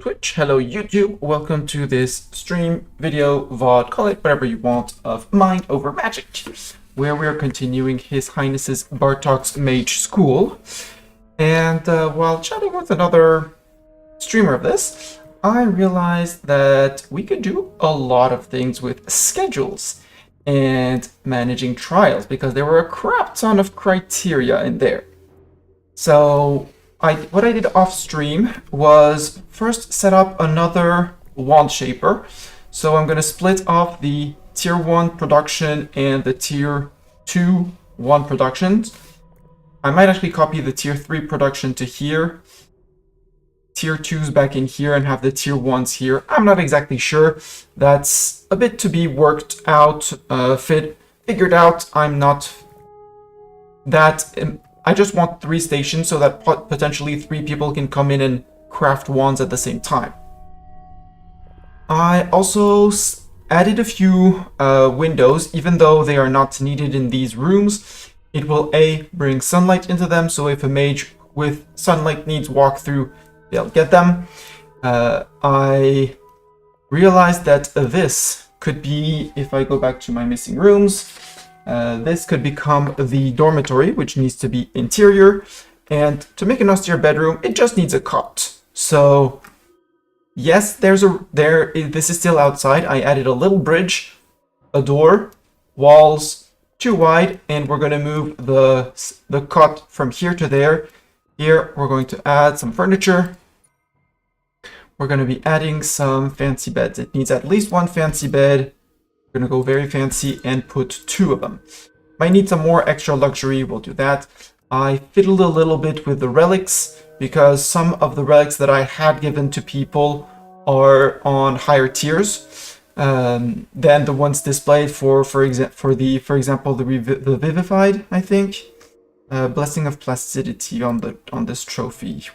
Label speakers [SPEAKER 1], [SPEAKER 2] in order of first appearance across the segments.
[SPEAKER 1] Twitch, hello YouTube, welcome to this stream, video, VOD, call it whatever you want, of Mind Over Magic, where we are continuing His Highness's Bartok's Mage School. And while chatting with another streamer of this, I realized that we could do a lot of things with schedules and managing trials, because there were a crap ton of criteria in there. So what I did off stream was first set up another wand shaper. So I'm going to split off the tier 1 production and the tier 2 wand productions. I might actually copy the tier 3 production to here, tier 2s back in here, and have the tier 1s here. I'm not exactly sure. That's a bit to be worked out, figured out. I'm not that... I just want 3 stations so that potentially 3 people can come in and craft wands at the same time. I also added a few windows, even though they are not needed in these rooms. It will bring sunlight into them, so if a mage with sunlight needs walk through, they'll get them. I realized that this could be, if I go back to my missing rooms, this could become the dormitory, which needs to be interior. And to make an austere bedroom, it just needs a cot. So yes, this is still outside. I added a little bridge, a door, walls too wide, and we're going to move the cot from here to there. Here we're going to add some furniture. We're going to be adding some fancy beds. It needs at least 1 fancy bed. We're going to go very fancy and put 2 of them. Might need some more extra luxury, we'll do that. I fiddled a little bit with the relics, because some of the relics that I had given to people are on higher tiers than the ones displayed for example, the Vivified, I think. Blessing of Placidity on this trophy.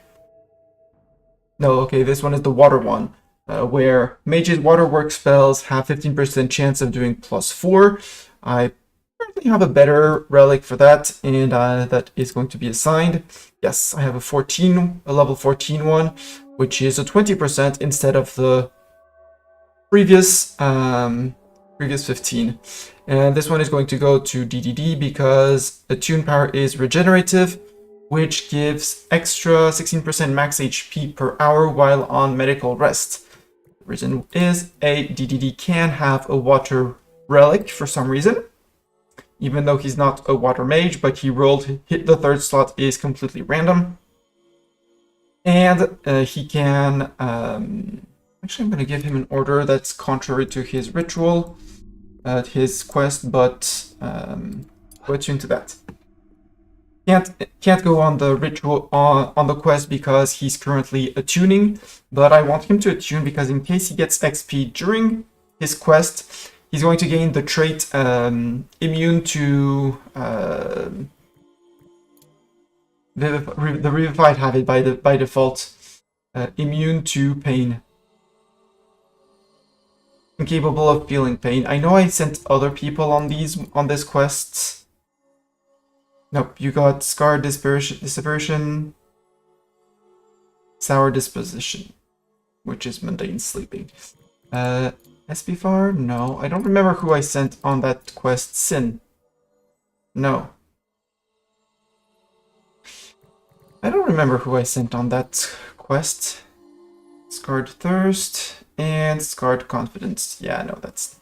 [SPEAKER 1] No, okay, this one is the water one. Where mages waterwork spells have 15% chance of doing +4. I currently have a better relic for that, and that is going to be assigned. Yes, I have a level 14 one, which is a 20% instead of the previous 15. And this one is going to go to DDD because attune power is regenerative, which gives extra 16% max HP per hour while on medical rest. The reason is a DDD can have a water relic for some reason, even though he's not a water mage, but hit the 3rd slot is completely random. And he can, actually I'm going to give him an order that's contrary to his ritual, his quest, but go attune to that. Can't go on the ritual on the quest because he's currently attuning, but I want him to attune because in case he gets XP during his quest, he's going to gain the trait immune to the Revivified have it by default, immune to pain, incapable of feeling pain. I know I sent other people on this quest. Nope, you got Scarred Dispersion, Sour Disposition, which is Mundane Sleeping. SPFAR? No, I don't remember who I sent on that quest. Sin? No. I don't remember who I sent on that quest. Scarred Thirst and Scarred Confidence. Yeah, no, that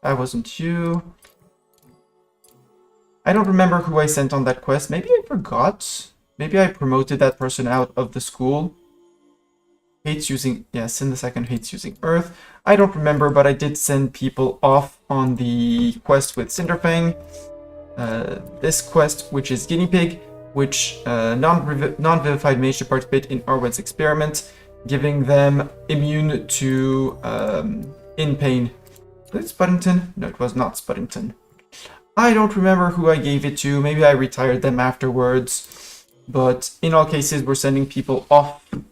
[SPEAKER 1] wasn't you. I don't remember who I sent on that quest. Maybe I forgot. Maybe I promoted that person out of the school. Hates using... Yes, in the second hates using Earth. I don't remember, but I did send people off on the quest with Cinderfang. This quest, which is Guinea Pig, which non-vivified mage to participate in Arwen's experiment, giving them immune to in pain. Was it Spuddington? No, it was not Spuddington. I don't remember who I gave it to. Maybe I retired them afterwards. But in all cases, we're sending people off on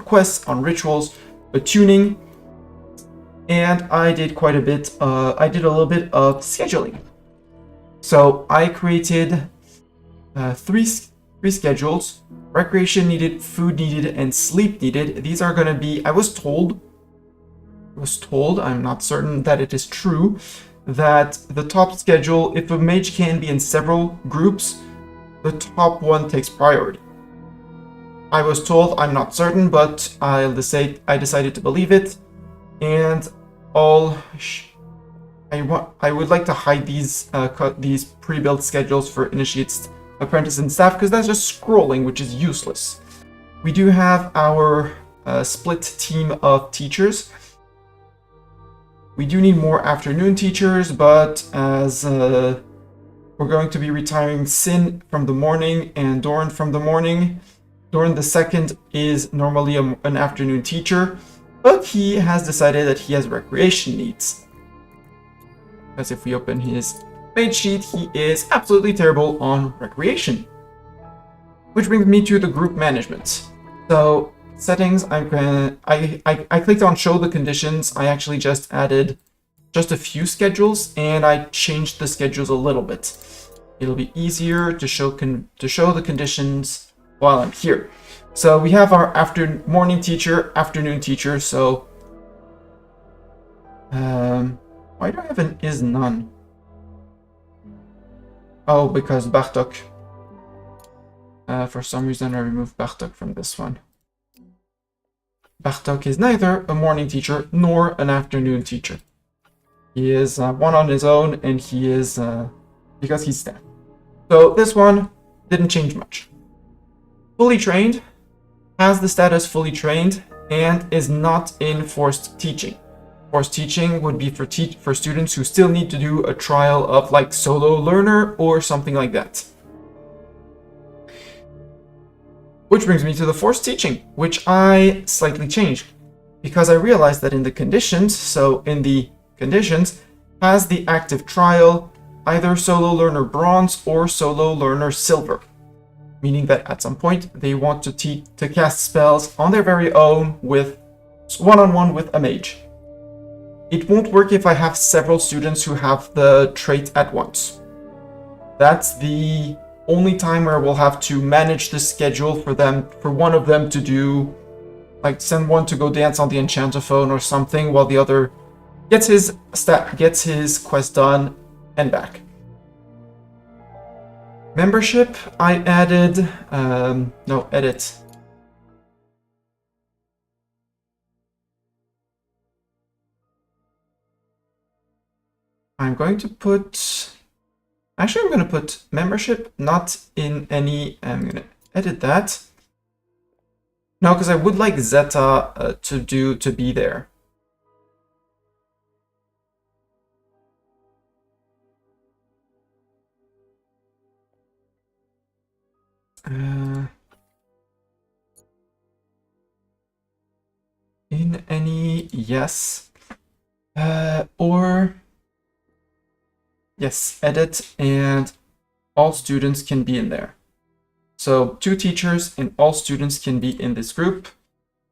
[SPEAKER 1] quests, on rituals, attuning, and I did quite a bit. I did a little bit of scheduling. So I created 3 schedules. Recreation needed, food needed, and sleep needed. These are going to be, I was told, I'm not certain that it is true, that the top schedule, if a mage can be in several groups, the top one takes priority. I was told, I'm not certain, but I decided to believe it, and I would like to hide these pre-built schedules for initiates, apprentice, and staff, because that's just scrolling, which is useless. We do have our split team of teachers. We do need more afternoon teachers, but as we're going to be retiring Sin from the morning and Doran from the morning, Doran the second is normally an afternoon teacher, but he has decided that he has recreation needs. Because if we open his page sheet, he is absolutely terrible on recreation. Which brings me to the group management. So settings, I clicked on show the conditions. I actually just added just a few schedules, and I changed the schedules a little bit. It'll be easier to show the conditions while I'm here. So we have our morning teacher, afternoon teacher. So why do I have an is none? Oh, because Bartok. For some reason, I removed Bartok from this one. Bartok is neither a morning teacher nor an afternoon teacher. He is one on his own, and he is because he's staff. So this one didn't change much. Fully trained, has the status fully trained, and is not in forced teaching. Forced teaching would be for students who still need to do a trial of like solo learner or something like that. Which brings me to the forced teaching, which I slightly changed because I realized that in the conditions, has the active trial either solo learner bronze or solo learner silver, meaning that at some point they want to cast spells on their very own with one-on-one with a mage. It won't work if I have several students who have the trait at once. That's the only time where we'll have to manage the schedule for one of them to do, like send one to go dance on the enchantophone or something while the other gets his quest done and back. Membership, I added, edit. I'm going to put membership not in any, I'm going to edit that. No, because I would like Zeta to be there. In any, yes. Or yes, edit, and all students can be in there. So 2 teachers and all students can be in this group,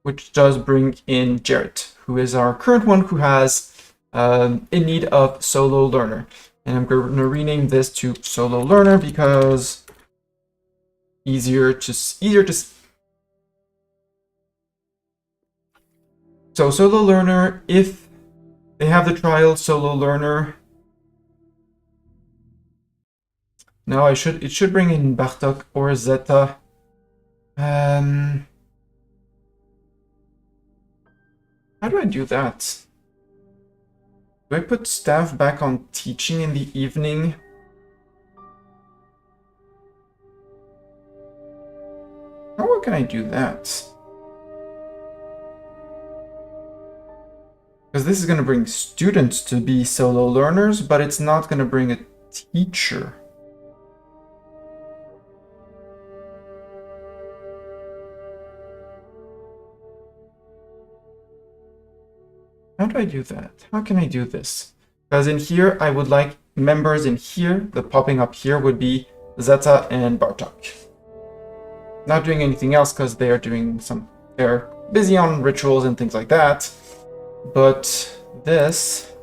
[SPEAKER 1] which does bring in Jarrett, who is our current one who has in need of solo learner. And I'm going to rename this to solo learner because easier to. So solo learner, if they have the trial solo learner. No, it should bring in Bartok or Zeta. How do I do that? Do I put staff back on teaching in the evening? How can I do that? Because this is going to bring students to be solo learners, but it's not going to bring a teacher. How do I do that? How can I do this? Because in here, I would like members in here. The popping up here would be Zeta and Bartok. Not doing anything else because they're busy on rituals and things like that. But this...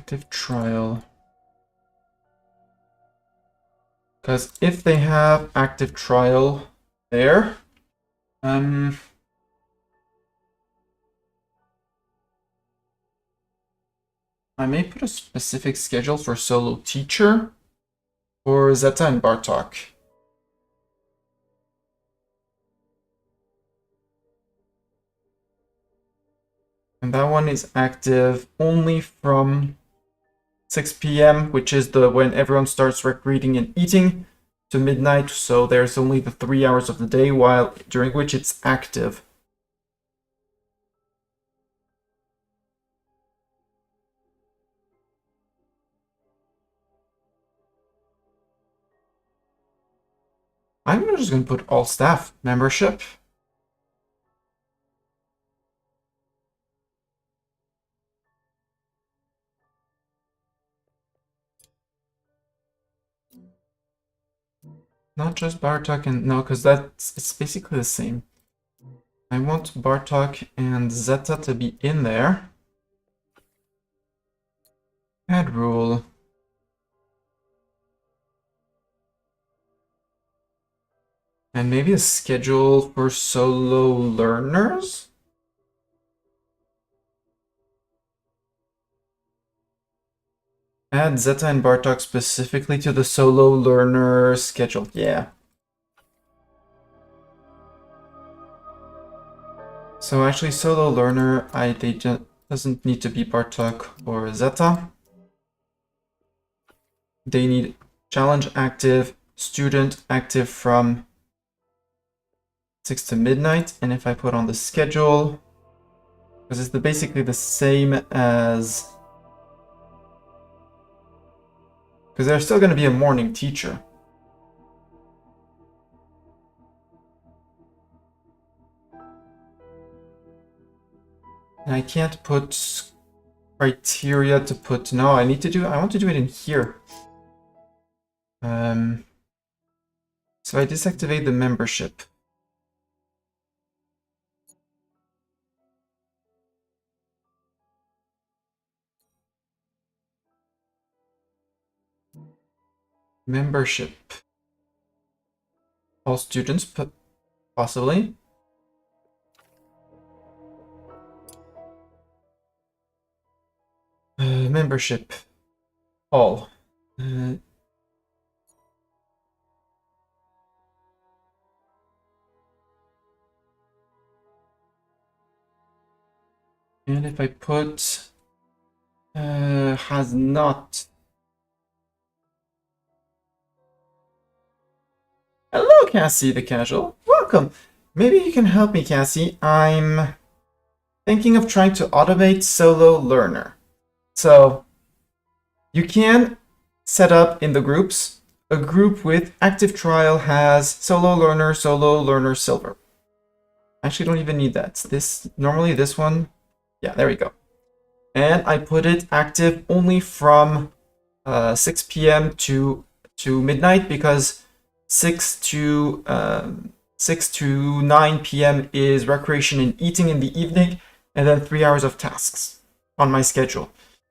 [SPEAKER 1] Active trial. Because if they have active trial there, I may put a specific schedule for solo teacher for Zeta and Bartok. And that one is active only from 6 p.m., which is when everyone starts recreating and eating, to midnight. So there's only the 3 hours of the day during which it's active. I'm just going to put all staff membership. Not just Bartok and... No, because it's basically the same. I want Bartok and Zeta to be in there. Add rule. And maybe a schedule for solo learners? Add Zeta and Bartok specifically to the solo learner schedule. Yeah. So actually, solo learner, doesn't need to be Bartok or Zeta. They need challenge active, student active from 6 to midnight. And if I put on the schedule, because it's basically the same as... Because there's still going to be a morning teacher. And I can't put criteria to put... No, I want to do it in here. So I deactivate the membership. Membership. All students, possibly. Membership. All. And if I put has not. Hello, Cassie the Casual. Welcome. Maybe you can help me, Cassie. I'm thinking of trying to automate solo learner. So you can set up in the groups. A group with active trial has solo learner, silver. Actually, don't even need that. Normally this one. Yeah, there we go. And I put it active only from 6 p.m. to midnight, because 6 to 9 p.m. is recreation and eating in the evening, and then 3 hours of tasks on my schedule.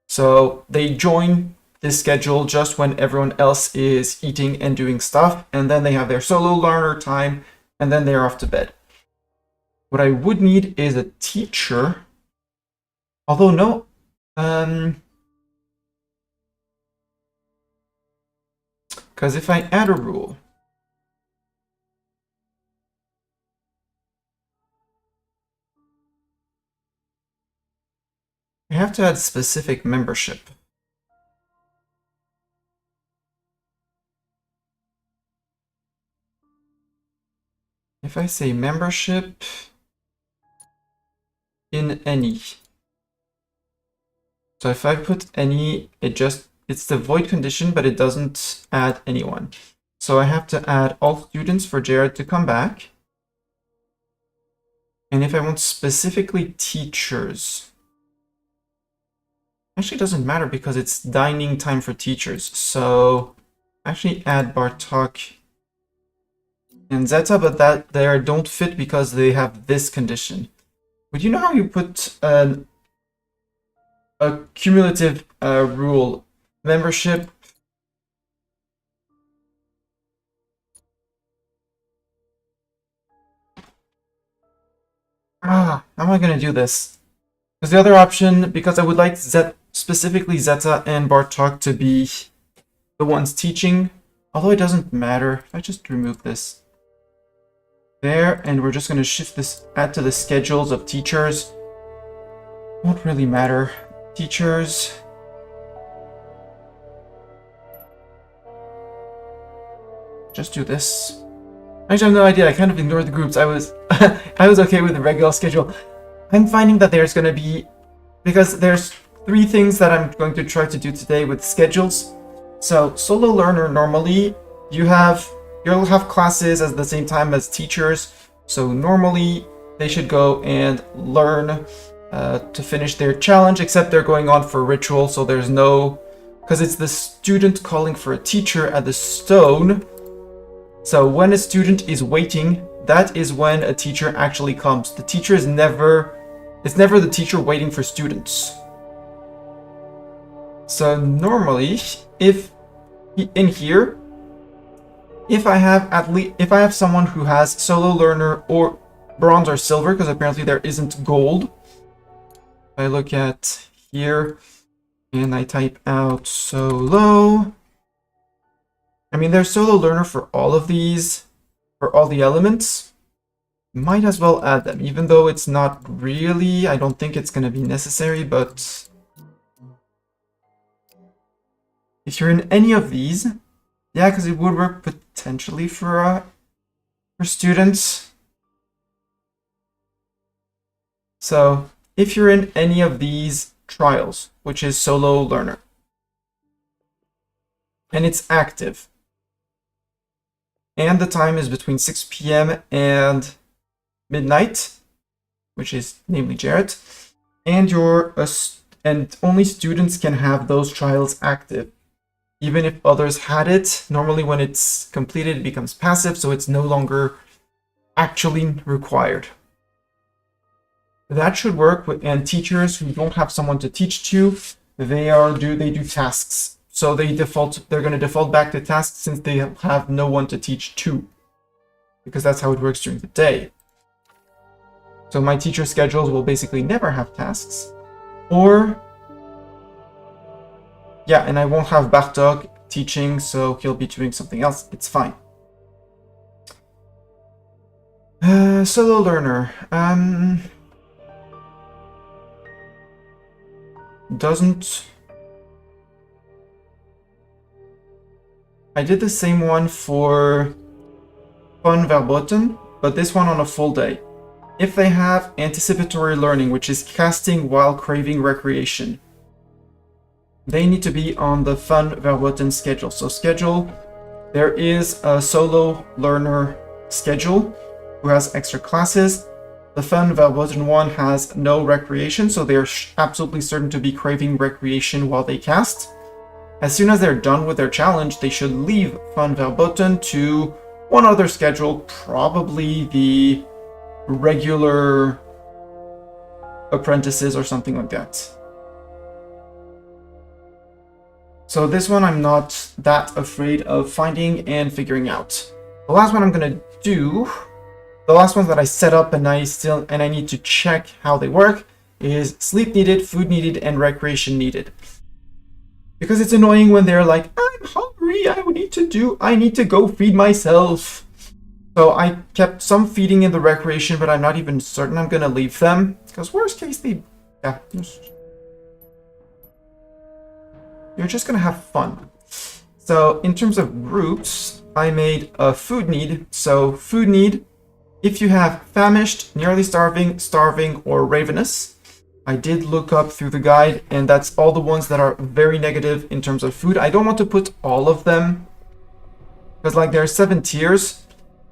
[SPEAKER 1] So they join this schedule just when everyone else is eating and doing stuff, and then they have their solo learner time, and then they're off to bed. What I would need is a teacher. Although no, because if I add a rule, I have to add specific membership. If I say membership in any, so if I put any, it's the void condition, but it doesn't add anyone. So I have to add all students for Jared to come back. And if I want specifically teachers, actually doesn't matter because it's dining time for teachers. So actually add Bartok and Zeta, but that they don't fit because they have this condition. But you know how you put a cumulative rule. Membership. How am I gonna do this? Because the other option, because I would like specifically Zeta and Bartok to be the ones teaching, although it doesn't matter. If I just remove this there, and we're just gonna shift this, add to the schedules of teachers. Won't really matter. Teachers. Just do this. Actually, I have no idea. I kind of ignored the groups. I was I was okay with the regular schedule. I'm finding that there's going to be, because there's 3 things that I'm going to try to do today with schedules. So solo learner, normally you'll have classes at the same time as teachers. So normally they should go and learn to finish their challenge, except they're going on for ritual. So there's no, because it's the student calling for a teacher at the stone. So when a student is waiting, that is when a teacher actually comes. The teacher is it's never the teacher waiting for students. So normally, if in here, if I have someone who has solo learner or bronze or silver, because apparently there isn't gold. If I look at here and I type out solo, I mean, there's solo learner for all of these, for all the elements. Might as well add them, even though it's not really, I don't think it's going to be necessary, but if you're in any of these, yeah, because it would work potentially for students. So if you're in any of these trials, which is solo learner, and it's active, and the time is between 6 p.m. and midnight, which is namely Jarrett, and and only students can have those trials active. Even if others had it, normally when it's completed, it becomes passive, so it's no longer actually required. That should work. And teachers who don't have someone to teach to, they do tasks. So they're going to default back to tasks since they have no one to teach to, because that's how it works during the day. So my teacher schedules will basically never have tasks, yeah, and I won't have Bartok teaching, so he'll be doing something else. It's fine. Solo learner. I did the same one for Fun Verboten, but this one on a full day. If they have anticipatory learning, which is casting while craving recreation, they need to be on the Fun Verboten schedule. So there is a solo learner schedule who has extra classes. The Fun Verboten one has no recreation, so they're absolutely certain to be craving recreation while they cast. As soon as they're done with their challenge, they should leave Fun Verboten to one other schedule, probably the regular apprentices or something like that. So this one I'm not that afraid of finding and figuring out. The last one I'm gonna do, the last one that I set up and I need to check how they work, is sleep needed, food needed, and recreation needed. Because it's annoying when they're like, I'm hungry, I need to go feed myself. So I kept some feeding in the recreation, but I'm not even certain I'm gonna leave them. Because worst case, you're just gonna have fun. So in terms of groups, I made a food need. So food need, if you have famished, nearly starving, starving, or ravenous. I did look up through the guide, and that's all the ones that are very negative in terms of food. I don't want to put all of them, because like there are 7 tiers.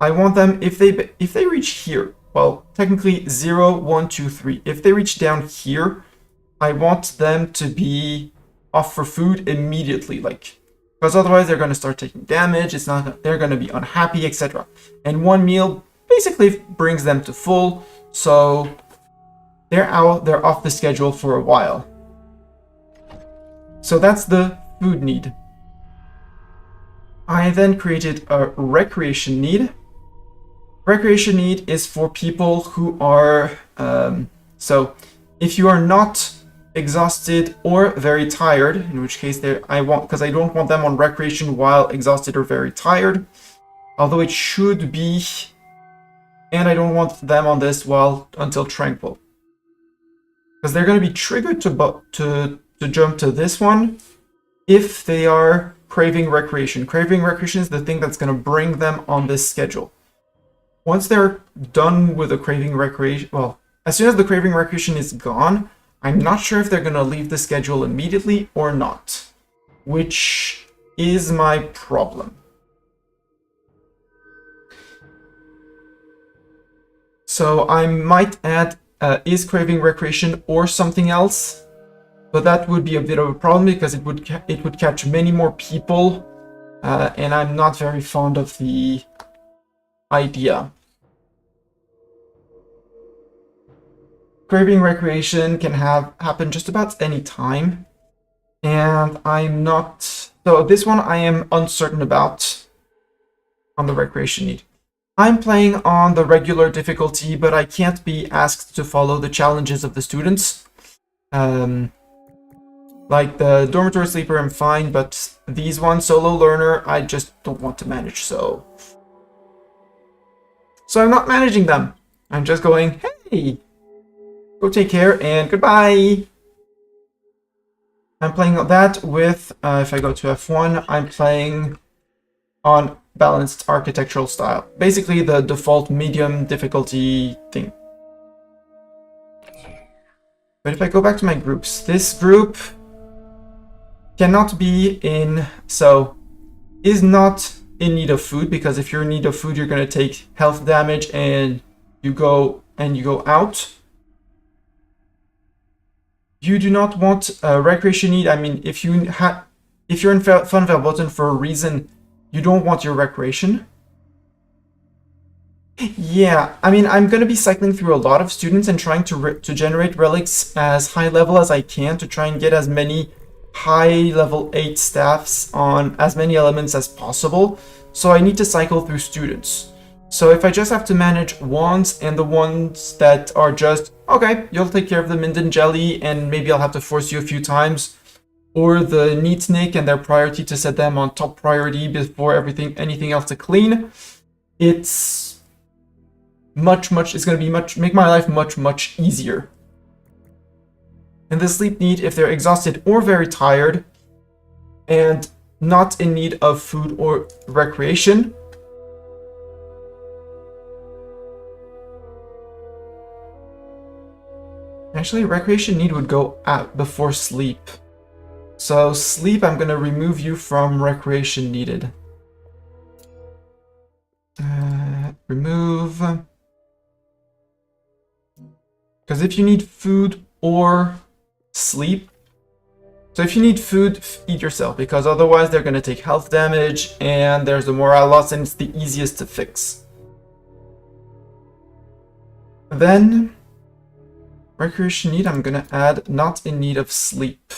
[SPEAKER 1] I want them, if they reach here, well, technically 0, 1, 2, 3. If they reach down here, I want them to be off for food immediately, because otherwise they're going to start taking damage. They're going to be unhappy, etc. And one meal basically brings them to full, so they're off the schedule for a while. So that's the food need. I then created a recreation need. Recreation need is for people who are, so if you are not exhausted or very tired, in which case because I don't want them on recreation while exhausted or very tired, although it should be, and I don't want them on this until tranquil, because they're going to be triggered to jump to this one if they are craving recreation. Craving recreation is the thing that's going to bring them on this schedule. Once they're done with the craving recreation, well, as soon as the craving recreation is gone, I'm not sure if they're going to leave the schedule immediately or not, which is my problem. So I might add is craving recreation or something else, but that would be a bit of a problem because it would catch many more people, and I'm not very fond of the idea. Craving recreation can happen just about any time, and I'm not. So this one I am uncertain about on the recreation need. I'm playing on the regular difficulty, but I can't be asked to follow the challenges of the students. Like the dormitory sleeper, I'm fine, but these ones, solo learner, I just don't want to manage, so I'm not managing them. I'm just going, hey, go take care and goodbye. I'm playing that with, if I go to F1, I'm playing on balanced architectural style. Basically the default medium difficulty thing. But if I go back to my groups, this group cannot be in, so is not in need of food, because if you're in need of food, you're going to take health damage and you go out. You do not want a recreation need. I mean, if you're in Fun Verboten for a reason, you don't want your recreation. Yeah, I mean, I'm going to be cycling through a lot of students and trying to generate relics as high level as I can to try and get as many high level 8 staffs on as many elements as possible. So I need to cycle through students. So if I just have to manage ones and the ones that are just, okay, you'll take care of the Minden Jelly and maybe I'll have to force you a few times, or the Neatnik and their priority to set them on top priority before anything else to clean, it's it's going to make my life much easier. And the sleep need, if they're exhausted or very tired and not in need of food or recreation, actually recreation need would go out before sleep. So sleep, I'm going to remove you from recreation needed. Remove. Because if you need food or sleep, so if you need food, eat yourself, because otherwise they're going to take health damage and there's a morale loss and it's the easiest to fix. Then recreation need, I'm going to add not in need of sleep.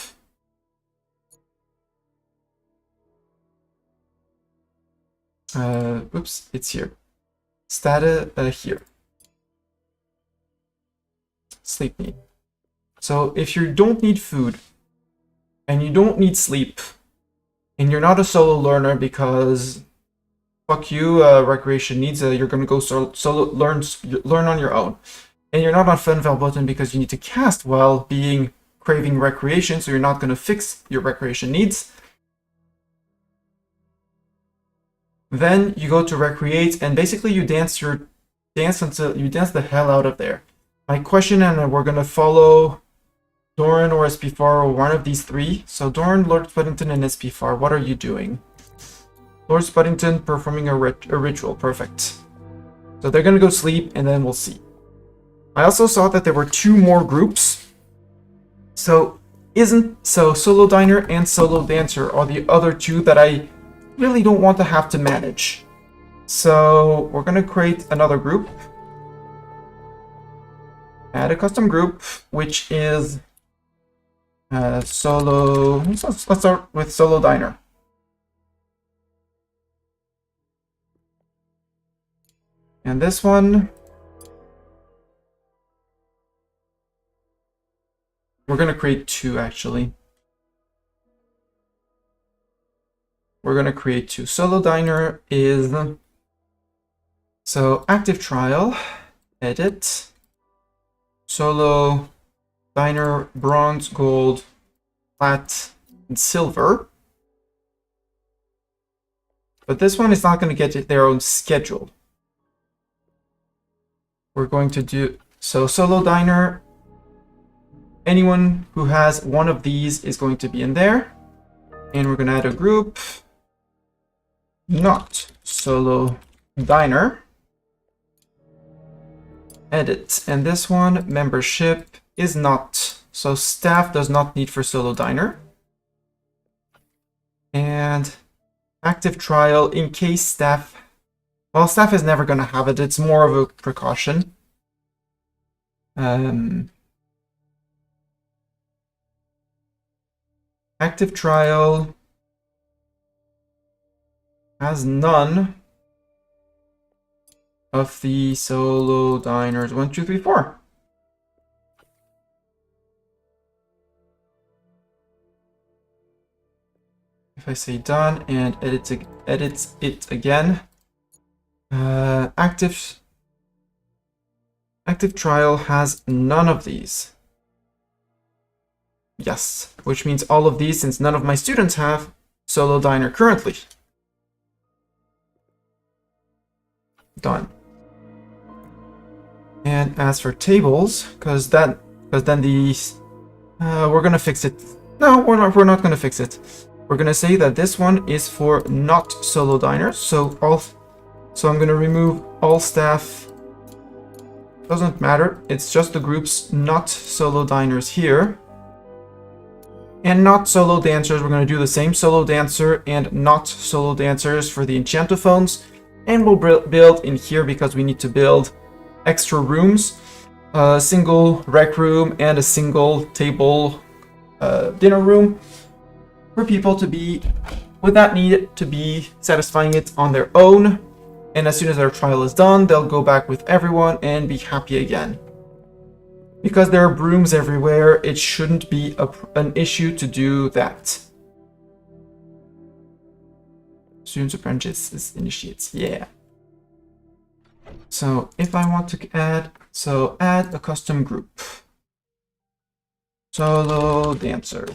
[SPEAKER 1] Oops, it's here. Status here. Sleep need. So if you don't need food and you don't need sleep and you're not a solo learner because fuck you, recreation needs, you're gonna go solo learn on your own, and you're not on Fun Verboten because you need to cast while being craving recreation, so you're not gonna fix your recreation needs. Then you go to recreate and basically you dance until you dance the hell out of there. My question, and we're gonna follow Doran or SP4 or one of these three. So Doran, Lord Spuddington, and SP4, what are you doing? Lord Spuddington performing a ritual, perfect. So they're gonna go sleep and then we'll see. I also saw that there were 2 more groups. So Solo Diner and Solo Dancer are the other 2 that I really don't want to have to manage. So we're gonna create another group. Add a custom group, which is Solo. Let's start with Solo Diner. And this one, we're going to create two, actually. We're going to create two. Solo Diner is... So, active trial, edit, Solo Diner, bronze, gold, flat, and silver. But this one is not going to get their own schedule. We're going to do... So, Solo Diner, anyone who has one of these is going to be in there. And we're going to add a group, not Solo Diner. Edit. And this one, membership, is not. So staff does not need for Solo Diner. And active trial in case staff... Well, staff is never going to have it. It's more of a precaution. Active trial has none of the Solo Diners 1, 2, 3, 4. If I say done and edit it again, active trial has none of these. Yes, which means all of these, since none of my students have Solo Diner currently. Done. And as for tables, because then these, we're gonna fix it. No, we're not gonna fix it. We're gonna say that this one is for not Solo Diners. So I'm gonna remove all staff. Doesn't matter. It's just the groups not Solo Diners here. And not Solo Dancers. We're gonna do the same Solo Dancer and not Solo Dancers for the Enchantophones. And we'll build in here because we need to build extra rooms. A single rec room and a single table dinner room for people to be, without need to be satisfying it on their own. And as soon as their trial is done, they'll go back with everyone and be happy again. Because there are brooms everywhere, it shouldn't be an issue to do that. Students, apprentices, initiates, yeah. So if I want to add a custom group. Solo Dancer.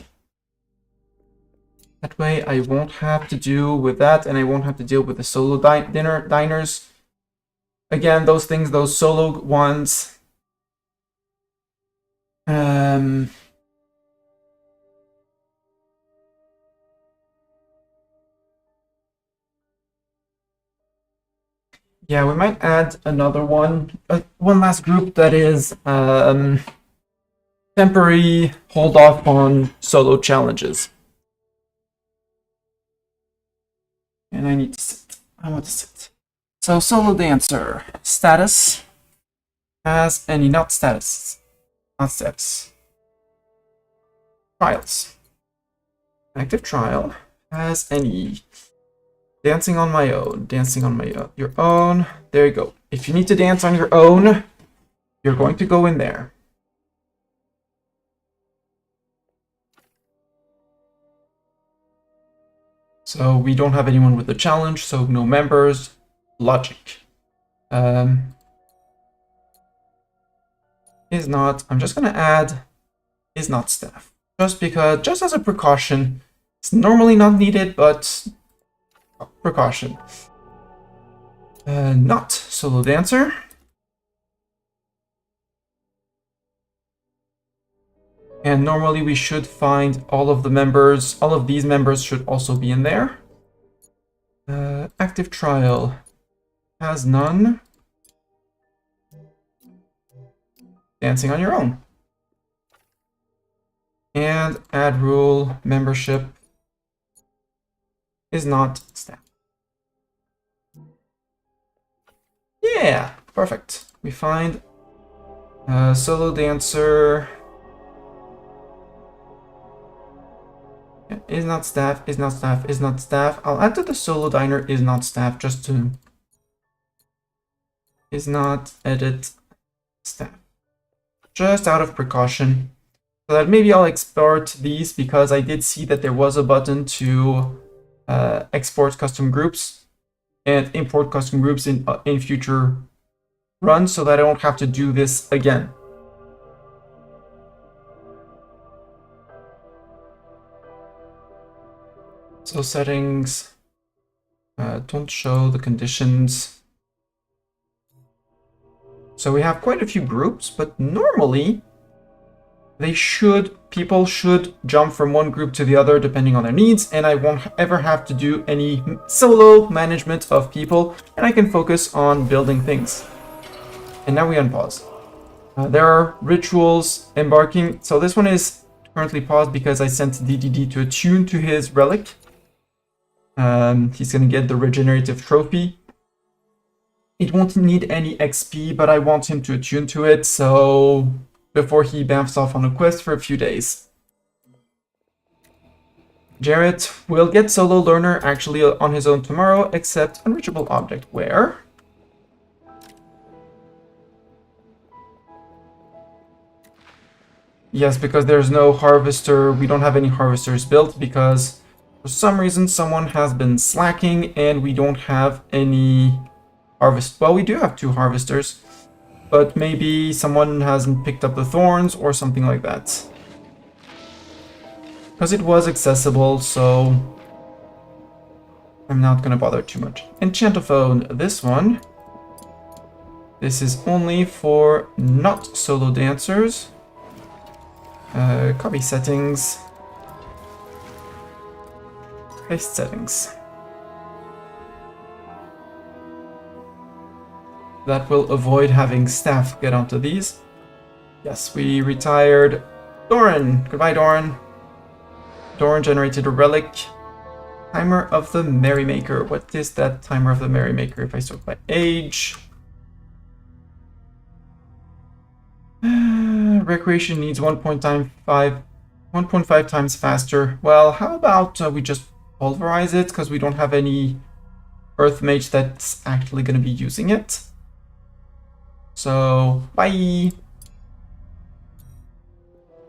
[SPEAKER 1] That way I won't have to deal with that, and I won't have to deal with the Solo Diners. Again, those things, those solo ones. Yeah, we might add another one. One last group that is temporary hold off on solo challenges. And I need to sit. I want to sit. So Solo Dancer status has any not status. Not status. Trials. Active trial has any. Dancing on my own. Dancing on your own. There you go. If you need to dance on your own, you're going to go in there. So we don't have anyone with the challenge, so no members. Logic. Is not. I'm just gonna add is not staff. Just as a precaution. It's normally not needed, but precaution. Not Solo Dancer. And normally we should find all of the members. All of these members should also be in there. Active trial has none. Dancing on your own. And add rule membership is not staff. Yeah, perfect. We find Solo Dancer. Is not staff, is not staff, is not staff. I'll add to the solo diner is not staff just to... Is not edit staff. Just out of precaution. So that maybe I'll export these because I did see that there was a button to export custom groups and import custom groups in future runs so that I don't have to do this again. So settings, don't show the conditions. So we have quite a few groups, but normally people should jump from one group to the other depending on their needs, and I won't ever have to do any solo management of people, and I can focus on building things. And now we unpause. There are rituals embarking. So this one is currently paused because I sent DDD to attune to his relic. He's gonna get the regenerative trophy. It won't need any XP, but I want him to attune to it, so before he bamfs off on a quest for a few days. Jarrett will get solo learner actually on his own tomorrow, except unreachable object. Where? Yes, because there's no harvester. We don't have any harvesters built because for some reason someone has been slacking and we don't have any harvest. Well, we do have 2 harvesters, but maybe someone hasn't picked up the thorns or something like that. Because it was accessible, so I'm not gonna bother too much. Enchantophone, this one. This is only for not solo dancers. Copy settings. Paste settings. That will avoid having staff get onto these. Yes, we retired Doran. Goodbye, Doran. Doran generated a relic. Timer of the Merrymaker. What is that timer of the Merrymaker if I sort by age? Recreation needs 1.5 times faster. Well, how about we just pulverize it because we don't have any earth mage that's actually going to be using it. So, bye!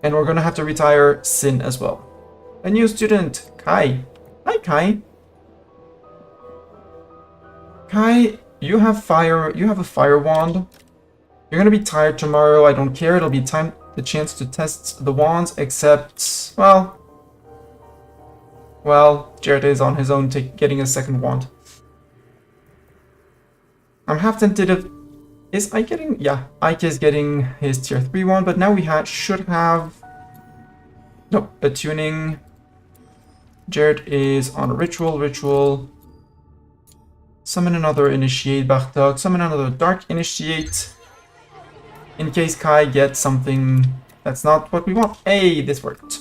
[SPEAKER 1] And we're going to have to retire Sin as well. A new student, Kai. Hi, Kai. Kai, you have a fire wand. You're gonna be tired tomorrow, I don't care, it'll be the chance to test the wands, except, well, Jared is on his own getting a second wand. I'm half tentative. Is Ike getting? Yeah, Ike is getting his tier 3 wand, but now we should have... Nope, attuning. Jared is on a ritual. Summon another initiate, Bartok. Summon another dark initiate. In case Kai gets something that's not what we want. Hey, this worked.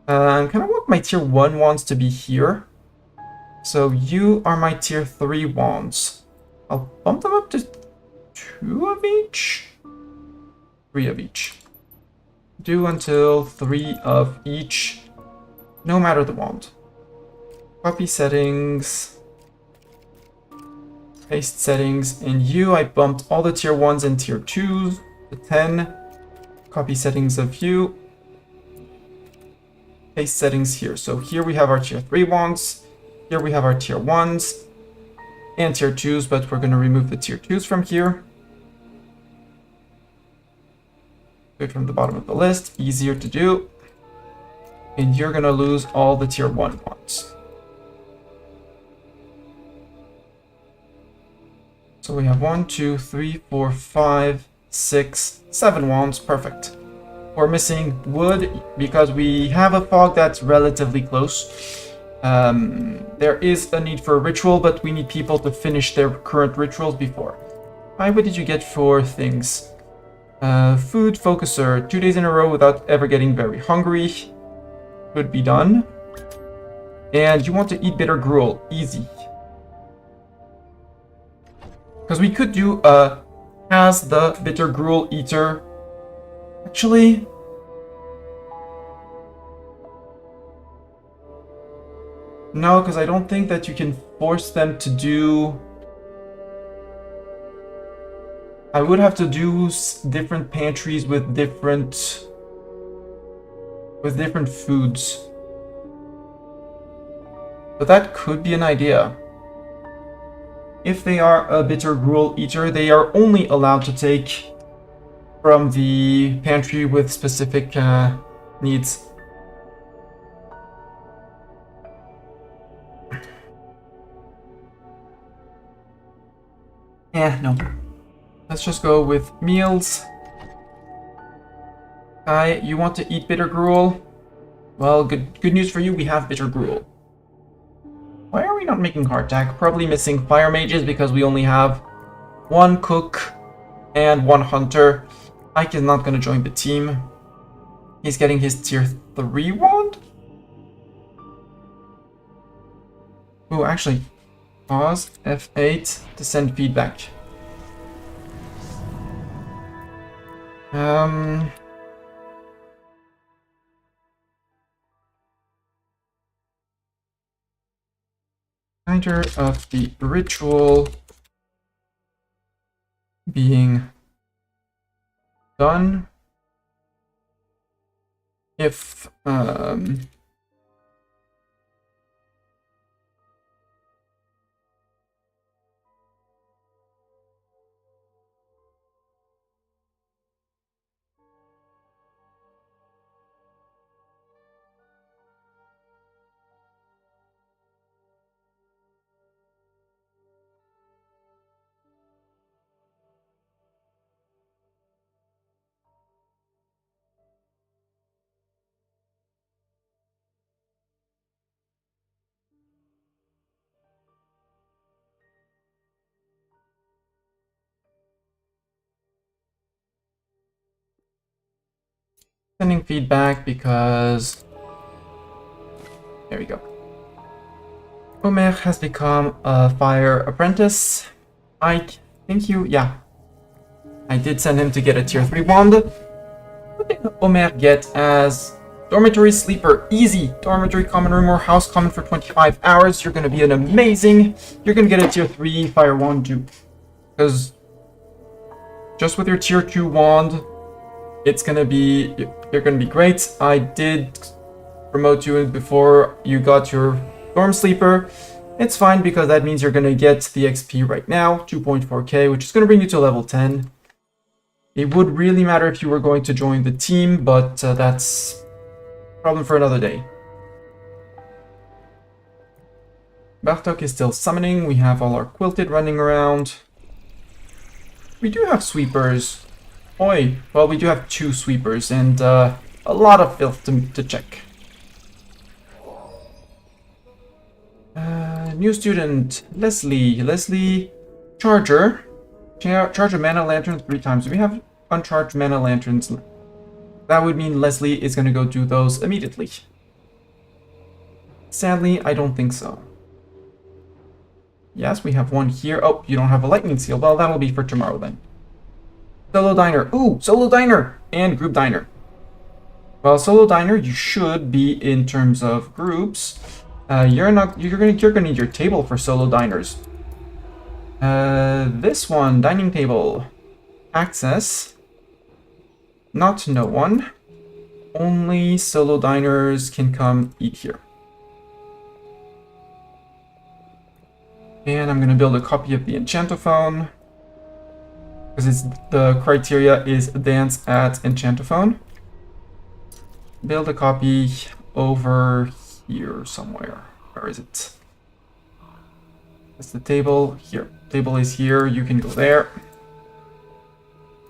[SPEAKER 1] Kind of want my tier 1 wands to be here. So you are my tier 3 wands. I'll bump them up to 2 of each? 3 of each. Do until 3 of each, no matter the wand. Copy settings. Paste settings. And you, I bumped all the tier 1s and tier 2s. To 10. Copy settings of you. Paste settings here. So here we have our tier 3 wands. Here we have our tier 1s. And tier 2s, but we're going to remove the tier 2s from here. Do it from the bottom of the list. Easier to do. And you're going to lose all the tier 1 ones. So we have 1, 2, 3, 4, 5, 6, 7 wands. Perfect. We're missing wood because we have a fog that's relatively close. There is a need for a ritual, but we need people to finish their current rituals before. Hi, what did you get for things? Food focuser. 2 days in a row without ever getting very hungry. Could be done. And you want to eat bitter gruel. Easy. Because we could do as the bitter gruel eater. Actually, No, because I don't think that you can force them to do... I would have to do different pantries with different foods. But that could be an idea. If they are a bitter gruel eater, they are only allowed to take from the pantry with specific needs. No. Let's just go with meals. Kai, you want to eat bitter gruel? Well, good news for you, we have bitter gruel. Why are we not making hardtack? Probably missing fire mages because we only have one cook and one hunter. Ike is not going to join the team. He's getting his tier 3 wand? Oh, actually, pause F8 to send feedback. Reminder of the ritual being done. If sending feedback because there we go. Omer has become a fire apprentice. Ike, thank you. Yeah, I did send him to get a tier 3 wand. What did Omer get as dormitory sleeper? Easy. Dormitory common room or house common for 25 hours. You're gonna be an amazing. You're gonna get a tier 3 fire wand too. Because just with your tier 2 wand, it's gonna be, you're gonna be great. I did promote you before you got your dorm sleeper. It's fine because that means you're gonna get the XP right now, 2.4k, which is gonna bring you to level 10. It would really matter if you were going to join the team, but that's a problem for another day. Bartok is still summoning. We have all our quilted running around. We do have sweepers. Oi, well, we do have 2 sweepers and a lot of filth to check. New student, Leslie. Leslie, charger. Charge a mana lantern 3 times. We have uncharged mana lanterns. That would mean Leslie is going to go do those immediately. Sadly, I don't think so. Yes, we have one here. Oh, you don't have a lightning seal. Well, that'll be for tomorrow then. Solo diner. Ooh, solo diner and group diner. Well, solo diner, you should be in terms of groups. You're gonna need your table for solo diners. This one, dining table, access. Not no one. Only solo diners can come eat here. And I'm gonna build a copy of the Enchantophone. Because the criteria is dance at Enchantophone. Build a copy over here somewhere. Where is it? That's the table. Here. Table is here. You can go there.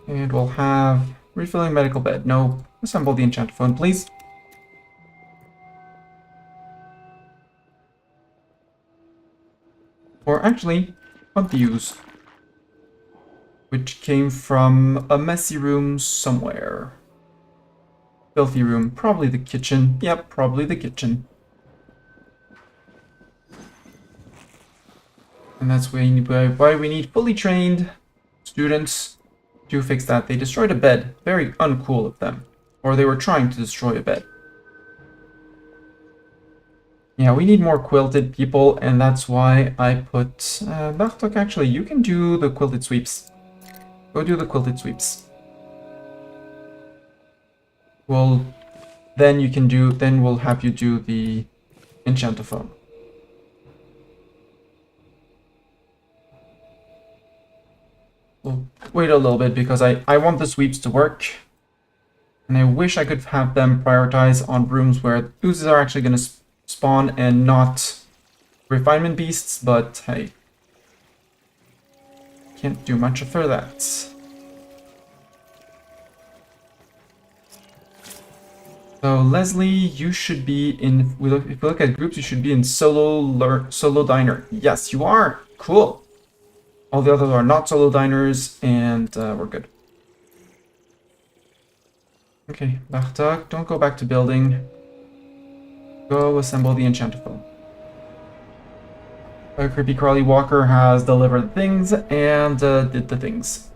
[SPEAKER 1] And we'll have refilling medical bed. No. Assemble the Enchantophone, please. Or actually, confuse. Which came from a messy room somewhere. Filthy room. Probably the kitchen. Yep, probably the kitchen. And that's why we need fully trained students to fix that. They destroyed a bed. Very uncool of them. Or they were trying to destroy a bed. Yeah, we need more quilted people, and that's why I put... Bartok, actually, you can do the quilted sweeps. Go do the quilted sweeps. Well, then you can do... Then we'll have you do the enchantophone. We'll wait a little bit because I want the sweeps to work. And I wish I could have them prioritize on rooms where oozes are actually going to spawn and not refinement beasts, but hey. Can't do much for that. So Leslie, you should be in, if we look at groups, you should be in solo diner. Yes, you are. Cool. All the others are not solo diners, and we're good. Okay, Bartok, don't go back to building. Go assemble the enchantophone. Creepy Crawly Walker has delivered things and did the things.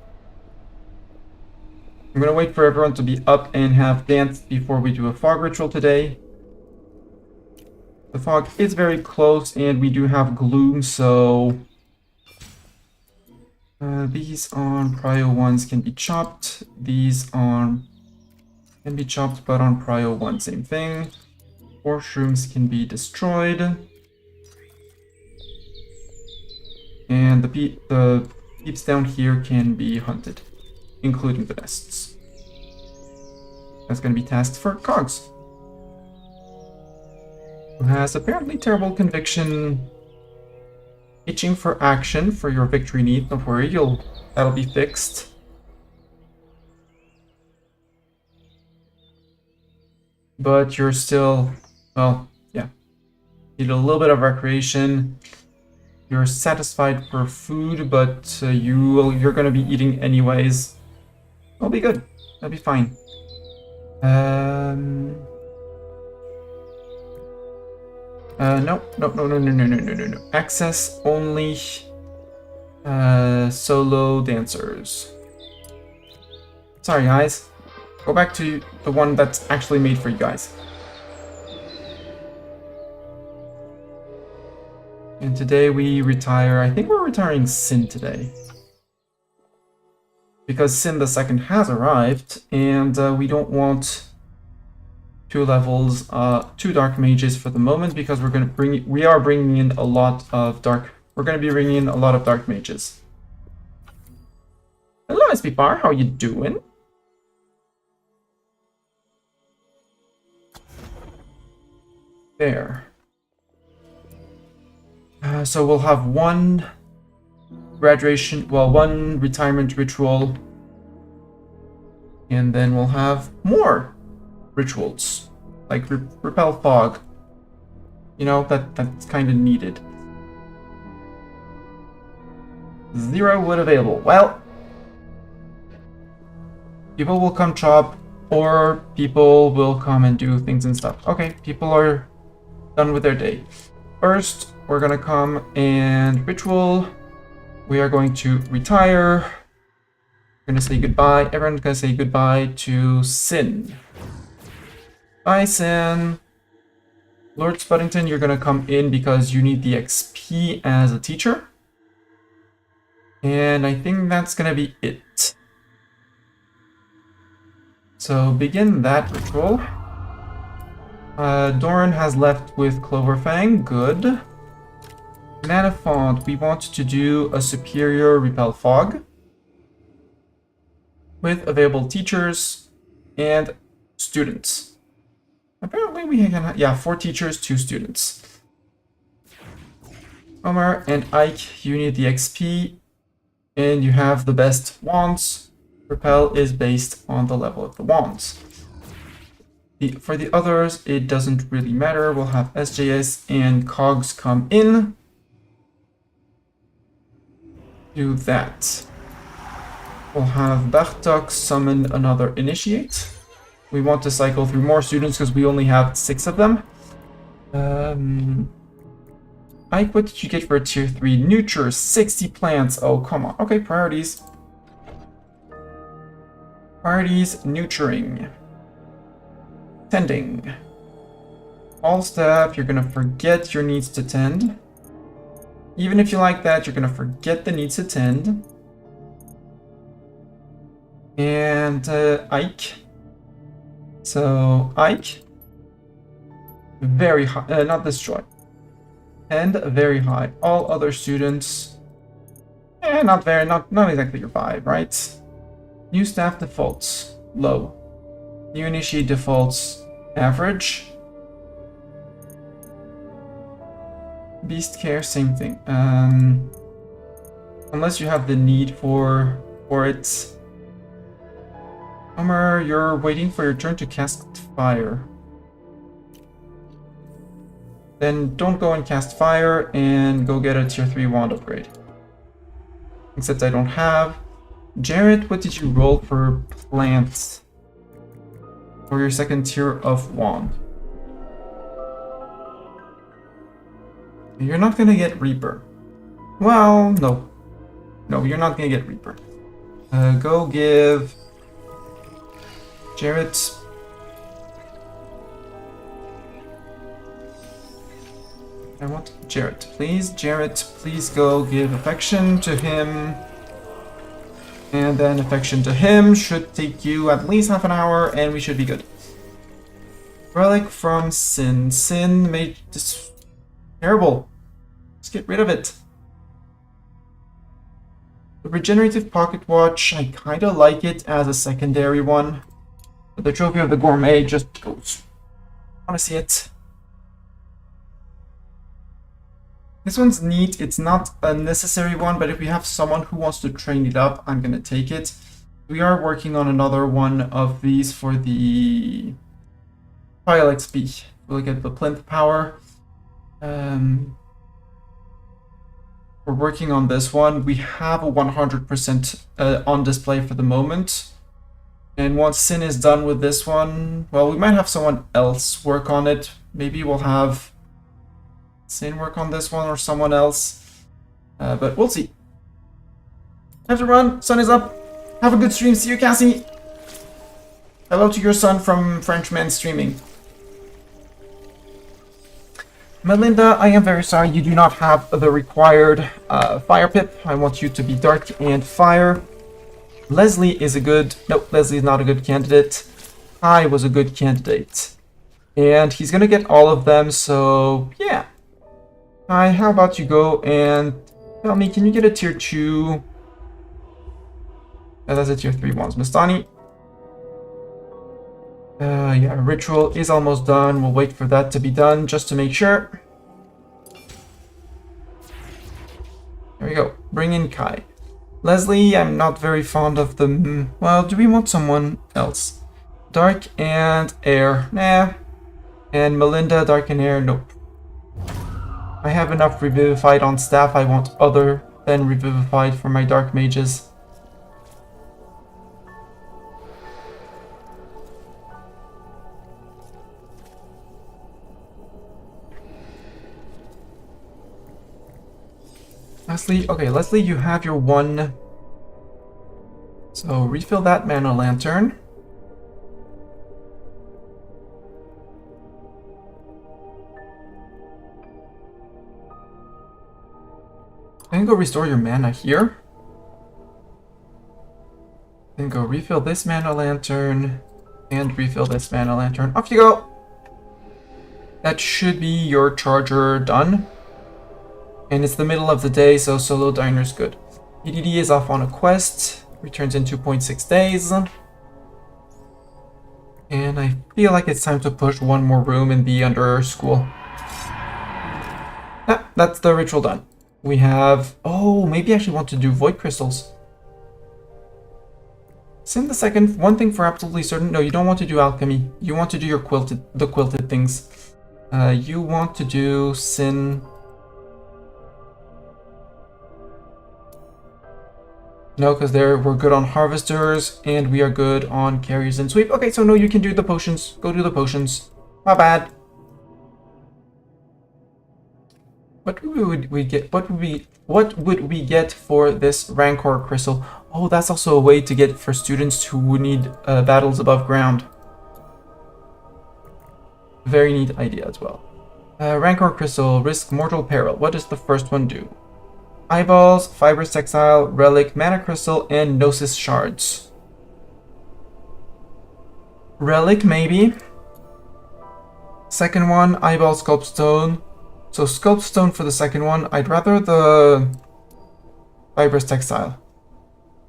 [SPEAKER 1] I'm gonna wait for everyone to be up and have danced before we do a fog ritual today. The fog is very close and we do have gloom, so... these on prio 1s can be chopped. These on... can be chopped, but on prio 1, same thing. 4 shrooms can be destroyed. And the peeps down here can be hunted, including the nests. That's going to be tasked for Cogs, who has apparently terrible conviction, itching for action for your victory need. Don't worry, that'll be fixed. But you're still, well, yeah, need a little bit of recreation. You're satisfied for food, but you're gonna be eating anyways. It'll be good. That'll be fine. No. Access only solo dancers. Sorry, guys. Go back to the one that's actually made for you guys. And today we retire, I think we're retiring Sin today. Because Sin the Second has arrived, and we don't want 2 levels, 2 Dark Mages for the moment, because we are bringing in a lot of we're gonna be bringing in a lot of Dark Mages. Hello, SP Bar, how you doing? There. So we'll have one retirement ritual, and then we'll have more rituals, like repel fog. You know, that's kind of needed. 0 wood available. Well, people will come chop, or people will come and do things and stuff. Okay, people are done with their day. First, we're gonna come and ritual. We are going to retire. We're gonna say goodbye. Everyone's gonna say goodbye to Sin. Bye, Sin. Lord Spuddington, you're gonna come in because you need the XP as a teacher. And I think that's gonna be it. So begin that ritual. Doran has left with Cloverfang. Good. Manafont, we want to do a superior repel fog with available teachers and students. Apparently we can, yeah, 4 teachers, 2 students. Omar and Ike, you need the XP and you have the best wands. Repel is based on the level of the wands. For the others, it doesn't really matter. We'll have SJS and Cogs come in. Do that. We'll have Bartok summon another initiate. We want to cycle through more students because we only have 6 of them. Ike, what did you get for a tier 3? Nurture, 60 plants. Oh, come on. Okay, priorities. Priorities, nurturing. Tending. All staff, you're gonna forget your needs to tend. Even if you like that, you're gonna forget the needs to tend. And Ike. So Ike, very high, not destroy. And very high. All other students, not exactly your vibe, right? New staff defaults, low. New initiate defaults, average. Beast care, same thing. Unless you have the need for it. Homer, you're waiting for your turn to cast fire. Then don't go and cast fire and go get a tier 3 wand upgrade. Except I don't have. Jared, what did you roll for plants? For your second tier of wand. You're not gonna get Reaper. Well, no. No, you're not gonna get Reaper. Go give Jared. I want Jared, please. Jared, please go give affection to him. And then affection to him should take you at least half an hour, and we should be good. Relic from Sin. Sin made this terrible. Let's get rid of it. The regenerative pocket watch, I kind of like it as a secondary one. But the trophy of the gourmet just goes. I want to see it. This one's neat. It's not a necessary one, but if we have someone who wants to train it up, I'm going to take it. We are working on another one of these for the Trial XP. We'll look at the plinth power. We're working on this one. We have a 100% on display for the moment. And once Sin is done with this one, well, we might have someone else work on it. Maybe we'll have Sin work on this one or someone else. But we'll see. I have to run. Sun is up. Have a good stream. See you, Cassie. Hello to your son from Frenchman Streaming. Melinda, I am very sorry you do not have the required fire pip. I want you to be dark and fire. Leslie is a good... Nope, Leslie is not a good candidate. I was a good candidate. And he's gonna get all of them, so yeah. Hi, how about you go and tell me, can you get a tier 2? That's a tier 3 ones. Mastani. Yeah, ritual is almost done. We'll wait for that to be done just to make sure. There we go. Bring in Kai. Leslie, I'm not very fond of the... Well, do we want someone else? Dark and air. Nah. And Melinda, dark and air. Nope. I have enough revivified on staff. I want other than revivified for my dark mages. Leslie, okay, Leslie, you have your one. So refill that mana lantern. Then go restore your mana here. Then go refill this mana lantern and refill this mana lantern. Off you go. That should be your charger done. And it's the middle of the day, so solo diner's good. EDD is off on a quest. Returns in 2.6 days. And I feel like it's time to push one more room in the under school. Ah, that's the ritual done. We have... Oh, maybe I actually want to do void crystals. Sin the second. One thing for absolutely certain. No, you don't want to do alchemy. You want to do your quilted things. You want to do Sin... No, because we're good on harvesters, and we are good on carriers and sweep. Okay, so no, you can do the potions. Go do the potions. My bad. What would we get? What would we get for this Rancor crystal? Oh, that's also a way to get for students who would need battles above ground. Very neat idea as well. Rancor Crystal, risk mortal peril. What does the first one do? Eyeballs, Fibrous Textile, Relic, Mana Crystal, and Gnosis Shards. Relic, maybe. Second one, Eyeball Sculpt Stone. So Sculpt Stone for the second one. I'd rather the Fibrous Textile.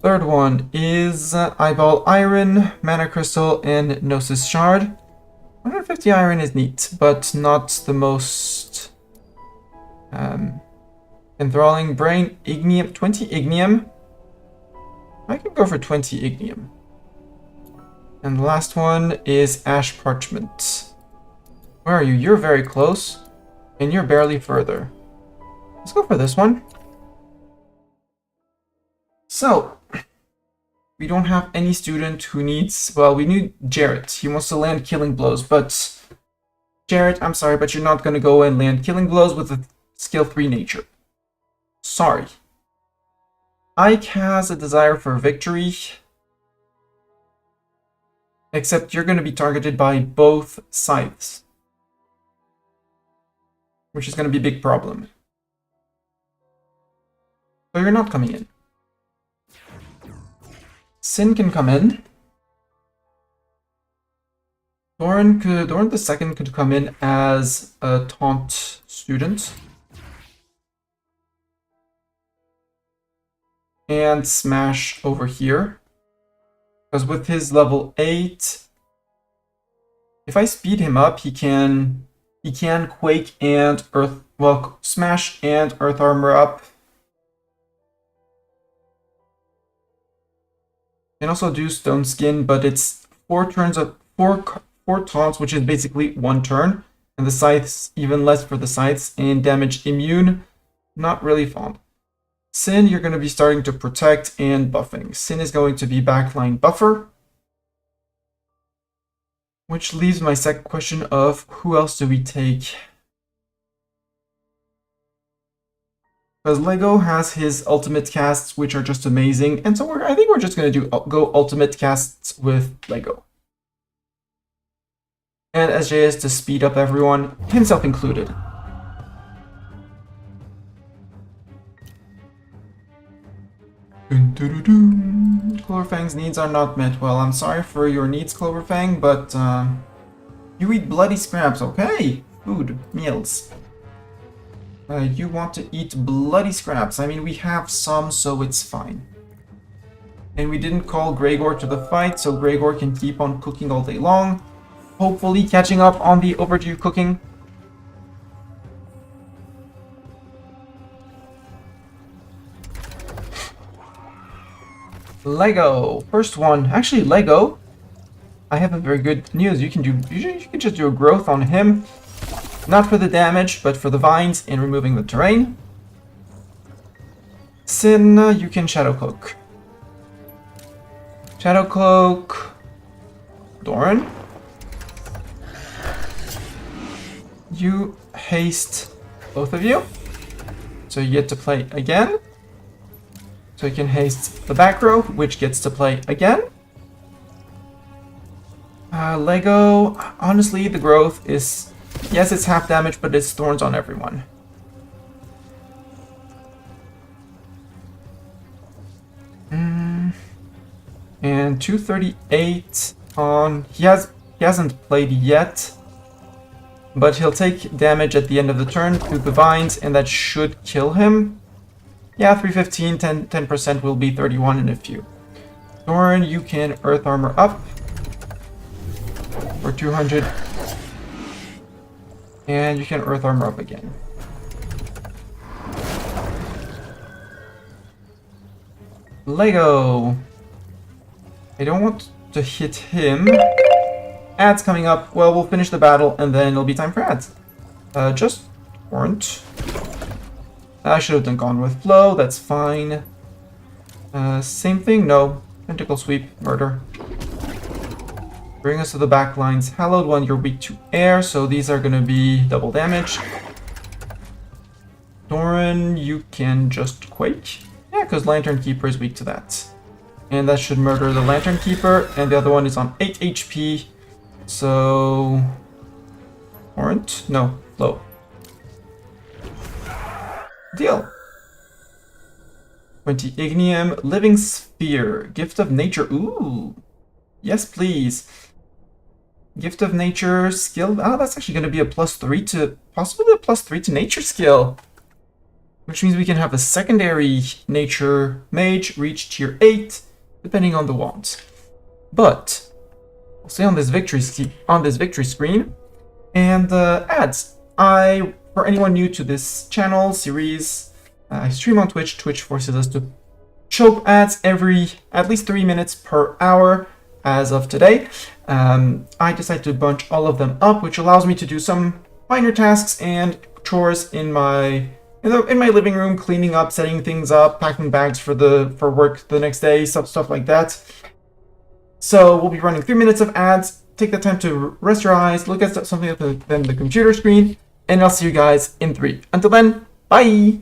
[SPEAKER 1] Third one is Eyeball Iron, Mana Crystal, and Gnosis Shard. 150 iron is neat, but not the most enthralling. Brain, Ignium, 20 Ignium. I could go for 20 Ignium. And the last one is Ash Parchment. Where are you? You're very close, and you're barely further. Let's go for this one. So, we don't have any student who needs... Well, we need Jarrett. He wants to land Killing Blows, but... Jarrett, I'm sorry, but you're not going to go and land Killing Blows with a skill 3 nature. Sorry. Ike has a desire for victory. Except you're going to be targeted by both scythes. Which is going to be a big problem. So you're not coming in. Sin can come in. Doran the second could come in as a taunt student. And smash over here. Because with his level 8, if I speed him up, he can Quake and Earth, well, Smash and Earth Armor up. Can also do Stone Skin, but it's 4 turns of 4 taunts, which is basically 1 turn, and the scythes even less for the scythes, and damage immune, not really fond. Sin, you're going to be starting to protect and buffing. Sin is going to be backline buffer. Which leaves my second question of who else do we take? Because Lego has his ultimate casts, which are just amazing, and so I think we're just going to go ultimate casts with Lego. And SJS to speed up everyone, himself included. Cloverfang's needs are not met. Well, I'm sorry for your needs, Cloverfang, but you eat bloody scraps, okay? Food, meals. You want to eat bloody scraps. I mean, we have some, so it's fine. And we didn't call Gregor to the fight, so Gregor can keep on cooking all day long. Hopefully catching up on the overdue cooking. Lego, first one. Actually, Lego, I have a very good news. You can just do a growth on him, not for the damage, but for the vines and removing the terrain. Sin, you can Shadow Cloak. Shadow Cloak. Doran, you haste both of you, so you get to play again. So you can haste the back row, which gets to play again. Lego, honestly, the growth is... Yes, it's half damage, but it's thorns on everyone. And 238 on... He hasn't played yet, but he'll take damage at the end of the turn through the vines, and that should kill him. Yeah, 315, 10% will be 31 in a few. Doran, you can Earth Armor up for 200. And you can Earth Armor up again. Lego. I don't want to hit him. Ads coming up. Well, we'll finish the battle and then it'll be time for ads. Just weren't. I should have gone with Flow, that's fine. Same thing, no. Tentacle Sweep, Murder. Bring us to the back lines. Hallowed One, you're weak to air, so these are gonna be double damage. Doran, you can just Quake. Yeah, because Lantern Keeper is weak to that. And that should murder the Lantern Keeper, and the other one is on 8 HP. So... Torrent? No, flow. Deal. 20 Ignium, Living Sphere, Gift of Nature. Ooh. Yes, please. Gift of Nature, skill. Oh, that's actually going to be a +3 to, possibly a +3 to nature skill. Which means we can have a secondary nature mage reach tier 8, depending on the wand. But I'll stay on this victory screen. And ads. For anyone new to this channel series, I stream on Twitch. Twitch forces us to choke ads at least 3 minutes per hour. As of today, I decided to bunch all of them up, which allows me to do some minor tasks and chores in my living room, cleaning up, setting things up, packing bags for work the next day, stuff like that. So we'll be running 3 minutes of ads. Take the time to rest your eyes, look at something other than the computer screen, and I'll see you guys in 3. Until then, bye!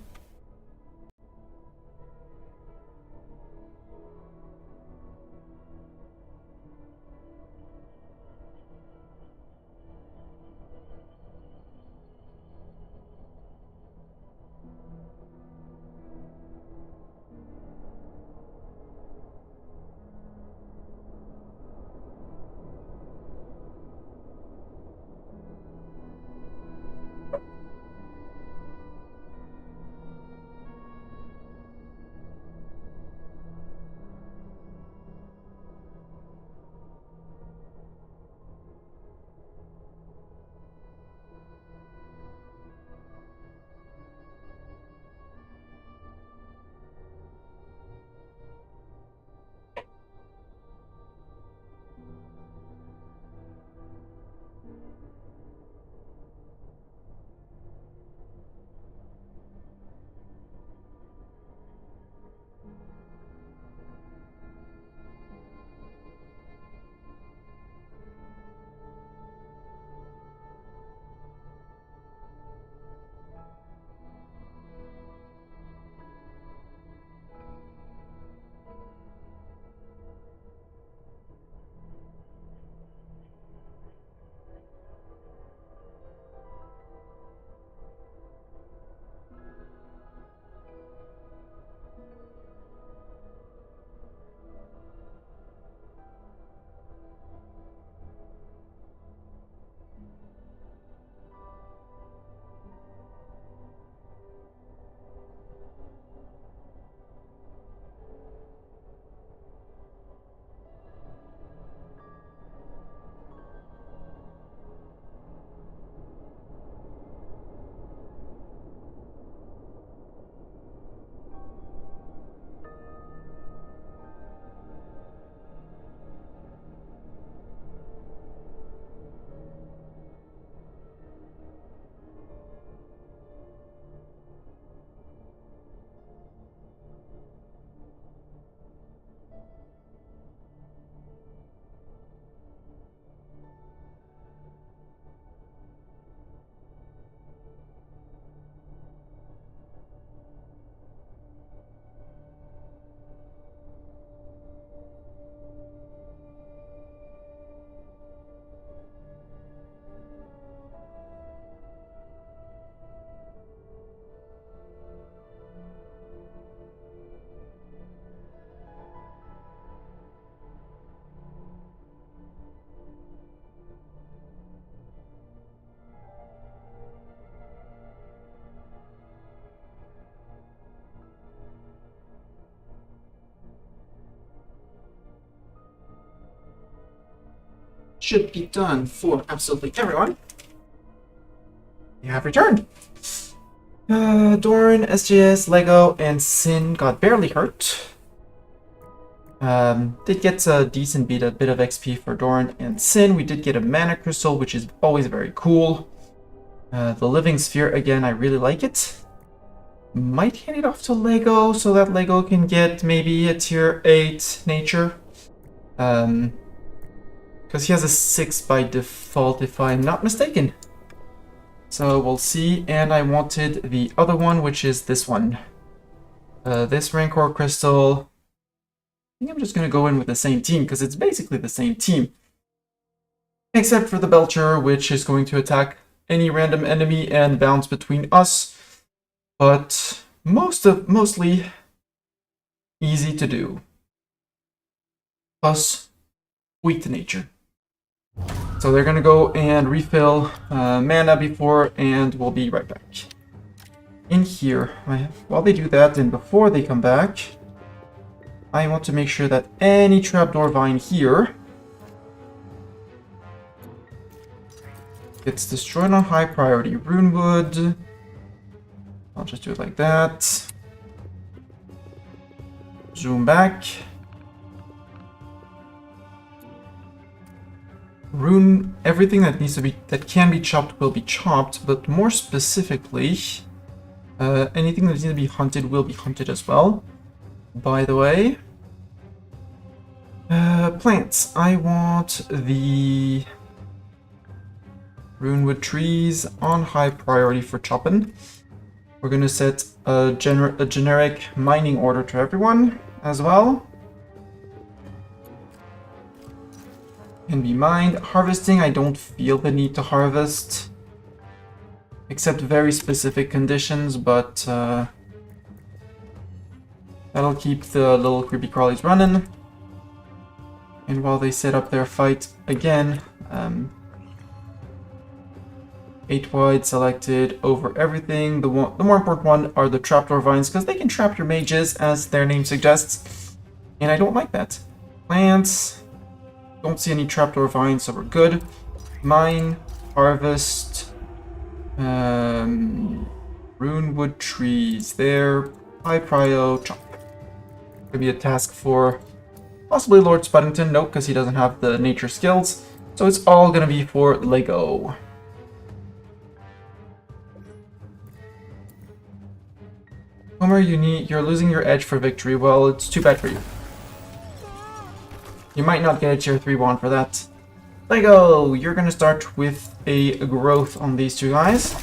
[SPEAKER 1] Should be done for absolutely everyone. You have returned. Dorn, SGS, Lego, and Sin got barely hurt. Did get a decent bit of XP for Dorn and Sin. We did get a mana crystal, which is always very cool. The Living Sphere, again, I really like it. Might hand it off to Lego so that Lego can get maybe a tier 8 nature. Because he has a 6 by default, if I'm not mistaken. So we'll see. And I wanted the other one, which is this one. This Rancor Crystal. I think I'm just going to go in with the same team, because it's basically the same team. Except for the Belcher, which is going to attack any random enemy and bounce between us, but mostly easy to do. Plus, weak to nature. So they're gonna go and refill mana before, and we'll be right back. In here, while they do that, and before they come back, I want to make sure that any trapdoor vine here gets destroyed on high priority. Runewood. I'll just do it like that. Zoom back. Everything that can be chopped will be chopped, but more specifically, anything that needs to be hunted will be hunted as well. By the way, plants. I want the runewood trees on high priority for chopping. We're gonna set a generic mining order to everyone as well. Can be mined. Harvesting, I don't feel the need to harvest, except very specific conditions, but that'll keep the little creepy crawlies running. And while they set up their fight again, 8 wide selected over everything. The more important one are the trapdoor vines, because they can trap your mages, as their name suggests. And I don't like that. Plants. Don't see any trapdoor vines, so we're good. Mine, harvest, runewood trees. There, high prio, chop. Could be a task for possibly Lord Spuddington. Nope, because he doesn't have the nature skills. So it's all gonna be for Lego. Homer, you're losing your edge for victory. Well, it's too bad for you. You might not get a tier 3 wand for that. Lego, you're gonna start with a growth on these two guys,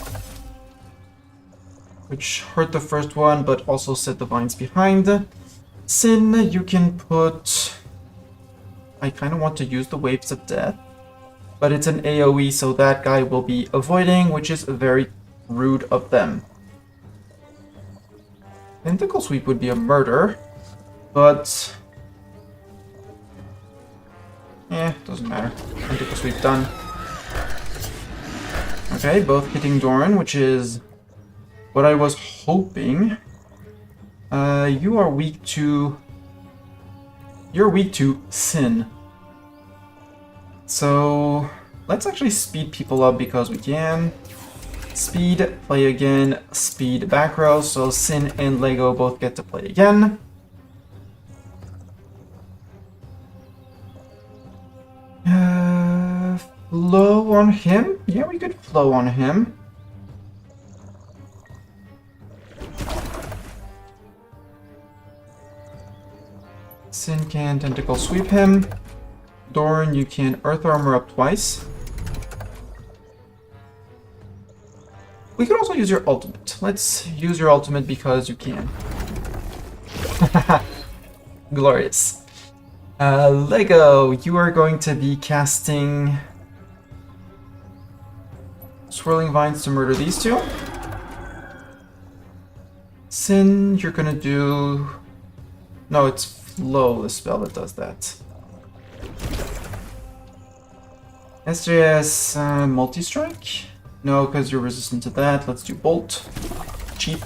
[SPEAKER 1] which hurt the first one, but also set the vines behind. Sin, you can put... I kind of want to use the Waves of Death, but it's an AoE, so that guy will be avoiding, which is very rude of them. Tentacle Sweep would be a murder, but... doesn't matter. Tentacle Sweep done. Okay, both hitting Doran, which is what I was hoping. You are weak to... You're weak to Sin. So, let's actually speed people up because we can. Speed, play again, speed back row, so Sin and Lego both get to play again. Flow on him? Yeah, we could flow on him. Sin can tentacle sweep him. Doran, you can earth armor up twice. We could also use your ultimate. Let's use your ultimate because you can. Glorious. Lego, you are going to be casting Swirling Vines to murder these two. Sin, you're gonna do... No, it's Flow, the spell that does that. SJS, multi-strike? No, because you're resistant to that. Let's do Bolt. Cheap.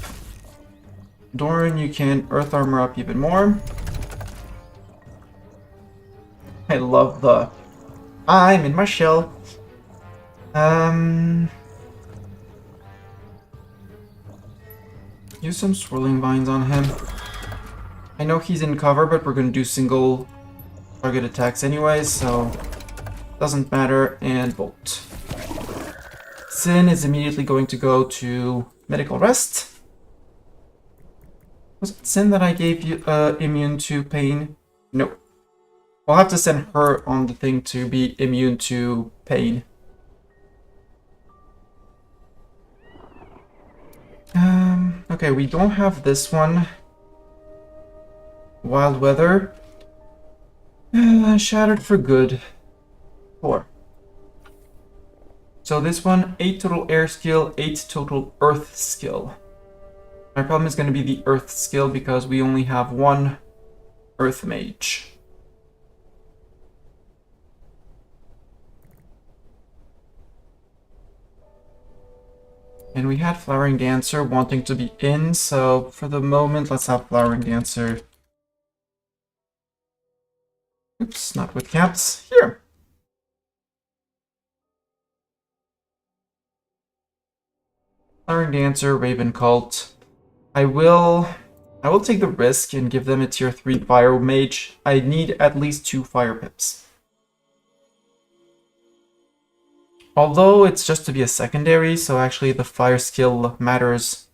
[SPEAKER 1] Doran, you can earth armor up even more. I love the... I'm in my shell. Use some Swirling Vines on him. I know he's in cover, but we're going to do single target attacks anyways, so doesn't matter. And Bolt. Sin is immediately going to go to Medical Rest. Was it Sin that I gave you immune to pain? No. We'll have to send her on the thing to be immune to pain. Okay, we don't have this one. Wild Weather. Shattered for good. 4. So this one, 8 total air skill, 8 total earth skill. My problem is going to be the earth skill because we only have one earth mage. And we had Flowering Dancer wanting to be in, so for the moment, let's have Flowering Dancer. Oops, not with cats. Here. Flowering Dancer, Raven Cult. I will take the risk and give them a tier 3 fire mage. I need at least 2 fire pips. Although it's just to be a secondary, so actually the fire skill matters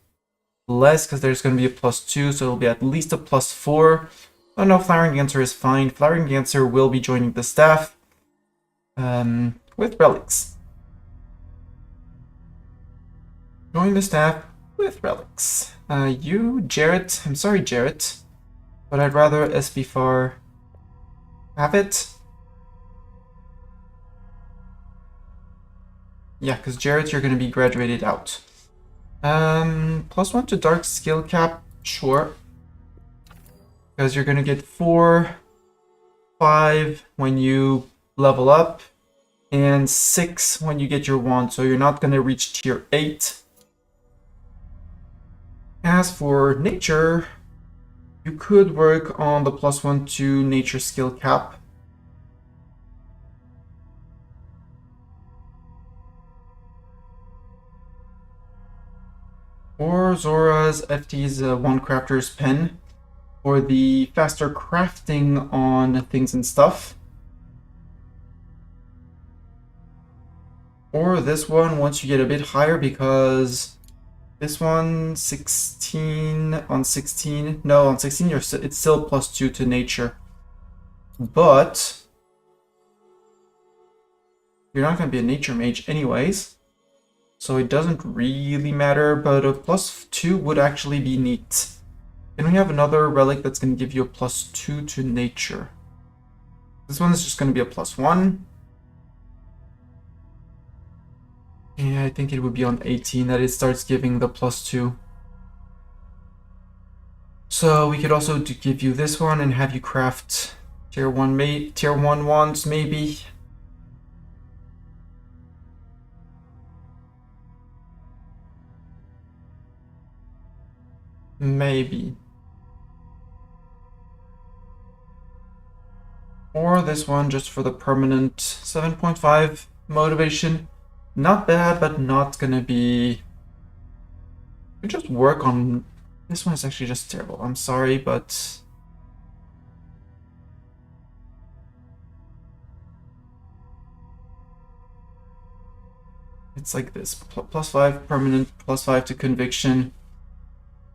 [SPEAKER 1] less because there's going to be a +2, so it'll be at least a +4. Oh no, Flowering Dancer is fine. Flowering Dancer will be joining the staff with relics. Join the staff with relics. You, Jarrett. I'm sorry, Jarrett, but I'd rather SB4 have it. Yeah, because Jarrett, you're going to be graduated out. +1 to dark skill cap, sure. Because you're going to get 4, 5 when you level up, and 6 when you get your wand, so you're not going to reach tier 8. As for nature, you could work on the +1 to nature skill cap. Or Zora's FT's One Crafter's Pen for the faster crafting on things and stuff. Or this one once you get a bit higher, because this one 16 on 16. No, on 16 it's still +2 to nature. But you're not going to be a nature mage anyways. So it doesn't really matter, but a +2 would actually be neat. Then we have another relic that's going to give you a +2 to nature. This one is just going to be a +1. Yeah, I think it would be on 18 that it starts giving the +2. So we could also give you this one and have you craft tier 1 wands maybe. Maybe. Or this one just for the permanent 7.5 motivation. Not bad, but not gonna be... We just work on... This one is actually just terrible. I'm sorry, but... It's like this. +5 permanent, +5 to conviction.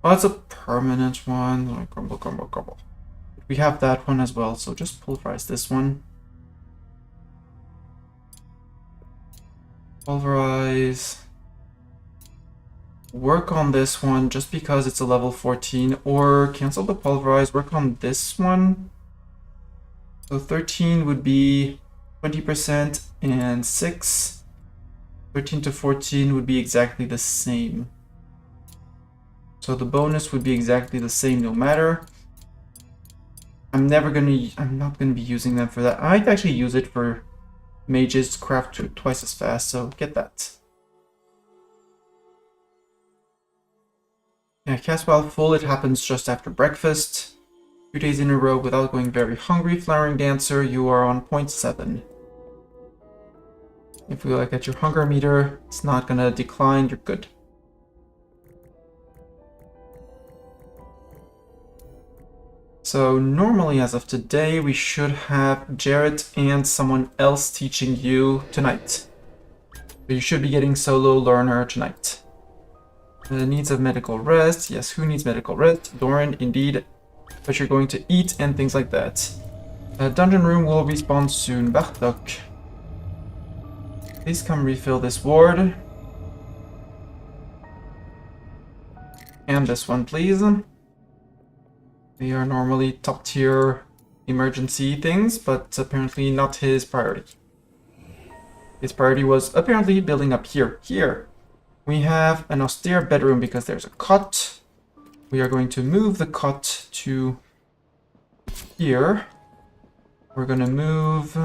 [SPEAKER 1] Oh, it's a permanent one. Like, grumble. We have that one as well, so just pulverize this one. Pulverize. Work on this one just because it's a level 14, or cancel the pulverize, work on this one. So 13 would be 20% and 6. 13 to 14 would be exactly the same. So the bonus would be exactly the same no matter. I'm not gonna be using them for that. I might actually use it for mages craft twice as fast, so get that. Yeah, cast while full, it happens just after breakfast. 2 days in a row without going very hungry. Flowering Dancer, you are on 0.7. If we look at your hunger meter, it's not gonna decline, you're good. So normally as of today, we should have Jarrett and someone else teaching you tonight. But you should be getting solo learner tonight. The needs of medical rest. Yes, who needs medical rest? Doran, indeed. But you're going to eat and things like that. Dungeon room will respawn soon. Bartok. Please come refill this ward. And this one, please. They are normally top tier emergency things, but apparently not his priority. His priority was apparently building up here. Here, we have an austere bedroom because there's a cot. We are going to move the cot to here. We're going to move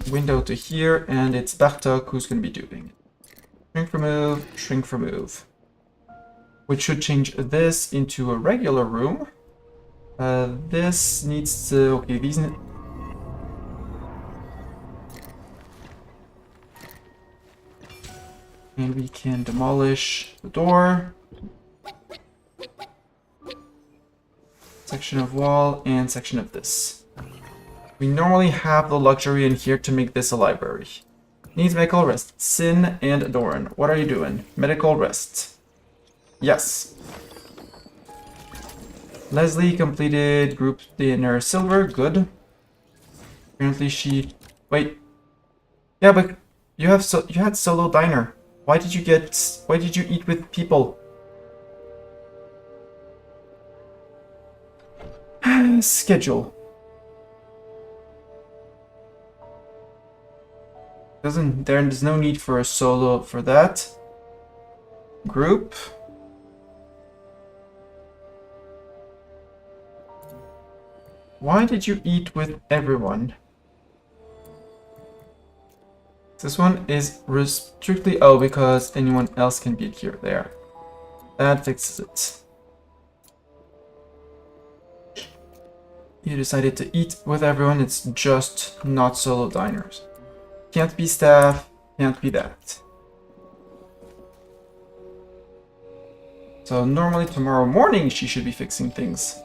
[SPEAKER 1] window to here, and it's Bartok who's going to be doing it. Shrink remove. Which should change this into a regular room. This needs to... Okay, these... And we can demolish the door. Section of wall and section of this. We normally have the luxury in here to make this a library. Needs medical rest. Sin and Doran. What are you doing? Medical rest. Yes. Leslie completed group dinner silver. Good. Apparently she... Wait. Yeah, but you had solo diner. Why did you eat with people? Schedule. There's no need for a solo for that. Group. Why did you eat with everyone? This one is strictly because anyone else can be here. There. That fixes it. You decided to eat with everyone, it's just not solo diners. Can't be staff, can't be that. So normally tomorrow morning she should be fixing things.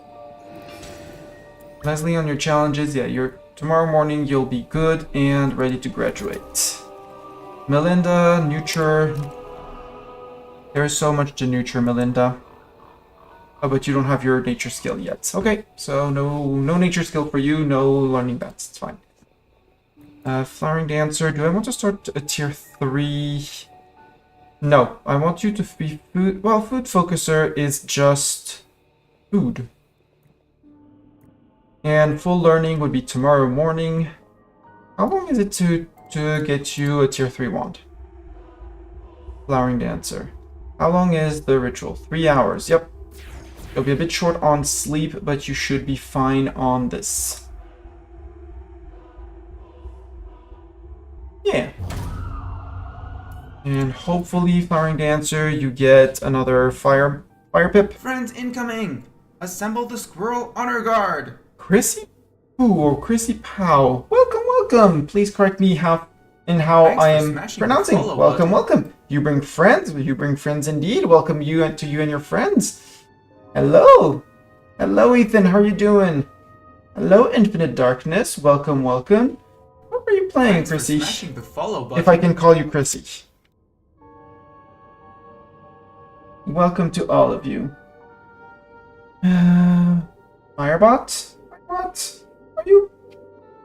[SPEAKER 1] Leslie, on your challenges, yeah, tomorrow morning you'll be good and ready to graduate. Melinda, nurture. There's so much to nurture, Melinda. Oh, but you don't have your nature skill yet. Okay, so no nature skill for you, no learning that. It's fine. Flowering dancer. Do I want to start a tier 3? No, I want you to be food. Well, food focuser is just food. And full learning would be tomorrow morning. How long is it to get you a tier 3 wand? Flowering dancer. How long is the ritual? 3 hours. Yep. You'll be a bit short on sleep, but you should be fine on this. Yeah. And hopefully, Flowering Dancer, you get another fire pip.
[SPEAKER 2] Friends incoming! Assemble the squirrel honor guard!
[SPEAKER 1] Chrissy Poo or Chrissy Pow. Welcome, welcome! Please correct me how I am pronouncing. Welcome, welcome. You bring friends? You bring friends indeed. Welcome to you and your friends. Hello! Hello, Ethan, how are you doing? Hello, Infinite Darkness. Welcome, welcome. What were you playing, Chrissy? If I can call you Chrissy. Welcome to all of you. Firebot? What? Are you?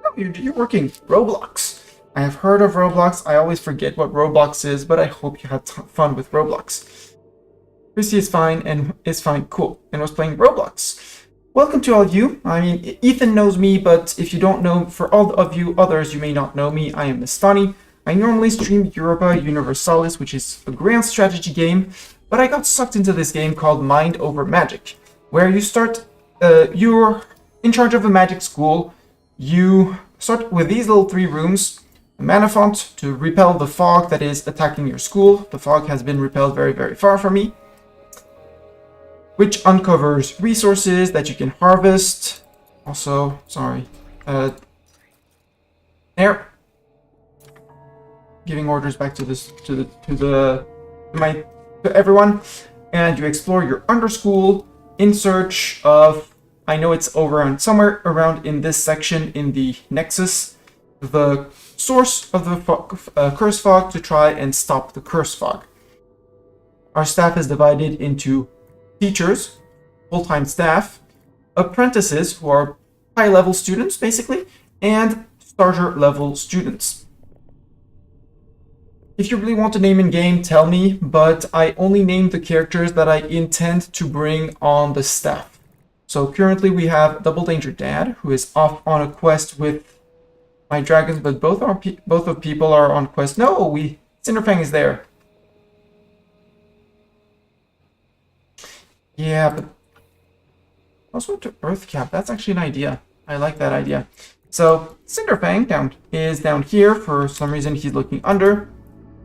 [SPEAKER 1] Oh, you're working. Roblox. I have heard of Roblox. I always forget what Roblox is, but I hope you had fun with Roblox. Chrissy is fine and is fine, cool, and was playing Roblox. Welcome to all of you. I mean, Ethan knows me, but if you don't know, for all of you others, you may not know me. I am Mistani. I normally stream Europa Universalis, which is a grand strategy game, but I got sucked into this game called Mind Over Magic, where you start, you're in charge of a magic school. You start with these little 3 rooms, a mana font to repel the fog that is attacking your school. The fog has been repelled very, very far from me, which uncovers resources that you can harvest. Also, sorry, there. Giving orders back to everyone, and you explore your underschool in search of. I know it's over and somewhere around in this section in the Nexus, the source of the curse fog to try and stop the curse fog. Our staff is divided into teachers, full-time staff, apprentices who are high-level students basically, and starter-level students. If you really want to name in game, tell me, but I only name the characters that I intend to bring on the staff. So currently we have Double Danger Dad, who is off on a quest with my dragons, but both of people are on quest. No, Cinderfang is there. Yeah, but also to Earthcap. That's actually an idea. I like that idea. So Cinderfang is down here. For some reason, he's looking under.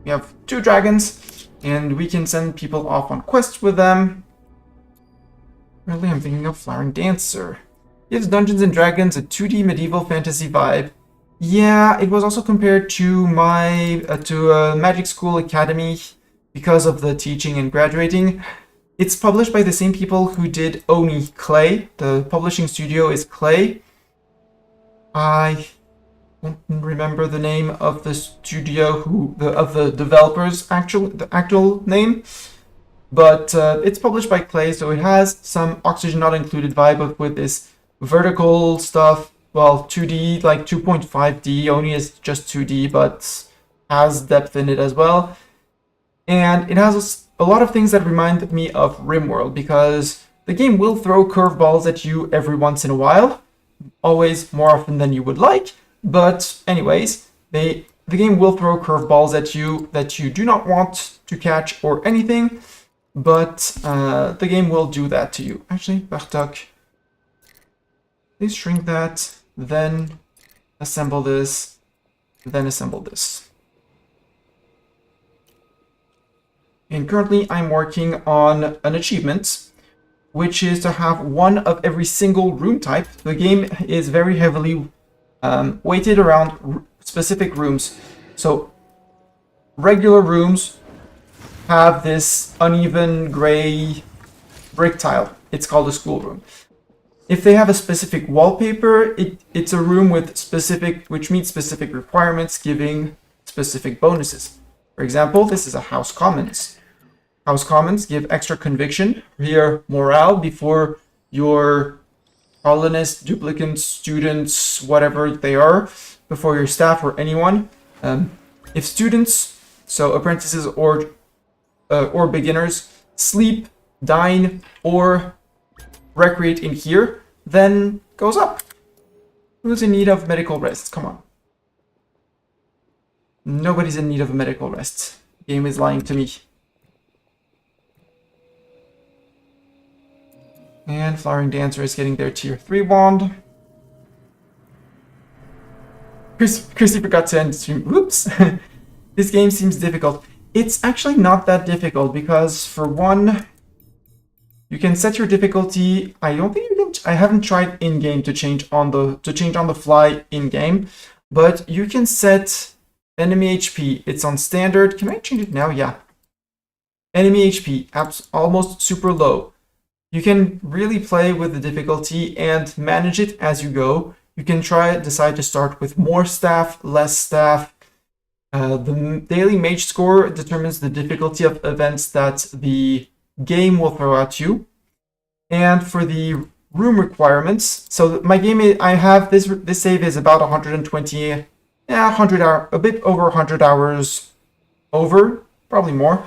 [SPEAKER 1] We have 2 dragons, and we can send people off on quests with them. Really, I'm thinking of Flowering Dancer. Gives Dungeons and Dragons a 2D medieval fantasy vibe. Yeah, it was also compared to my Magic School Academy because of the teaching and graduating. It's published by the same people who did Oni Clay. The publishing studio is Clay. I don't remember the name of the studio of the developers the actual name, but it's published by Clay, so it has some Oxygen Not Included vibe with this vertical stuff. Well, 2D, like 2.5D. Oni is just 2D, but has depth in it as well. And it has a lot of things that remind me of RimWorld, because the game will throw curveballs at you every once in a while, always more often than you would like. But anyways, the game will throw curveballs at you that you do not want to catch or anything, but the game will do that to you. Actually, Bartok, please shrink that, then assemble this, then assemble this. And currently I'm working on an achievement, which is to have one of every single room type. The game is very heavily weighted around specific rooms. So regular rooms have this uneven gray brick tile. It's called a schoolroom. If they have a specific wallpaper, it's a room with which meets specific requirements, giving specific bonuses. For example, this is a House Commons. House Commons give extra conviction, here morale before your colonists, duplicants, students, whatever they are, before your staff or anyone. If students, so apprentices or beginners, sleep, dine, or recreate in here, then goes up. Who's in need of medical rest? Come on. Nobody's in need of a medical rest. Game is lying to me. And Flowering Dancer is getting their tier 3 wand. Chrissy forgot to end stream. Whoops. This game seems difficult. It's actually not that difficult because, for one, you can set your difficulty. I don't think you can. I haven't tried in game to change on the fly in game, but you can set enemy HP. It's on standard. Can I change it now? Yeah. Enemy HP almost super low. You can really play with the difficulty and manage it as you go. You can decide to start with more staff, less staff. The daily mage score determines the difficulty of events that the game will throw at you. And for the room requirements, so my game, I have this save is about 120, 100 hours, a bit over 100 hours over, probably more.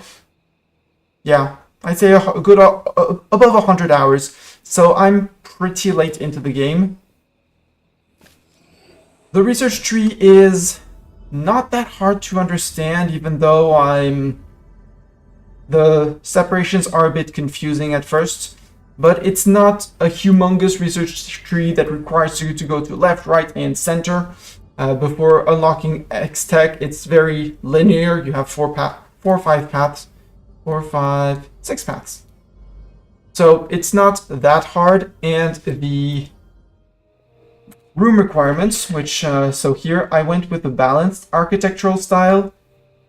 [SPEAKER 1] Yeah. I'd say a good above 100 hours, so I'm pretty late into the game. The research tree is not that hard to understand, even though the separations are a bit confusing at first, but it's not a humongous research tree that requires you to go to left, right, and center before unlocking X Tech. It's very linear. You have 4 or 5 paths. 4, 5, 6 paths. So it's not that hard, and the room requirements, which, so here I went with the balanced architectural style.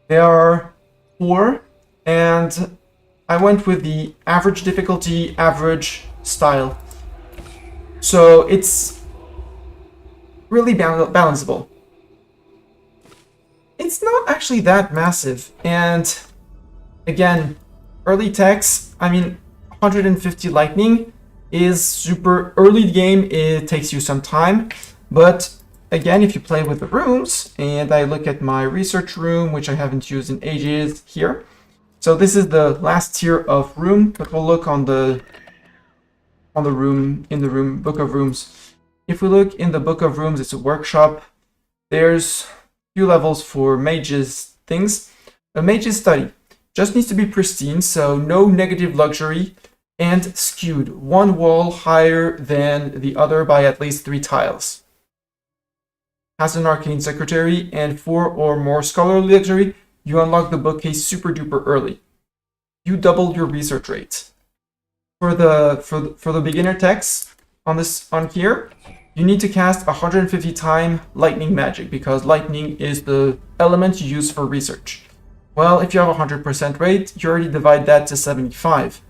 [SPEAKER 1] There are 4, and I went with the average difficulty, average style. So it's really balanceable. It's not actually that massive, and again, early techs, 150 lightning is super early game. It takes you some time, but again, if you play with the rooms, and I look at my research room, which I haven't used in ages here. So this is the last tier of room, but we'll look on the book of rooms. If we look in the book of rooms, it's a workshop. there's few levels for mages things. A mage's study just needs to be pristine, so no negative luxury, and skewed one wall higher than the other by at least 3 tiles. Has an arcane secretary and 4 or more scholarly luxury, you unlock the bookcase super duper early. You double your research rate. For the beginner text on here, you need to cast 150 times lightning magic because lightning is the element you use for research. Well, if you have a 100% rate, you already divide that to 75.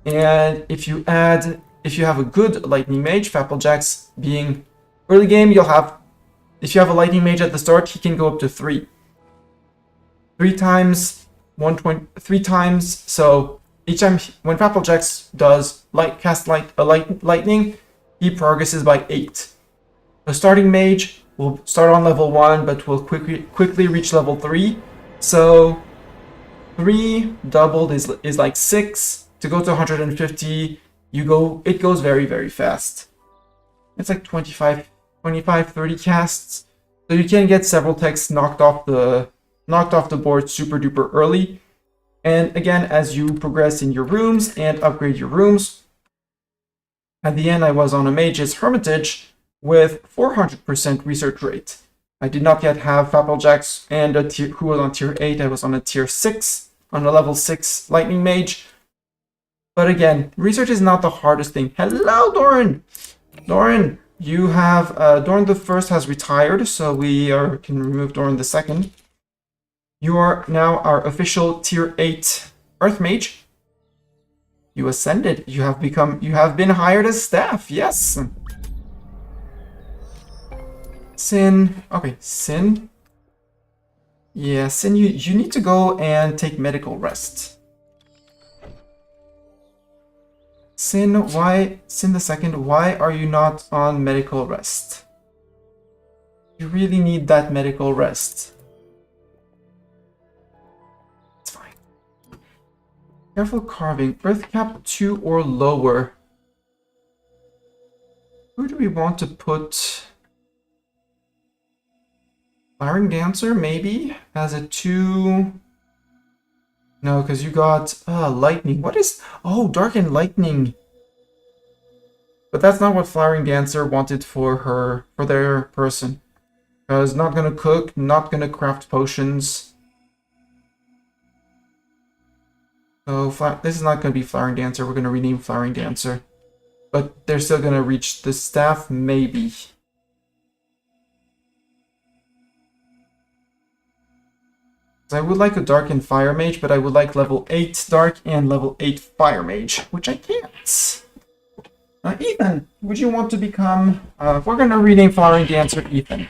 [SPEAKER 1] And if you have a good lightning mage, Fapplejacks being early game, if you have a lightning mage at the start, he can go up to 3. 3 times, 3 times, so each time when Fapplejacks does lightning, he progresses by 8. The starting mage will start on level 1, but will quickly reach level 3. So 3 doubled is like 6. To go to 150, it goes very, very fast. It's like 25, 30 casts. So you can get several texts knocked off the board super duper early. And again, as you progress in your rooms and upgrade your rooms, at the end I was on a mage's hermitage with 400% research rate. I did not yet have Fapplejacks and who was on tier 8. I was on a tier 6, on a level 6 lightning mage. But again, research is not the hardest thing. Hello, Doran! Doran, you have... Doran the First has retired, so we can remove Doran the Second. You are now our official tier 8 Earth Mage. You ascended. You have been hired as staff, yes! Sin. Okay, Sin. Yeah, Sin, you need to go and take medical rest. Sin the Second, why are you not on medical rest? You really need that medical rest. It's fine. Careful carving. Earth cap 2 or lower. Who do we want to put? Firing Dancer, maybe? As a 2... No, because you got lightning. What is... Oh, Dark and Lightning. But that's not what Flowering Dancer wanted for their person. Because not gonna cook, not gonna craft potions. So this is not gonna be Flowering Dancer. We're gonna rename Flowering Dancer. But they're still gonna reach the staff, maybe. I would like a Dark and Fire Mage, but I would like level 8 Dark and level 8 Fire Mage, which I can't. Ethan, would you want to become... we're going to rename Flowering Dancer Ethan.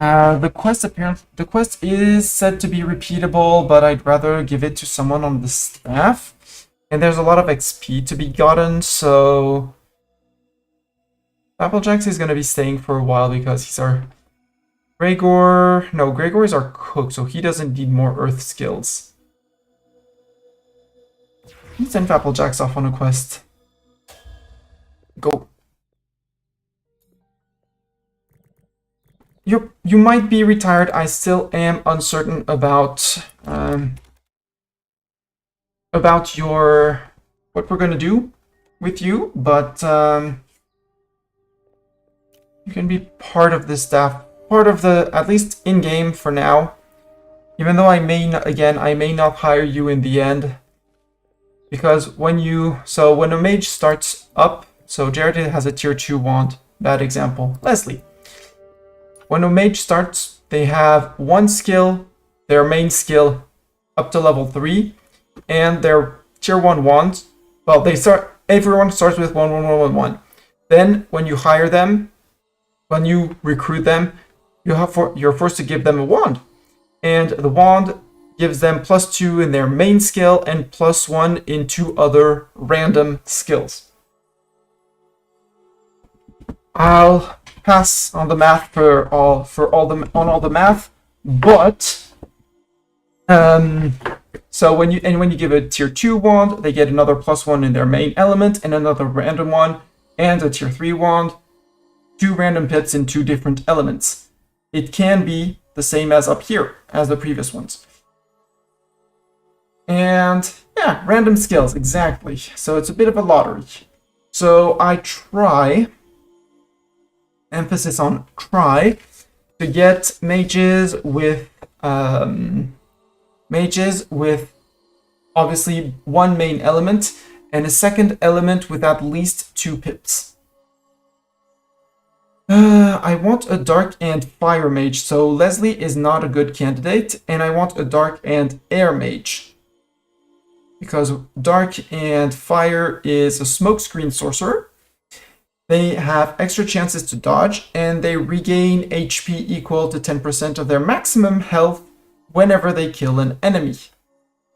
[SPEAKER 1] The quest is said to be repeatable, but I'd rather give it to someone on the staff. And there's a lot of XP to be gotten, so... Applejacks is going to be staying for a while because he's our... Gregor is our cook, so he doesn't need more earth skills. Let's send Fapplejacks off on a quest. Go. You might be retired. I still am uncertain about what we're gonna do with you, but you can be part of the staff. Part of the, at least in-game for now. Even though I may not hire you in the end. Because when a mage starts up, so Jared has a tier 2 wand, bad example. Leslie. When a mage starts, they have one skill, their main skill, up to level 3, and their tier 1 wands. Well, everyone starts with 1, 1, 1, 1, 1. Then, when you hire them, when you recruit them, you're forced to give them a wand. And the wand gives them +2 in their main skill and +1 in 2 other random skills. I'll pass on the math on all the math, but so when you give a tier 2 wand, they get another +1 in their main element and another random one and a tier 3 wand. 2 random pips in 2 different elements. It can be the same as up here, as the previous ones. And yeah, random skills, exactly. So it's a bit of a lottery. So I try, emphasis on try, to get mages with obviously 1 main element and a second element with at least 2 pips. I want a dark and fire mage, so Leslie is not a good candidate, and I want a dark and air mage. Because dark and fire is a smokescreen sorcerer. They have extra chances to dodge, and they regain HP equal to 10% of their maximum health whenever they kill an enemy.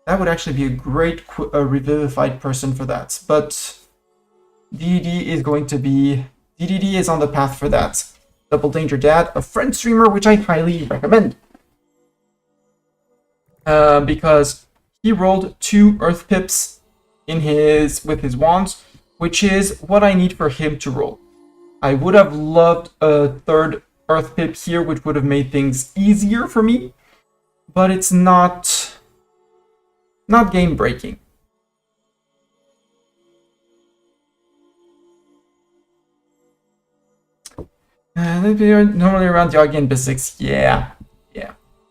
[SPEAKER 1] That would actually be a great revivified person for that, but DDD is on the path for that. Double Danger Dad, a friend streamer, which I highly recommend. Because he rolled 2 Earth Pips with his wands, which is what I need for him to roll. I would have loved a 3rd Earth Pip here, which would have made things easier for me, but it's not game breaking. They're normally around Yagi and Bisix. Yeah.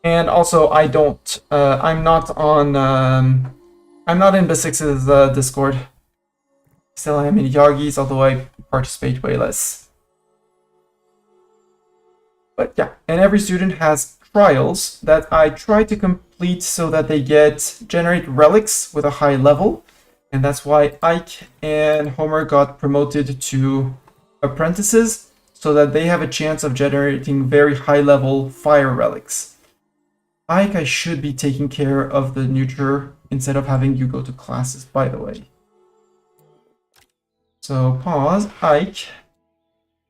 [SPEAKER 1] And also, I'm not in Bisix's Discord. Still, I am in Yagi's, although I participate way less. But yeah, and every student has trials that I try to complete so that they generate relics with a high level. And that's why Ike and Homer got promoted to apprentices, so that they have a chance of generating very high level fire relics. Ike, I should be taking care of the neuter instead of having you go to classes, by the way. So pause, Ike.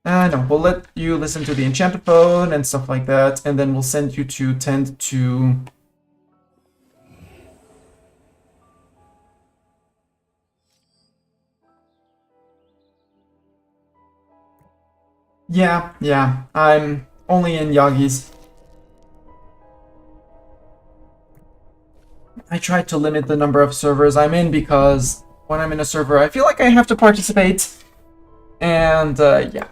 [SPEAKER 1] No, we'll let you listen to the Enchantophone and stuff like that, and then we'll send you to tend to... Yeah, I'm only in Yagi's. I try to limit the number of servers I'm in because when I'm in a server, I feel like I have to participate. And yeah.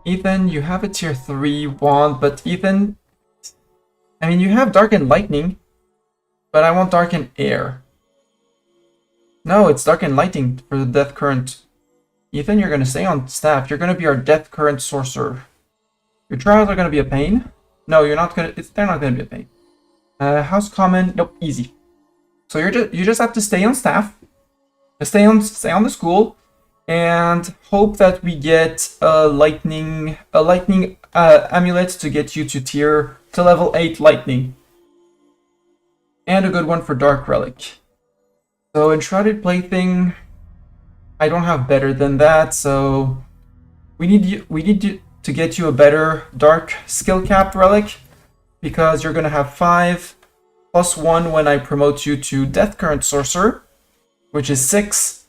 [SPEAKER 1] Ethan, you have a tier 3 wand, but Ethan... I mean, you have Dark and Lightning, but I want Dark and Air. No, it's Dark and Lightning for the Death Current. Ethan, you're going to stay on staff. You're going to be our Death Current Sorcerer. Your trials are going to be a pain. No, you're not going to... They're not going to be a pain. House Common, nope, easy. So you just have to stay on staff, stay on the school, and hope that we get a lightning amulet to get you to level 8 lightning, and a good one for Dark Relic. So Enshrouded Plaything, I don't have better than that. So we need to get you a better Dark skill capped relic. Because you're going to have 5 plus 1 when I promote you to Death Current Sorcerer, which is 6.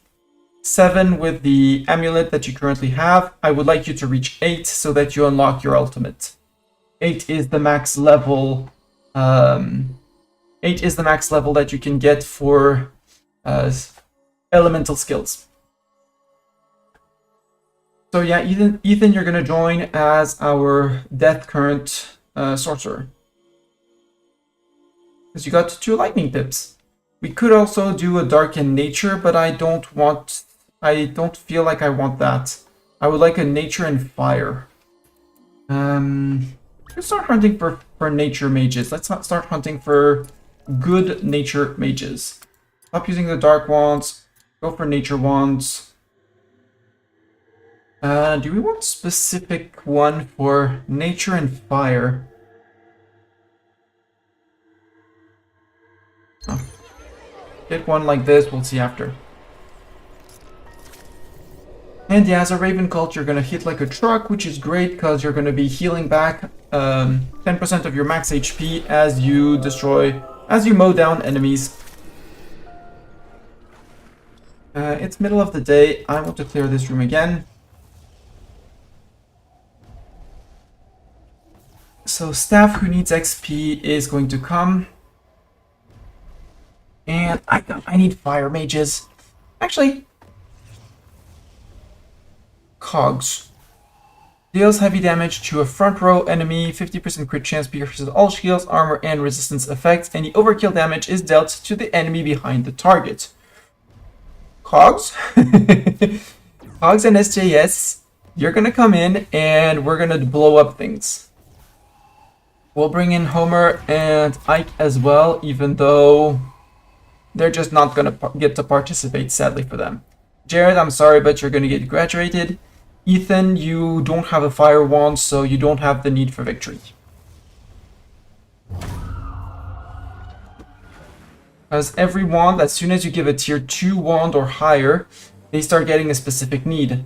[SPEAKER 1] 7 with the amulet that you currently have. I would like you to reach 8 so that you unlock your ultimate. 8 is the max level. 8 is the max level that you can get for elemental skills. So yeah, Ethan, you're going to join as our Death Current Sorcerer. Because you got 2 lightning pips. We could also do a Darken Nature, but I don't feel like I want that. I would like a Nature and Fire. Let's start hunting for Nature Mages. Let's not start hunting for good Nature Mages. Stop using the Dark Wands. Go for Nature Wands. Do we want a specific one for Nature and Fire? Oh. Get one like this, we'll see after. And yeah, as a Raven Cult, you're gonna hit like a truck, which is great because you're gonna be healing back 10% of your max HP as you mow down enemies. It's middle of the day. I want to clear this room again. so staff who needs XP is going to come. And I need fire mages. Actually, cogs. Deals heavy damage to a front row enemy, 50% crit chance, pierces all shields, armor, and resistance effects. Any overkill damage is dealt to the enemy behind the target. Cogs? Cogs and SJS, you're gonna come in and we're gonna blow up things. We'll bring in Homer and Ike as well, even though they're just not gonna get to participate, sadly for them. Jared, I'm sorry, but you're gonna get graduated. Ethan, you don't have a fire wand, so you don't have the need for victory. As every wand, as soon as you give a tier 2 wand or higher, they start getting a specific need.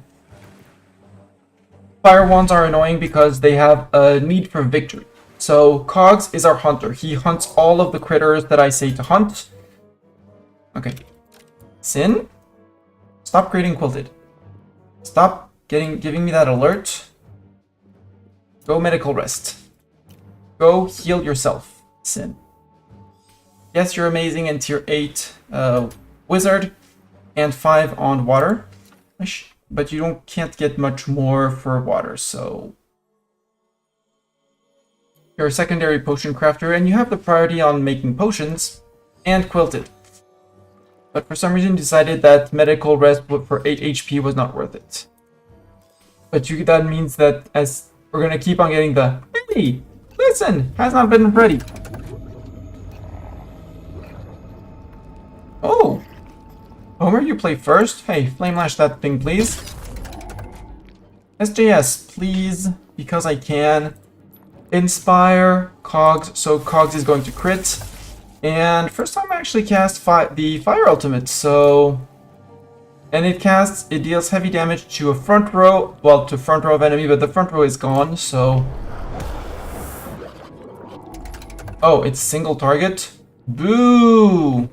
[SPEAKER 1] Fire wands are annoying because they have a need for victory. So Cogs is our hunter. He hunts all of the critters that I say to hunt. Okay. Sin, stop creating quilted. Stop giving me that alert. Go medical rest. Go heal yourself, Sin. Yes, you're amazing in tier 8 wizard and 5 on water. But you can't get much more for water, so you're a secondary potion crafter and you have the priority on making potions and quilted. But for some reason decided that medical rest for 8 HP was not worth it. But that means that as we're gonna keep on getting the hey, listen, has not been ready. Oh, Homer, you play first. Hey, flame lash that thing, please. SJS, please, because I can. Inspire Cogs, so Cogs is going to crit. And first time I actually cast the fire ultimate, so... And it deals heavy damage to a front row, well, to front row of enemy, but the front row is gone, so... Oh, it's single target? Boo!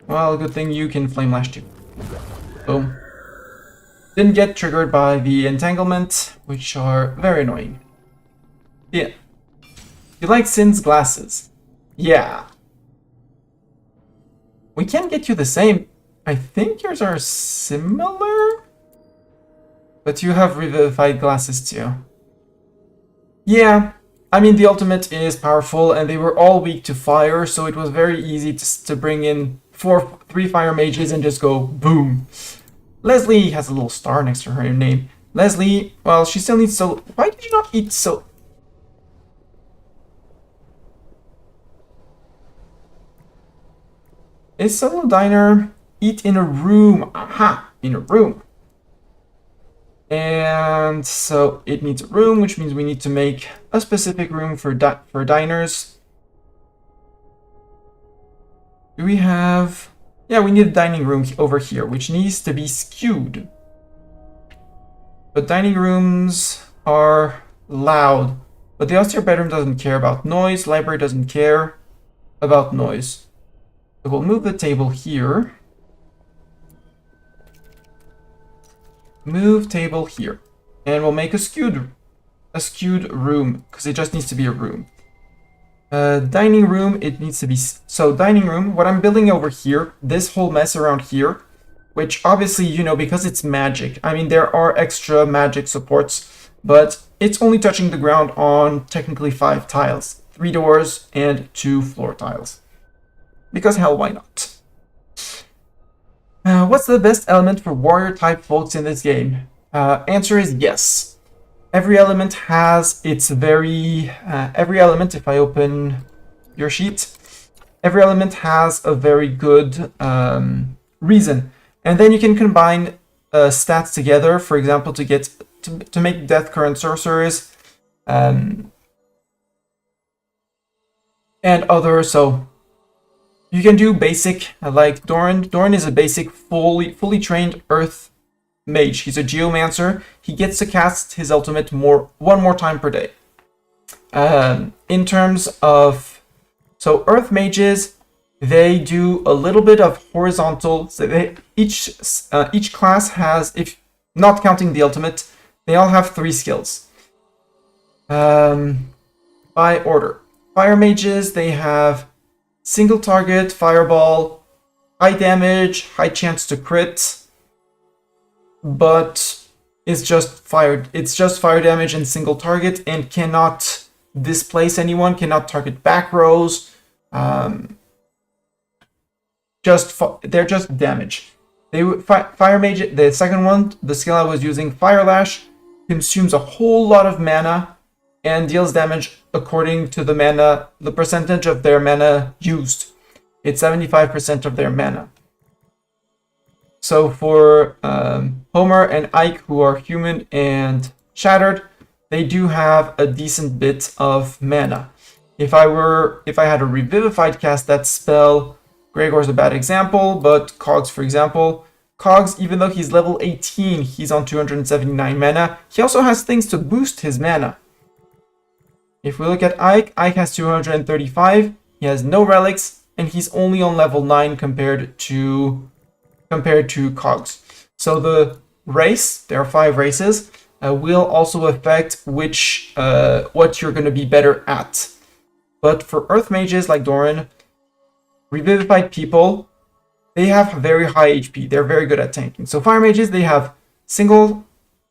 [SPEAKER 1] Well, good thing you can flame lash too. Boom. Didn't get triggered by the entanglement, which are very annoying. Yeah. You like Sin's glasses? Yeah. We can get you the same. I think yours are similar? But you have revivified glasses too. Yeah. I mean, the ultimate is powerful, and they were all weak to fire, so it was very easy to bring in 3 fire mages and just go boom. Leslie has a little star next to her name. Leslie, well, she still needs so... Why did you not eat so... Is Solo Diner eat in a room? Aha, in a room. And so it needs a room, which means we need to make a specific room for diners. Do we have... Yeah, we need a dining room over here, which needs to be skewed. But dining rooms are loud. But the austere bedroom doesn't care about noise. Library doesn't care about noise. So we'll move the table here. Move table here. And we'll make a skewed room, because it just needs to be a room. Dining room, it needs to be... So dining room, what I'm building over here, this whole mess around here, which obviously, you know, because it's magic. I mean, there are extra magic supports, but it's only touching the ground on technically 5 tiles. 3 doors and 2 floor tiles. Because hell, why not? What's the best element for warrior type folks in this game? Answer is yes. Every element has its every element, if I open your sheet, every element has a very good reason. And then you can combine stats together, for example, to make death current sorcerers and other. So you can do basic, like Doran. Doran is a basic, fully trained earth mage. He's a geomancer. He gets to cast his ultimate one more time per day. In terms of... So earth mages, they do a little bit of horizontal... So each class has, if not counting the ultimate, they all have 3 skills. By order. Fire mages, they have single target, fireball, high damage, high chance to crit, but it's just fire damage and single target and cannot displace anyone, cannot target back rows. They're just damage. Fire mage, the second one, the skill I was using, Fire Lash, consumes a whole lot of mana and deals damage according to the percentage of their mana used. It's 75% of their mana. So for Homer and Ike, who are human and shattered, they do have a decent bit of mana. If I had a Revivified cast that spell, Gregor's a bad example, but Cogs, for example, Cogs, even though he's level 18, he's on 279 mana. He also has things to boost his mana. If we look at Ike, Ike has 235, he has no relics, and he's only on level 9 compared to Cogs. So the race, there are 5 races, will also affect what you're going to be better at. But for Earth mages like Doran, Revivified people, they have very high HP. They're very good at tanking. So Fire mages, they have single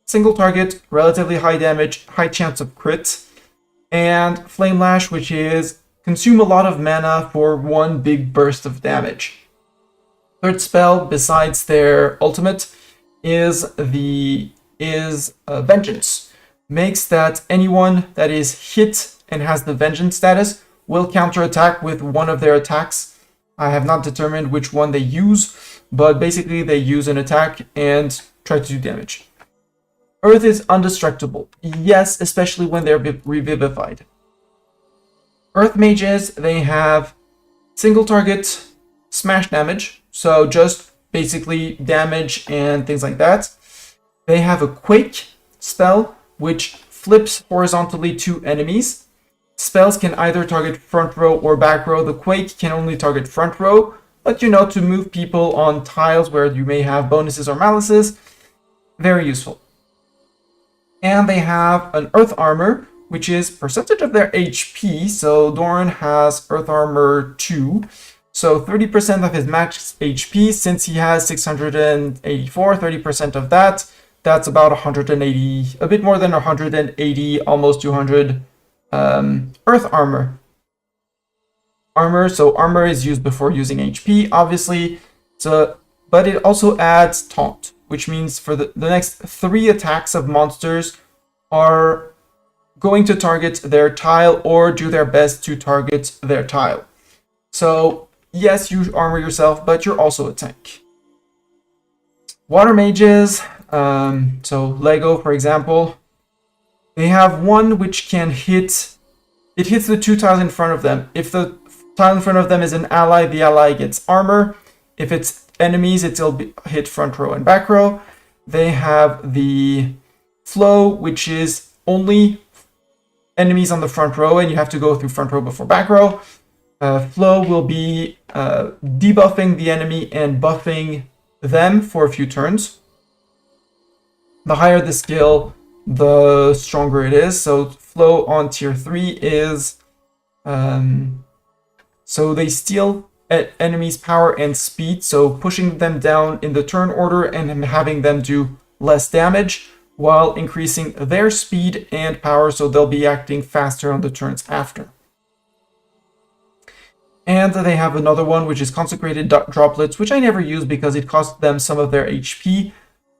[SPEAKER 1] target, relatively high damage, high chance of crit, and Flame Lash, which is consume a lot of mana for one big burst of damage. Third spell, besides their ultimate, is Vengeance. Makes that anyone that is hit and has the Vengeance status will counterattack with one of their attacks. I have not determined which one they use, but basically they use an attack and try to do damage. Earth is indestructible. Yes, especially when they're revivified. Earth mages, they have single target smash damage, so just basically damage and things like that. They have a Quake spell, which flips horizontally to enemies. Spells can either target front row or back row. The Quake can only target front row, but to move people on tiles where you may have bonuses or malices, very useful. And they have an Earth Armor, which is percentage of their HP. So Doran has Earth Armor 2. So 30% of his max HP, since he has 684, 30% of that, that's about 180, a bit more than 180, almost 200 Earth Armor. So armor is used before using HP, obviously. But it also adds Taunt, which means for the next 3 attacks of monsters are going to target their tile or do their best to target their tile. So yes, you armor yourself, but you're also a tank. Water mages, so Lego, for example, they have one which can hit. It hits the 2 tiles in front of them. If the tile in front of them is an ally, the ally gets armor. If it's enemies, it'll hit front row and back row. They have the flow, which is only enemies on the front row, and you have to go through front row before back row. Flow will be debuffing the enemy and buffing them for a few turns. The higher the skill, the stronger it is. So flow on tier 3 is so they steal enemies' power and speed, so pushing them down in the turn order and having them do less damage while increasing their speed and power, so they'll be acting faster on the turns after. And they have another one which is Consecrated Droplets, which I never use because it costs them some of their HP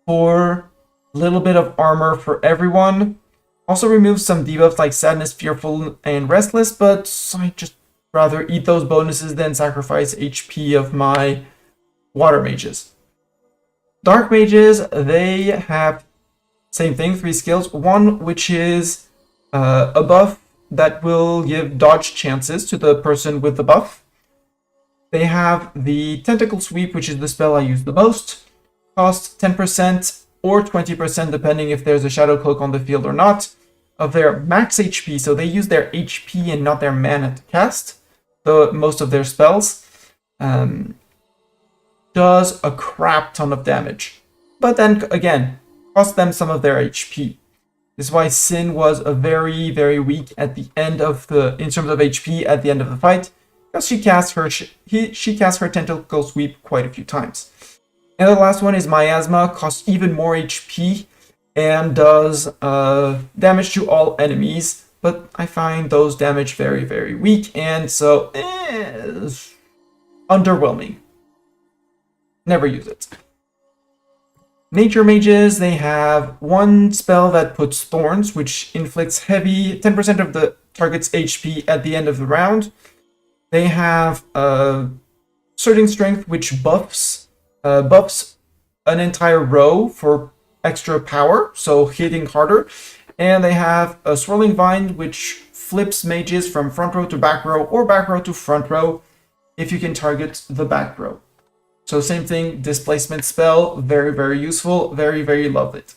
[SPEAKER 1] for a little bit of armor for everyone. Also removes some debuffs like Sadness, Fearful, and Restless, but I just rather eat those bonuses than sacrifice HP of my water mages. Dark mages, they have same thing, 3 skills. One which is a buff that will give dodge chances to the person with the buff. They have the Tentacle Sweep, which is the spell I use the most. Costs 10% or 20% depending if there's a Shadow Cloak on the field or not, of their max HP. So they use their HP and not their mana to cast most of their spells. Does a crap ton of damage. But then again, cost them some of their HP. This is why Sin was a very, very weak at the end of in terms of HP at the end of the fight, because she cast her Tentacle Sweep quite a few times. And the last one is Miasma, costs even more HP and does damage to all enemies, but I find those damage very, very weak, and so underwhelming. Never use it. Nature Mages, they have one spell that puts Thorns, which inflicts heavy 10% of the target's HP at the end of the round. They have Surging Strength, which buffs an entire row for extra power, so hitting harder. And they have a Swirling Vine, which flips mages from front row to back row or back row to front row if you can target the back row. So same thing, displacement spell, very, very useful, very, very love it.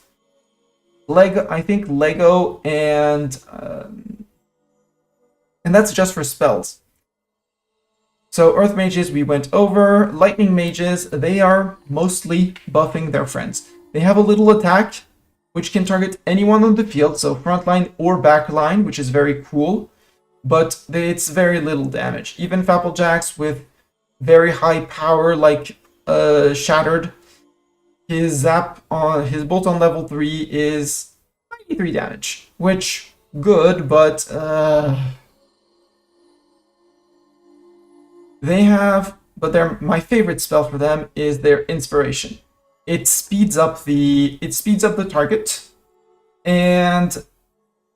[SPEAKER 1] I think Lego and that's just for spells. So Earth Mages we went over. Lightning Mages, they are mostly buffing their friends. They have a little attack, which can target anyone on the field, so front line or back line, which is very cool, but it's very little damage. Even Fapplejacks with very high power, like Shattered, his bolt on level 3 is 93 damage, which good, but my favorite spell for them is their Inspiration. It speeds up the target, and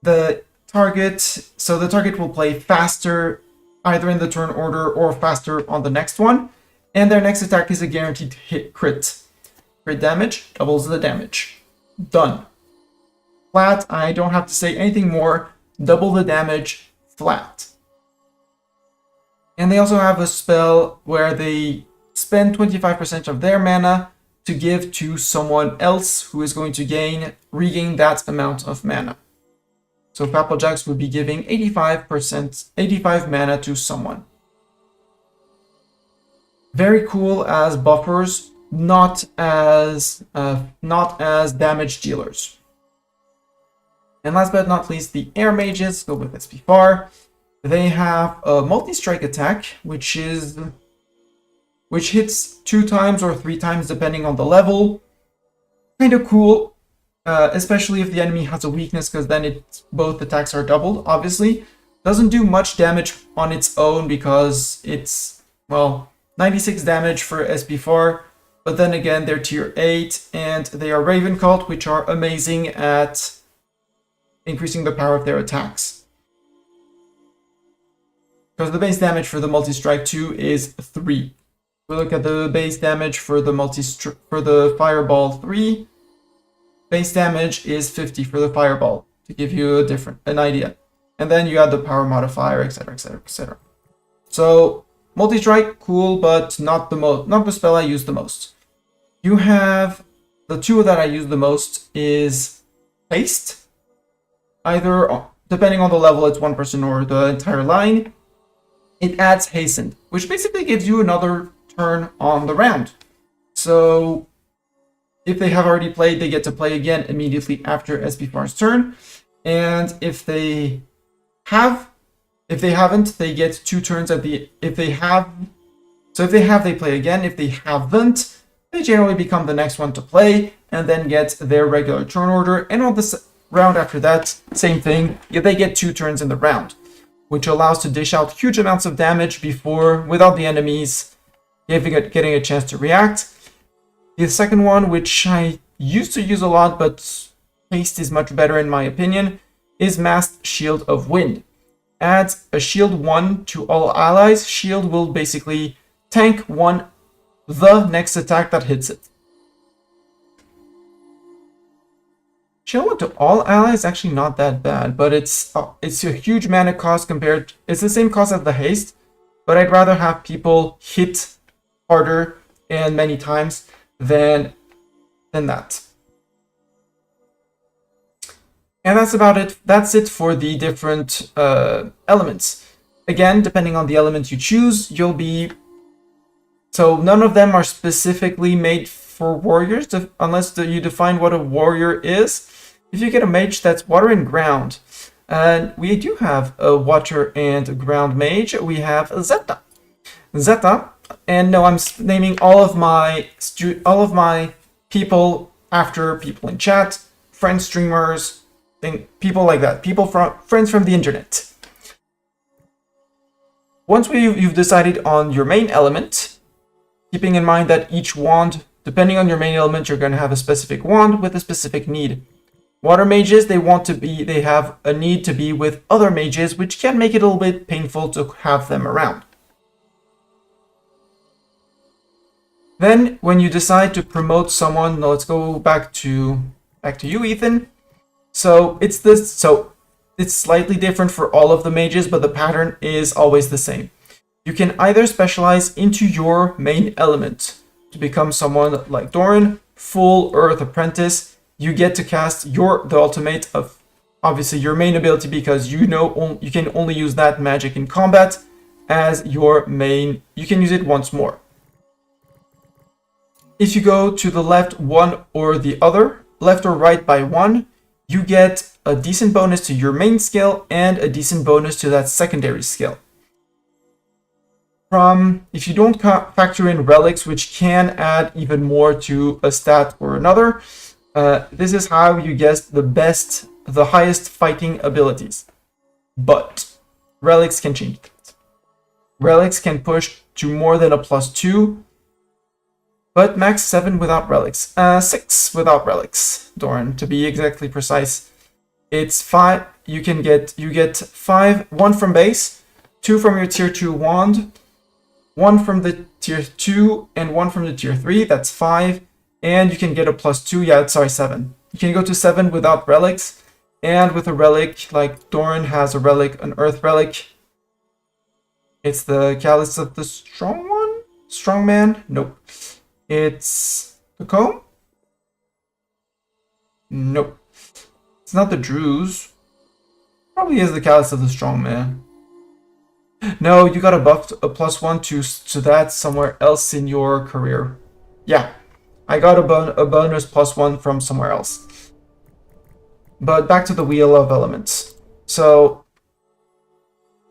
[SPEAKER 1] the target will play faster either in the turn order or faster on the next one, and their next attack is a guaranteed hit crit. Crit damage doubles the damage. Done. Flat, I don't have to say anything more. Double the damage flat. And they also have a spell where they spend 25% of their mana to give to someone else who is going to regain that amount of mana. So Fapplejacks would be giving 85 mana to someone. Very cool as buffers, not as damage dealers. And last but not least, the Air Mages go with SB4. They have a multi-strike attack, which hits 2 times or 3 times depending on the level. Kind of cool, especially if the enemy has a weakness, because then both attacks are doubled, obviously. Doesn't do much damage on its own because it's, 96 damage for SB4, but then again, they're tier 8, and they are Raven Cult, which are amazing at increasing the power of their attacks. Because the base damage for the multi-strike 2 is 3. We look at the base damage for the Fireball 3. Base damage is 50 for the Fireball, to give you an idea. And then you add the power modifier, etc., etc., etc. So multi-strike, cool, but not the spell I use the most. You have the 2 that I use the most is Haste. Either, depending on the level, it's one person or the entire line. It adds Hastened, which basically gives you another turn on the round. So if they have already played, they get to play again immediately after SB4's turn. And if they haven't, they get 2 turns if they have, they play again. If they haven't, they generally become the next one to play and then get their regular turn order. And on the round after that, same thing. They get 2 turns in the round, which allows to dish out huge amounts of damage without the enemies getting a chance to react. The second one, which I used to use a lot, but Haste is much better in my opinion, is Masked Shield of Wind. Adds a shield 1 to all allies. Shield will basically tank the next attack that hits it. Shield 1 to all allies, actually not that bad, but it's a huge mana cost it's the same cost as the Haste, but I'd rather have people hit harder and many times than that. And that's about it. That's it for the different elements. Again, depending on the element you choose, so none of them are specifically made for warriors, unless you define what a warrior is. If you get a mage that's water and ground, and we do have a water and ground mage, we have Zeta. Zeta, and no, I'm naming all of my people after people in chat, friend streamers, people like that, friends from the internet. Once you've decided on your main element, keeping in mind that each wand, depending on your main element, you're going to have a specific wand with a specific need. Water mages, they have a need to be with other mages, which can make it a little bit painful to have them around. Then, when you decide to promote someone, now let's go back to you, Ethan. So it's slightly different for all of the mages, but the pattern is always the same. You can either specialize into your main element to become someone like Doran, full Earth Apprentice. You get to cast the ultimate of obviously your main ability, because you can only use that magic in combat as your main. You can use it once more. If you go to the left one or the other, left or right by one, you get a decent bonus to your main skill and a decent bonus to that secondary skill. If you don't factor in relics, which can add even more to a stat or another, this is how you get the highest fighting abilities. But relics can change that. Relics can push to more than a +2, but max 7 without relics. 6 without relics, Doran, to be exactly precise. It's 5. You get 5, 1 from base, 2 from your tier 2 wand, 1 from the tier 2, and 1 from the tier 3. That's 5. And you can get a +2. Yeah, sorry, 7. You can go to 7 without relics. And with a relic, like Doran has a relic, an earth relic. It's the Chalice of the Strong One? Strongman? Nope. It's the Comb? Nope. It's not the Druze. Probably is the Chalice of the Strong Man. No, you got a buff, a +1 to that somewhere else in your career. Yeah, I got a bonus +1 from somewhere else. But back to the Wheel of Elements. So,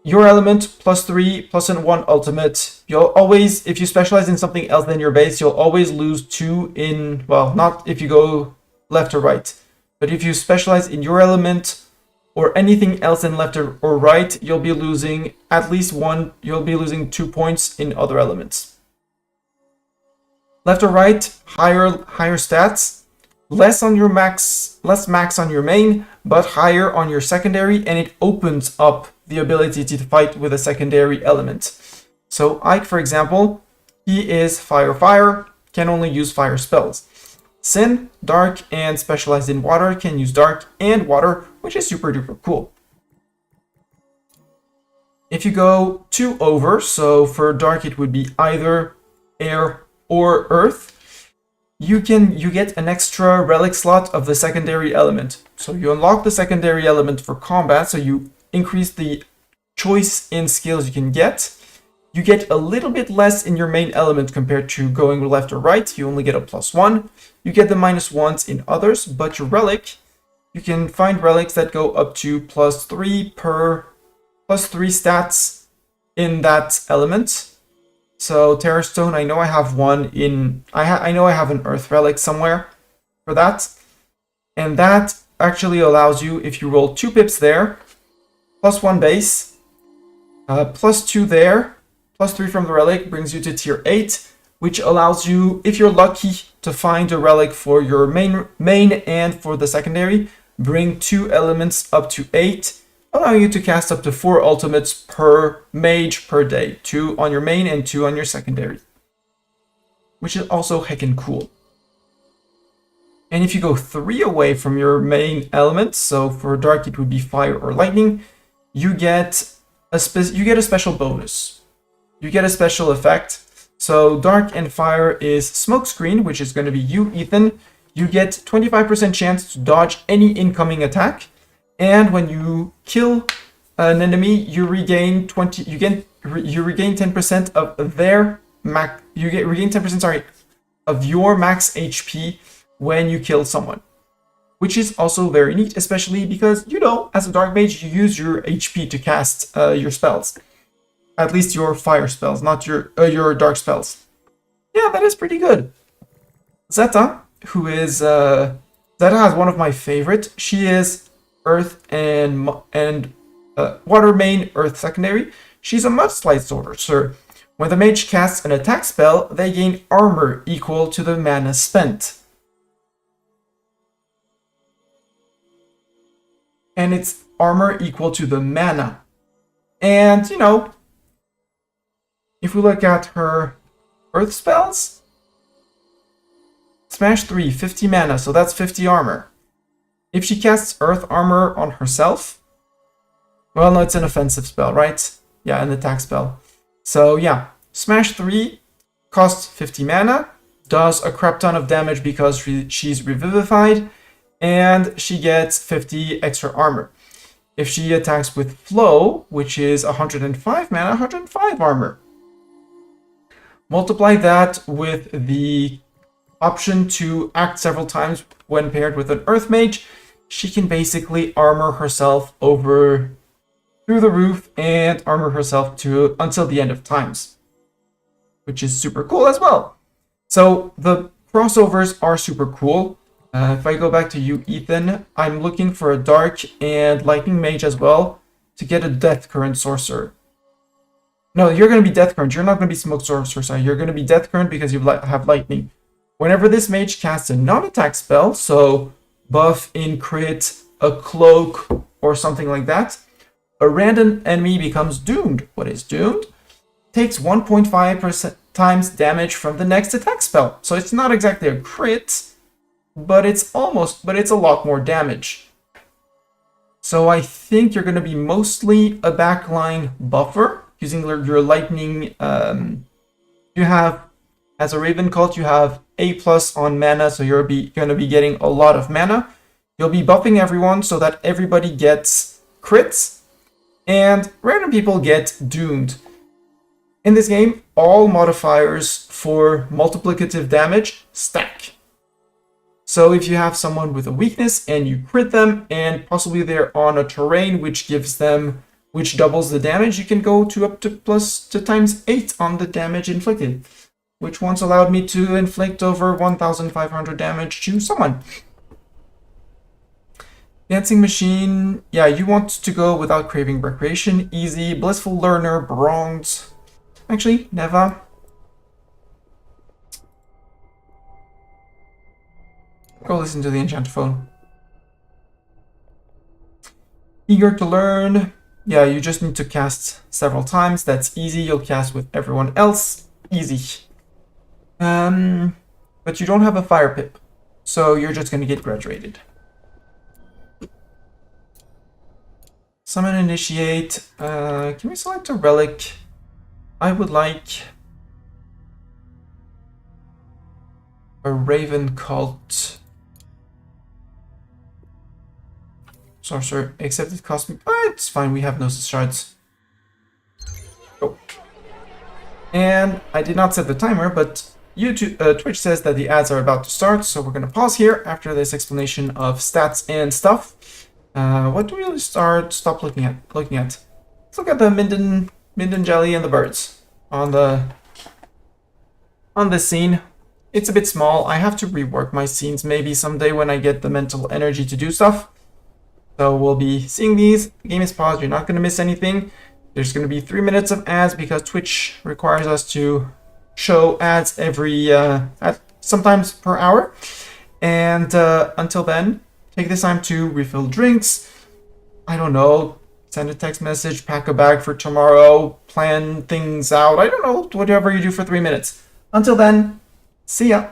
[SPEAKER 1] your element, +3, +1 ultimate. You'll always, if you specialize in something else than your base, you'll always lose 2 in, well, not if you go left or right. But if you specialize in your element or anything else in left or right, you'll be losing at least 1, you'll be losing 2 points in other elements. Left or right, higher stats, less max on your main, but higher on your secondary, and it opens up the ability to fight with a secondary element. So Ike, for example, he is fire, can only use fire spells. Sin, dark, and specialized in water, can use dark and water, which is super duper cool. If you go 2 over, so for dark it would be either air or earth, you get an extra relic slot of the secondary element. So you unlock the secondary element for combat, so you increase the choice in skills you can get. You get a little bit less in your main element compared to going left or right. You only get a +1. You get the -1s in others, but your relic, you can find relics that go up to +3 stats in that element. So Terra Stone, I know I have one in, I know I have an Earth relic somewhere for that. And that actually allows you, if you roll 2 pips there, +1 base, +2 there, +3 from the relic brings you to tier 8, which allows you, if you're lucky to find a relic for your main and for the secondary, bring 2 elements up to 8, allowing you to cast up to 4 ultimates per mage per day, 2 on your main and 2 on your secondary, which is also heckin' cool. And if you go 3 away from your main elements, so for dark it would be fire or lightning, you get a special bonus. You get a special effect. So dark and fire is smokescreen, which is going to be you, Ethan. You get 25% chance to dodge any incoming attack, and when you kill an enemy, you regain 10% of their max. Regain 10%, sorry, of your max HP when you kill someone. which is also very neat, especially because, you know, as a dark mage, you use your HP to cast your spells. At least your fire spells, not your dark spells. Yeah, that is pretty good. Zeta, who is Zeta is one of my favorite. She is Earth and Water main, Earth secondary. She's a mudslide sorcerer. When the mage casts an attack spell, they gain armor equal to the mana spent. And it's armor equal to the mana. And, you know, if we look at her Earth spells, Smash 3, 50 mana, so that's 50 armor. If she casts Earth armor on herself, well, no, it's an offensive spell, right? Yeah, an attack spell. So yeah, Smash 3 costs 50 mana, does a crap ton of damage because she's revivified, and she gets 50 extra armor. If she attacks with Flow, which is 105 mana, 105 armor. Multiply that with the option to act several times when paired with an Earth Mage, she can basically armor herself over through the roof and armor herself to until the end of times, which is super cool as well. So the crossovers are super cool. If I go back to you, Ethan, I'm looking for a Dark and Lightning Mage as well to get a Death Current Sorcerer. No, you're going to be Death Current. You're not going to be Smoke Sorcerer. You're going to be Death Current because you have Lightning. Whenever this mage casts a non-attack spell, so buff in crit, a cloak, or something like that, a random enemy becomes doomed. What is doomed? Takes 1.5% times damage from the next attack spell. So it's not exactly a crit, but it's a lot more damage. So I think you're going to be mostly a backline buffer using your lightning. You have, as a Raven cult, you have A+ on mana, so you're going to be getting a lot of mana. You'll be buffing everyone so that everybody gets crits, and random people get doomed. In this game, all modifiers for multiplicative damage stack. So if you have someone with a weakness and you crit them, and possibly they're on a terrain which doubles the damage, you can go to up to times 8 on the damage inflicted, which once allowed me to inflict over 1,500 damage to someone. Dancing Machine, yeah, you want to go without craving recreation, easy, Blissful Learner, Bronze. Actually, Neva. Go listen to the Enchanted Phone. Eager to Learn, yeah, you just need to cast several times, that's easy, you'll cast with everyone else, easy. But you don't have a Fire Pip, so you're just gonna get graduated. Summon Initiate. Can we select a relic? I would like a Raven Cult Sorcerer, except it costs me. It's fine, we have Gnosis Shards. Oh. And I did not set the timer, but Twitch says that the ads are about to start, so we're gonna pause here after this explanation of stats and stuff. What do we stop looking at? Let's look at the Minden Jelly and the birds on this scene. It's a bit small. I have to rework my scenes maybe someday when I get the mental energy to do stuff. So we'll be seeing these. The game is paused. You're not going to miss anything. There's going to be 3 minutes of ads because Twitch requires us to show ads sometimes per hour. And until then, take this time to refill drinks. I don't know, send a text message, pack a bag for tomorrow, plan things out. I don't know, whatever you do for 3 minutes. Until then, see ya.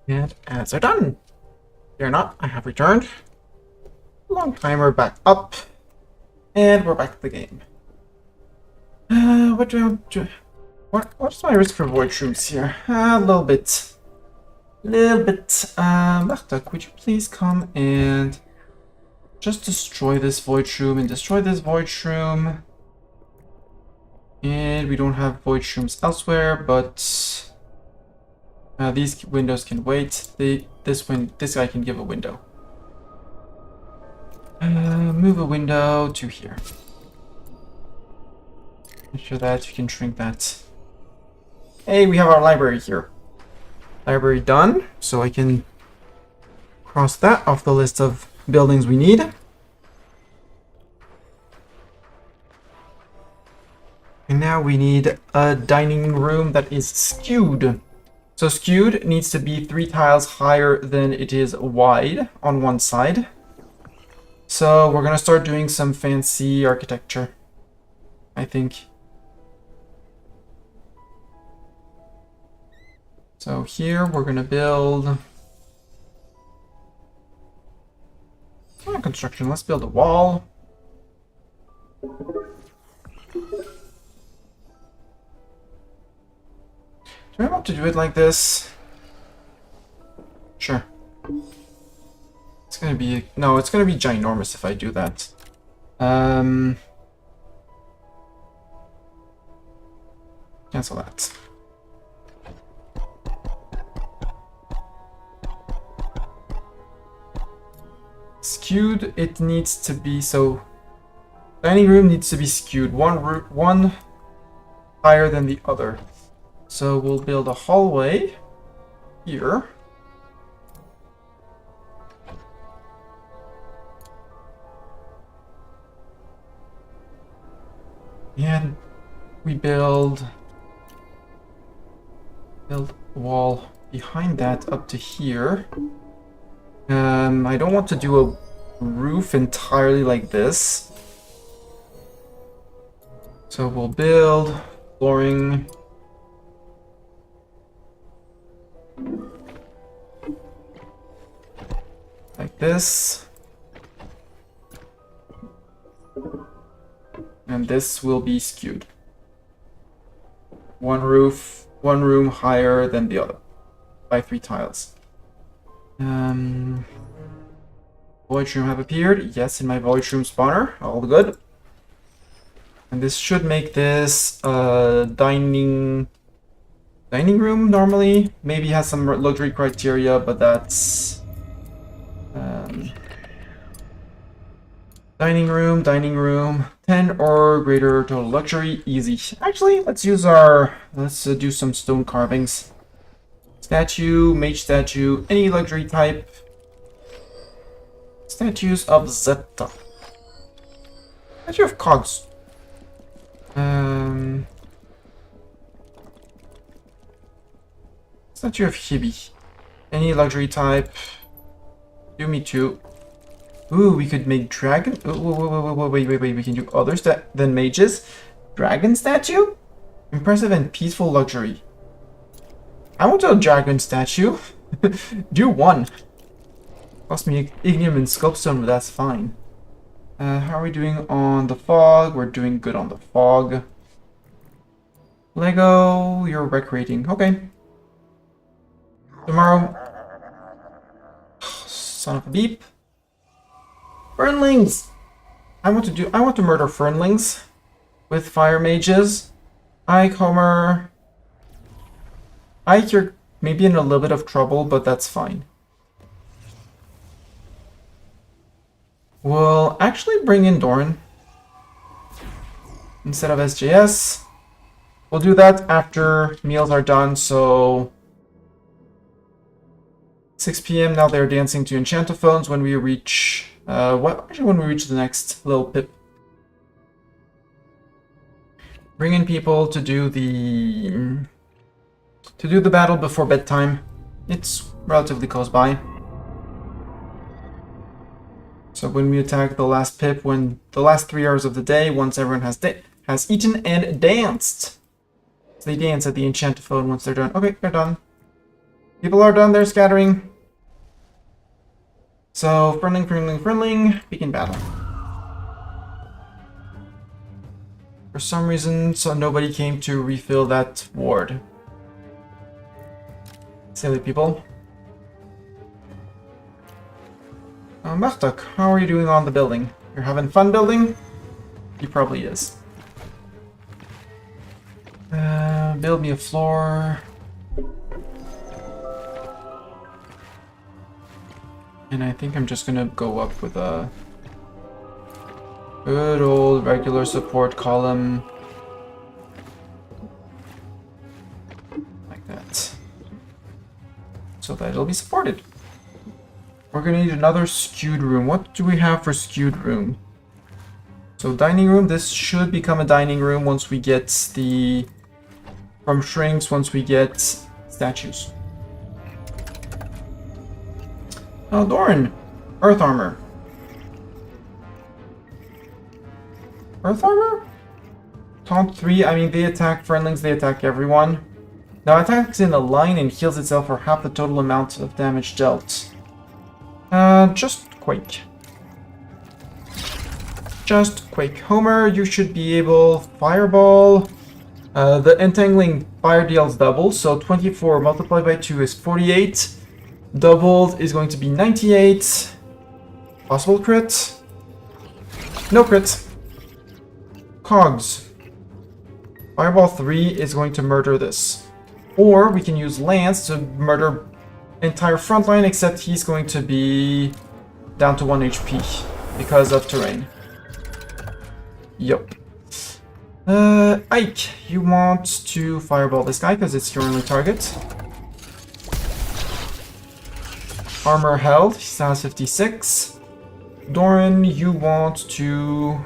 [SPEAKER 1] And ads are done. They're not. I have returned. Long timer back up. And we're back to the game. What do I want to... What's my risk for void shrooms here? A little bit. Bartok, would you please come and just destroy this void shroom and destroy this void shroom? And we don't have void shrooms elsewhere, but these windows can wait. This guy can give a window. Move a window to here. Make sure that you can shrink that. Hey, we have our library here. Library done, so I can cross that off the list of buildings we need. And now we need a dining room that is skewed. So skewed needs to be 3 tiles higher than it is wide on one side. So we're gonna start doing some fancy architecture, I think. So here we're gonna build construction. Let's build a wall. Do I want to do it like this? Sure. It's gonna be... No, it's gonna be ginormous if I do that. Cancel that. Skewed, it needs to be... So, dining room needs to be skewed. One higher than the other. So we'll build a hallway here. And we build a wall behind that up to here. I don't want to do a roof entirely like this. So we'll build flooring. Like this. And this will be skewed. One room higher than the other by 3 tiles. Void shroom have appeared. Yes, in my void shroom spawner. All good. And this should make this dining room normally. Maybe has some luxury criteria, but that's dining room, 10 or greater total luxury, easy. Actually, let's do some stone carvings. Statue, mage statue, any luxury type. Statues of Zeta. Statue of Cogs. Statue of Hibi. Any luxury type. Do me too. Ooh, we could make dragon. Wait. We can do others than mages. Dragon statue? Impressive and peaceful luxury. I want a dragon statue. Do one. Cost me ignium and sculpstone, but that's fine. How are we doing on the fog? We're doing good on the fog. Lego, you're recreating. Okay. Tomorrow. Son of a beep. Fernlings! I want to murder Fernlings with fire mages. Ike, Homer. Ike, you're maybe in a little bit of trouble, but that's fine. We'll actually bring in Doran instead of SJS. We'll do that after meals are done, so 6 p.m. Now they're dancing to Enchantophones when we reach when we reach the next little pip. Bring in people to do the battle before bedtime. It's relatively close by. So when we attack the last pip, when the last 3 hours of the day, once everyone has eaten and danced. So they dance at the Enchanttophone once they're done. Okay, they're done. People are down there scattering. So, friendling, begin battle. For some reason, so nobody came to refill that ward. Silly people. Machtak, how are you doing on the building? You're having fun building? He probably is. Build me a floor. And I think I'm just gonna go up with a good old regular support column. Like that. So that it'll be supported. We're gonna need another skewed room. What do we have for skewed room? So dining room, this should become a dining room once we get the... From shrinks, once we get statues. Oh, Doran! Earth armor. Earth armor? Taunt 3, I mean they attack friendlings, they attack everyone. Now attacks in a line and heals itself for half the total amount of damage dealt. Just Quake. Just Quake. Homer, you should be able... Fireball. The entangling fire deals double, so 24 multiplied by 2 is 48. Doubled is going to be 98. Possible crit. No crit. Cogs. Fireball 3 is going to murder this. Or we can use Lance to murder entire front line, except he's going to be down to 1 HP because of terrain. Yup. Ike, you want to fireball this guy because it's your only target. Armor held, he still has 56. Doran, you want to...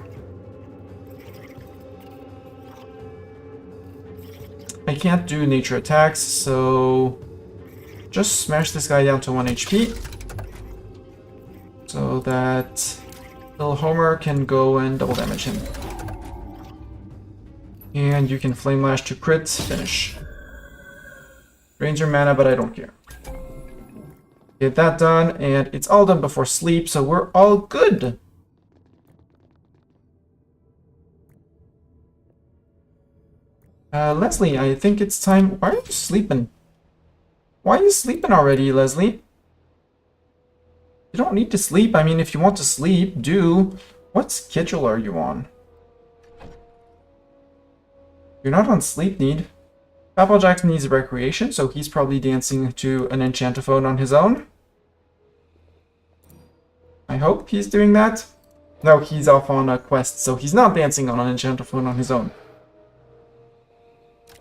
[SPEAKER 1] I can't do nature attacks, so... Just smash this guy down to 1 HP. So that little Homer can go and double damage him. And you can Flame Lash to crit, finish. Drains your mana, but I don't care. Get that done, and it's all done before sleep, so we're all good. Leslie, I think it's time... Why are you sleeping? Why are you sleeping already, Leslie? You don't need to sleep. I mean, if you want to sleep, do. What schedule are you on? You're not on sleep need. Applejack needs recreation, so he's probably dancing to an enchantophone on his own. I hope he's doing that. No, he's off on a quest, so he's not dancing on an enchantophone on his own.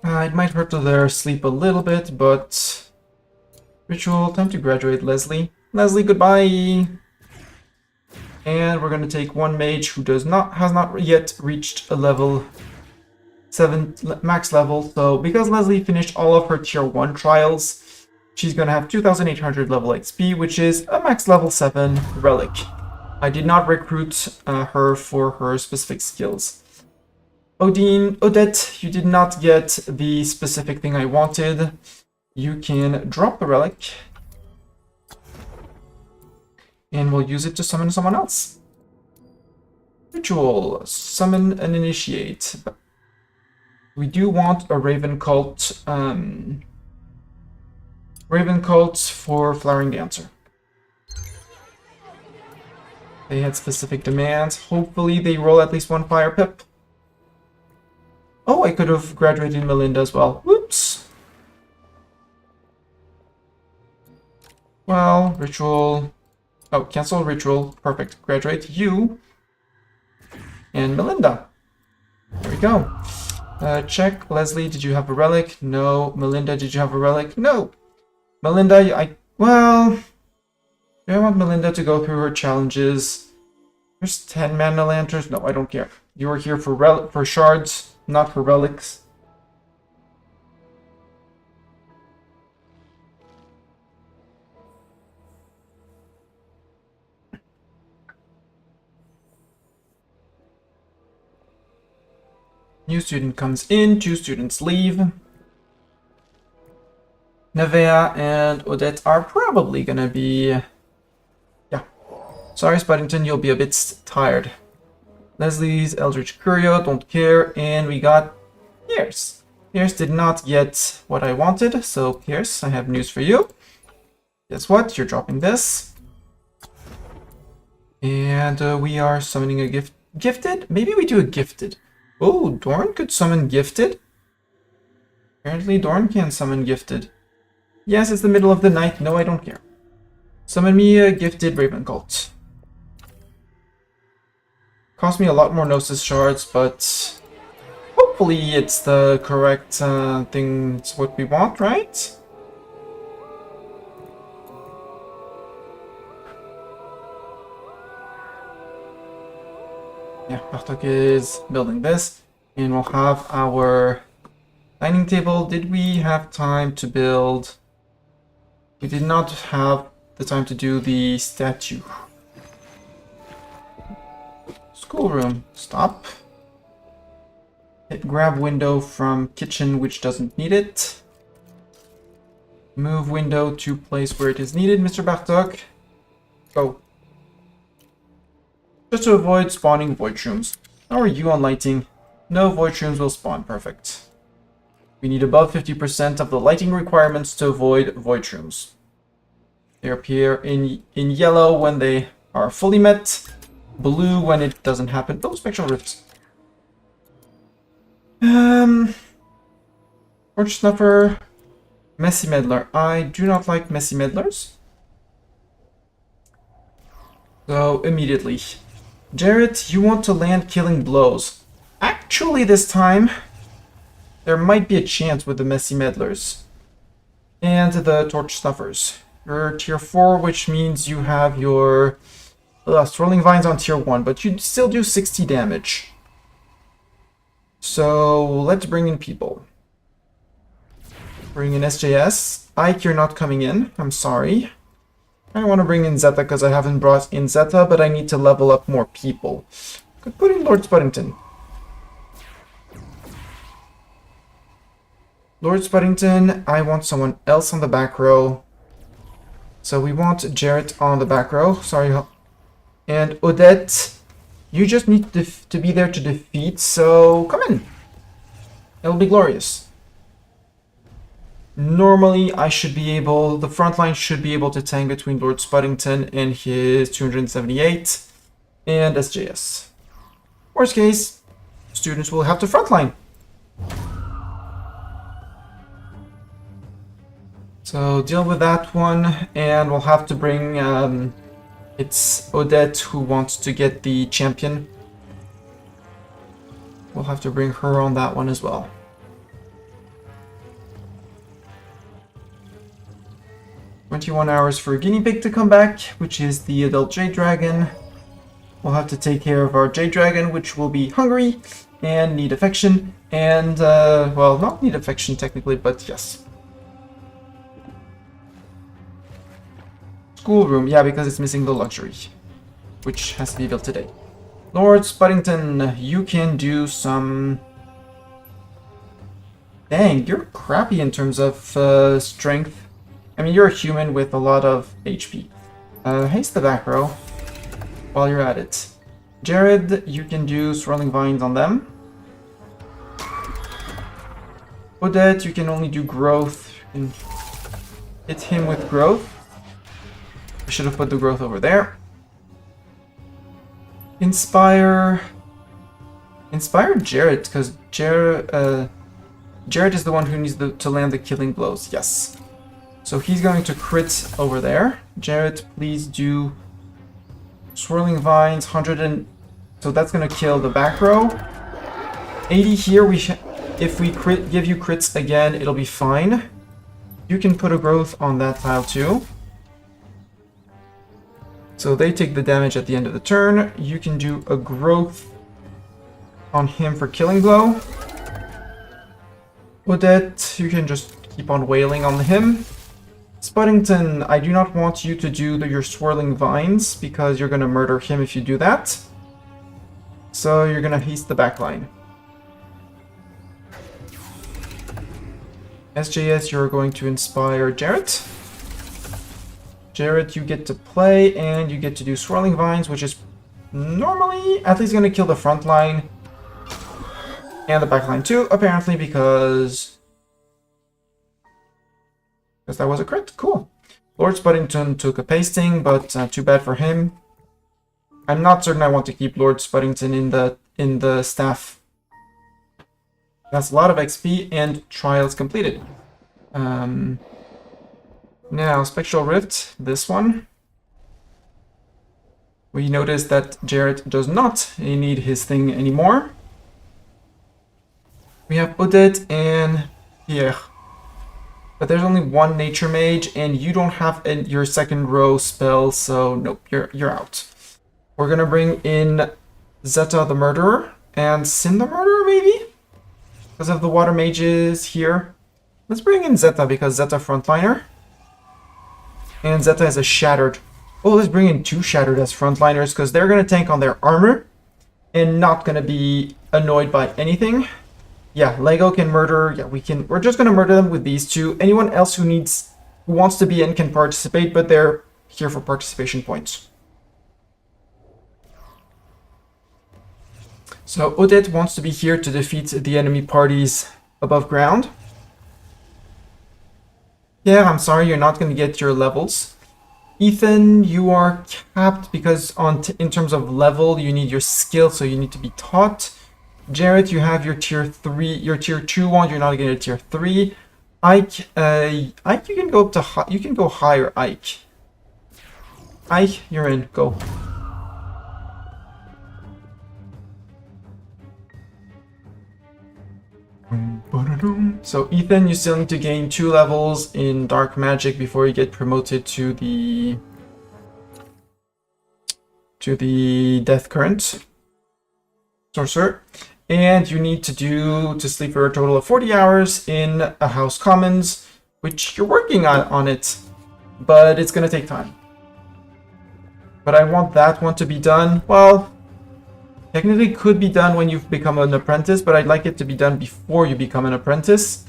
[SPEAKER 1] It might hurt their sleep a little bit, but... Ritual, time to graduate Leslie. Leslie, goodbye! And we're gonna take one mage who has not yet reached a level 7 max level. So because Leslie finished all of her tier 1 trials, she's gonna have 2800 level XP, which is a max level 7 relic. I did not recruit her for her specific skills. Odette, you did not get the specific thing I wanted. You can drop the relic. And we'll use it to summon someone else. Ritual, summon and initiate. We do want a Raven Cult, Raven Cult for Flowering Dancer. They had specific demands. Hopefully they roll at least 1 fire pip. Oh, I could have graduated Melinda as well. Whoops. Well, ritual. Oh, cancel ritual. Perfect. Graduate you. And Melinda. There we go. Check. Leslie, did you have a relic? No. Melinda, did you have a relic? No. Melinda, well... Do I want Melinda to go through her challenges? There's 10 mana lanterns. No, I don't care. You are here for shards, not for relics. New student comes in, 2 students leave. Nevea and Odette are probably gonna be... Yeah. Sorry, Spuddington, you'll be a bit tired. Leslie's Eldritch Curio, don't care, and we got Pierce. Pierce did not get what I wanted, so Pierce, I have news for you. Guess what? You're dropping this. And we are summoning a gifted? Maybe we do a gifted. Oh, Dorn could summon gifted? Apparently Dorn can summon gifted. Yes, it's the middle of the night. No, I don't care. Summon me a gifted Raven Cult. Cost me a lot more Gnosis shards, but hopefully it's the correct thing. It's what we want, right? Yeah, Bartok is building this, and we'll have our dining table. Did we have time to build? We did not have the time to do the statue. Schoolroom, stop. Grab window from kitchen, which doesn't need it. Move window to place where it is needed, Mr. Bartok. Go. Just to avoid spawning void rooms. How are you on lighting? No void rooms will spawn. Perfect. We need above 50% of the lighting requirements to avoid void rooms. They appear in yellow when they are fully met. Blue when it doesn't happen. Oh, spectral rifts. Torch snuffer. Messy meddler. I do not like messy meddlers. So immediately. Jarrett, you want to land killing blows. Actually, this time, there might be a chance with the messy meddlers. And the torch snuffers. You're tier 4, which means you have your swirling vines on tier 1, but you still do 60 damage. So let's bring in people. Bring in SJS. Ike, you're not coming in. I'm sorry. I want to bring in Zeta because I haven't brought in Zeta, but I need to level up more people. Could put in Lord Spuddington. Lord Spuddington, I want someone else on the back row. So we want Jarrett on the back row. Sorry. And Odette, you just need to be there to defeat, so come in. It'll be glorious. Normally, I should be able, the front line should be able to tank between Lord Spuddington and his 278 and SJS. Worst case, students will have to frontline. So deal with that one, and we'll have to bring, it's Odette who wants to get the champion. We'll have to bring her on that one as well. "21 hours for a guinea pig to come back, which is the adult Jade Dragon. We'll have to take care of our Jade Dragon, which will be hungry and need affection. And, well, not need affection technically, but yes. Schoolroom, yeah, because it's missing the luxury, which has to be built today. Lord Spuddington, you can do some... Dang, you're crappy in terms of strength. I mean, you're a human with a lot of HP. Haste the back row while you're at it. Jared, you can do Swirling Vines on them. Odette, you can only do Growth. You can hit him with Growth. I should have put the Growth over there. Inspire Jared, because Jared is the one who needs to land the killing blows. Yes. So he's going to crit over there. Jared, please do Swirling Vines, 100 and... So that's going to kill the back row. 80 here, if we give you crits again, it'll be fine. You can put a Growth on that tile too. So they take the damage at the end of the turn. You can do a Growth on him for killing blow. Odette, you can just keep on wailing on him. Spuddington, I do not want you to do your Swirling Vines because you're going to murder him if you do that. So you're going to haste the back line. SJS, you're going to inspire Jarrett. Jarrett, you get to play, and you get to do Swirling Vines, which is normally at least going to kill the front line. And the back line too, apparently, because that was a crit. Cool. Lord Spuddington took a pasting, but too bad for him. I'm not certain I want to keep Lord Spuddington in the staff. That's a lot of XP and trials completed. Now, Spectral Rift, this one. We notice that Jarrett does not need his thing anymore. We have Odette and Pierre. But there's only one Nature Mage, and you don't have your second row spell, so nope, you're out. We're gonna bring in Zeta the Murderer and Sin the Murderer, maybe? Because of the Water Mages here. Let's bring in Zeta, because Zeta frontliner. And Zeta is a Shattered. Oh, let's bring in 2 Shattered as frontliners, because they're gonna tank on their armor and not gonna be annoyed by anything. Yeah, Lego can murder. Yeah, we're just gonna murder them with these 2. Anyone else who wants to be in can participate, but they're here for participation points. So Odette wants to be here to defeat the enemy parties above ground. Yeah, I'm sorry, you're not gonna get your levels. Ethan, you are capped because in terms of level, you need your skill, so you need to be taught. Jarrett, you have your tier 3, your tier 2 one, you're not getting a tier 3. Ike, Ike, you can go up to you can go higher, Ike. Ike, you're in, go. So Ethan, you still need to gain 2 levels in Dark Magic before you get promoted to the Death Current Sorcerer. And you need to sleep for a total of 40 hours in a House Commons, which you're working on it, but it's gonna take time. But I want that one to be done, well, technically could be done when you've become an apprentice, but I'd like it to be done before you become an apprentice,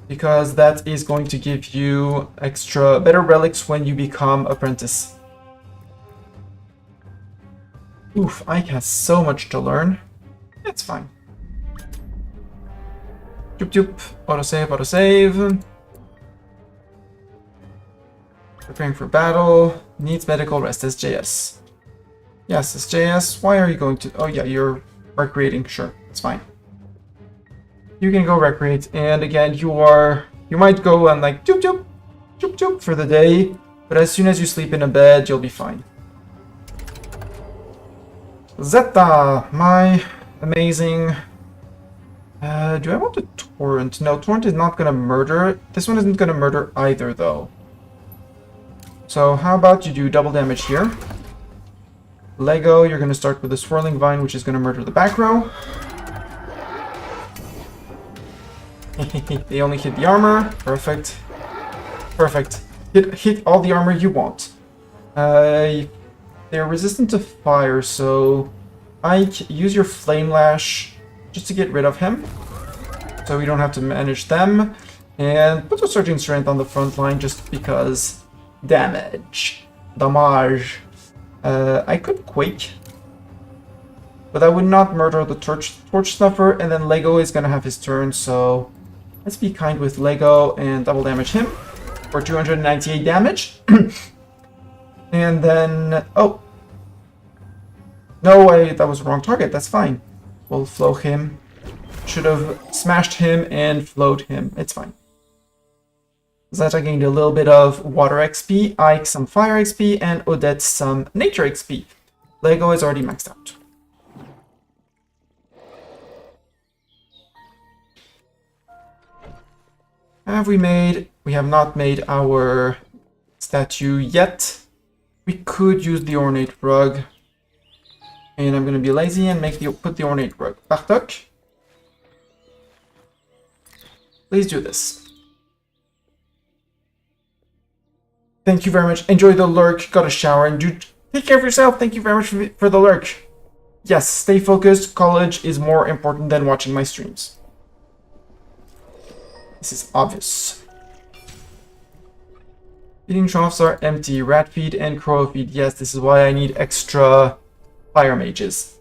[SPEAKER 1] because that is going to give you better relics when you become apprentice. Oof, Ike has so much to learn. It's fine. Joop joop. Autosave, autosave. Preparing for battle. Needs medical rest. SJS. Yes, SJS. Why are you going to... Oh yeah, you're recreating. Sure, it's fine. You can go recreate. And again, you might go and like joop joop. Joop joop for the day. But as soon as you sleep in a bed, you'll be fine. Zeta, my... amazing. Do I want a Torrent? No, Torrent is not gonna murder. This one isn't gonna murder either, though. So how about you do double damage here? Lego, you're gonna start with the Swirling Vine, which is gonna murder the back row. They only hit the armor. Perfect. Perfect. Hit all the armor you want. They're resistant to fire, so... Ike, use your Flame Lash just to get rid of him, so we don't have to manage them. And put a Surging Strength on the front line just because damage. Damage. I could Quake, but I would not murder the Torch Snuffer, and then Lego is going to have his turn, so let's be kind with Lego and double damage him for 298 damage. And then... oh! No way, that was the wrong target, that's fine. We'll flow him. Should have smashed him and flowed him, it's fine. Zeta gained a little bit of water XP, Ike some fire XP, and Odette some nature XP. Lego is already maxed out. Have we made... we have not made our statue yet. We could use the Ornate Rug. And I'm going to be lazy and put the Ornate Rug. Bartok, please do this. Thank you very much. Enjoy the lurk. Got a shower and do take care of yourself. Thank you very much for the lurk. Yes, stay focused. College is more important than watching my streams. This is obvious. Feeding troughs are empty. Rat feed and crow feed. Yes, this is why I need extra fire mages.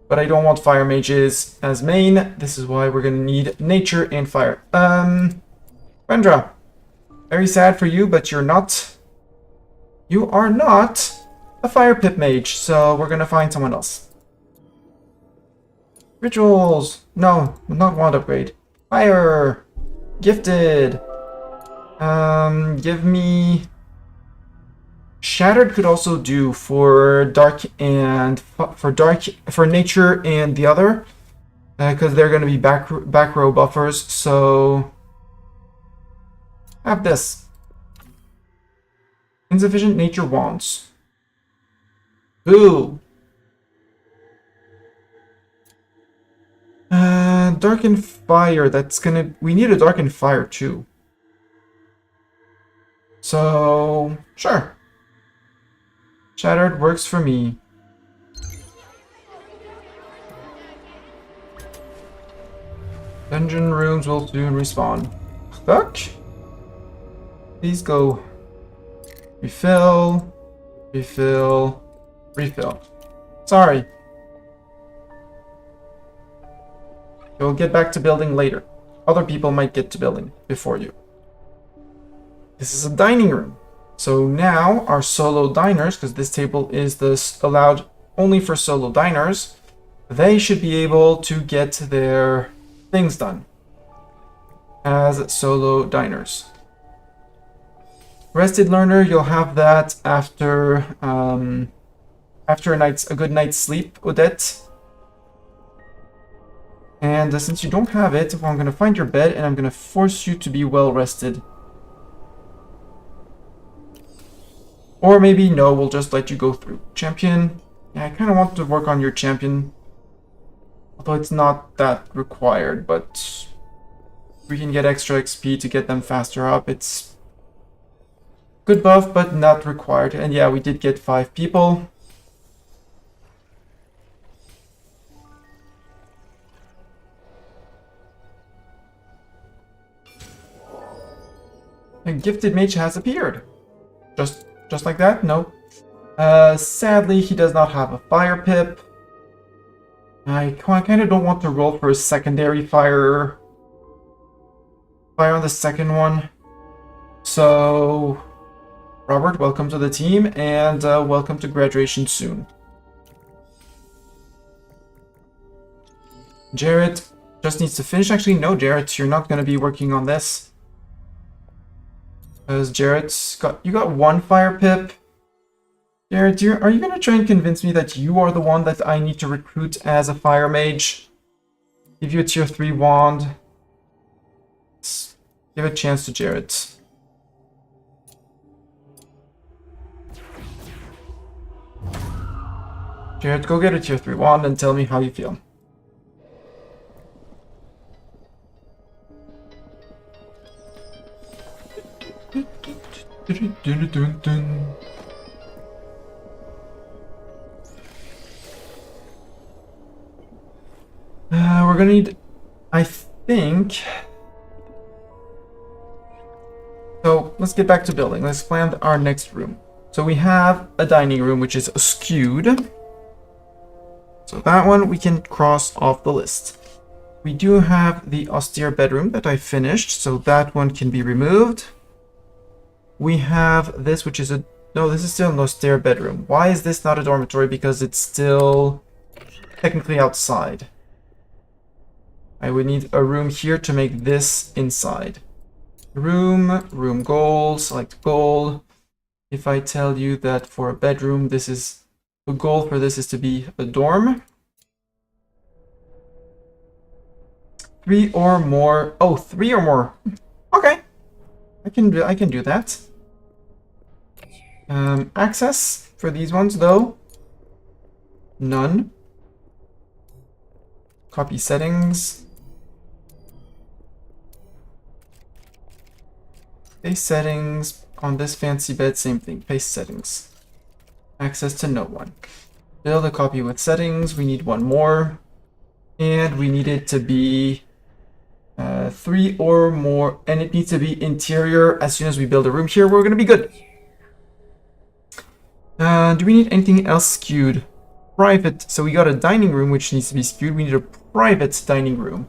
[SPEAKER 1] But I don't want fire mages as main. This is why we're gonna need nature and fire. Rendra. Very sad for you, but you're not. You are not a fire pip mage, so we're gonna find someone else. Rituals. No, not wand upgrade. Fire. Gifted. Give me... Shattered could also do for dark and... For nature and the other. Because they're going to be back row buffers, so... Have this. Insufficient nature wands. Boo! Dark and fire, that's gonna... We need a dark and fire too. So, sure. Shattered works for me. Dungeon rooms will soon respawn. Fuck. Please go. Refill. Refill. Refill. Sorry. You'll get back to building later. Other people might get to building before you. This is a dining room. So now our solo diners, because this table is allowed only for solo diners, they should be able to get their things done as solo diners. Rested learner, you'll have that after a good night's sleep, Odette. And since you don't have it, well, I'm going to find your bed and I'm going to force you to be well rested. Or maybe no, we'll just let you go through. Champion. Yeah, I kind of want to work on your champion. Although it's not that required, but we can get extra XP to get them faster up. It's good buff, but not required. And yeah, we did get 5 people. A gifted mage has appeared. Just like that? No. Sadly, he does not have a fire pip. I kind of don't want to roll for a secondary fire on the second one. So, Robert, welcome to the team, and welcome to graduation soon. Jarrett just needs to finish. Actually, no, Jarrett, you're not going to be working on this. Because Jarrett's you got 1 fire pip. Jarrett, are you going to try and convince me that you are the one that I need to recruit as a fire mage? Give you a tier 3 wand. Let's give a chance to Jarrett. Jarrett, go get a tier 3 wand and tell me how you feel. We're gonna need, I think. So let's get back to building. Let's plan our next room. So we have a dining room which is skewed. So that one we can cross off the list. We do have the austere bedroom that I finished, so that one can be removed. We have this, which is a... No, this is still an austere bedroom. Why is this not a dormitory? Because it's still technically outside. I would need a room here to make this inside. Room goal, select goal. If I tell you that for a bedroom, this is... The goal for this is to be a dorm. 3 or more... Oh, 3 or more. Okay. I can do that. Access for these ones though. None. Copy settings. Paste settings on this fancy bed, same thing. Paste settings. Access to no one. Build a copy with settings. We need 1 more. And we need it to be 3 or more, and it needs to be interior. As soon as we build a room here, we're gonna be good. Do we need anything else skewed? Private. So we got a dining room which needs to be skewed. We need a private dining room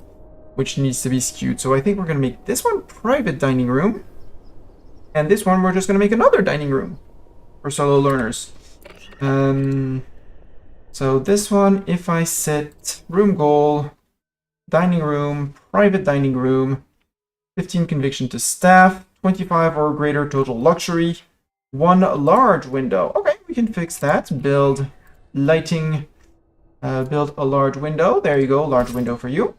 [SPEAKER 1] which needs to be skewed. So I think we're gonna make this one private dining room, and this one we're just gonna make another dining room for solo learners. So this one, if I set room goal, dining room, private dining room, 15 conviction to staff, 25 or greater total luxury, 1 large window. Okay, we can fix that. Build lighting, build a large window. There you go, large window for you.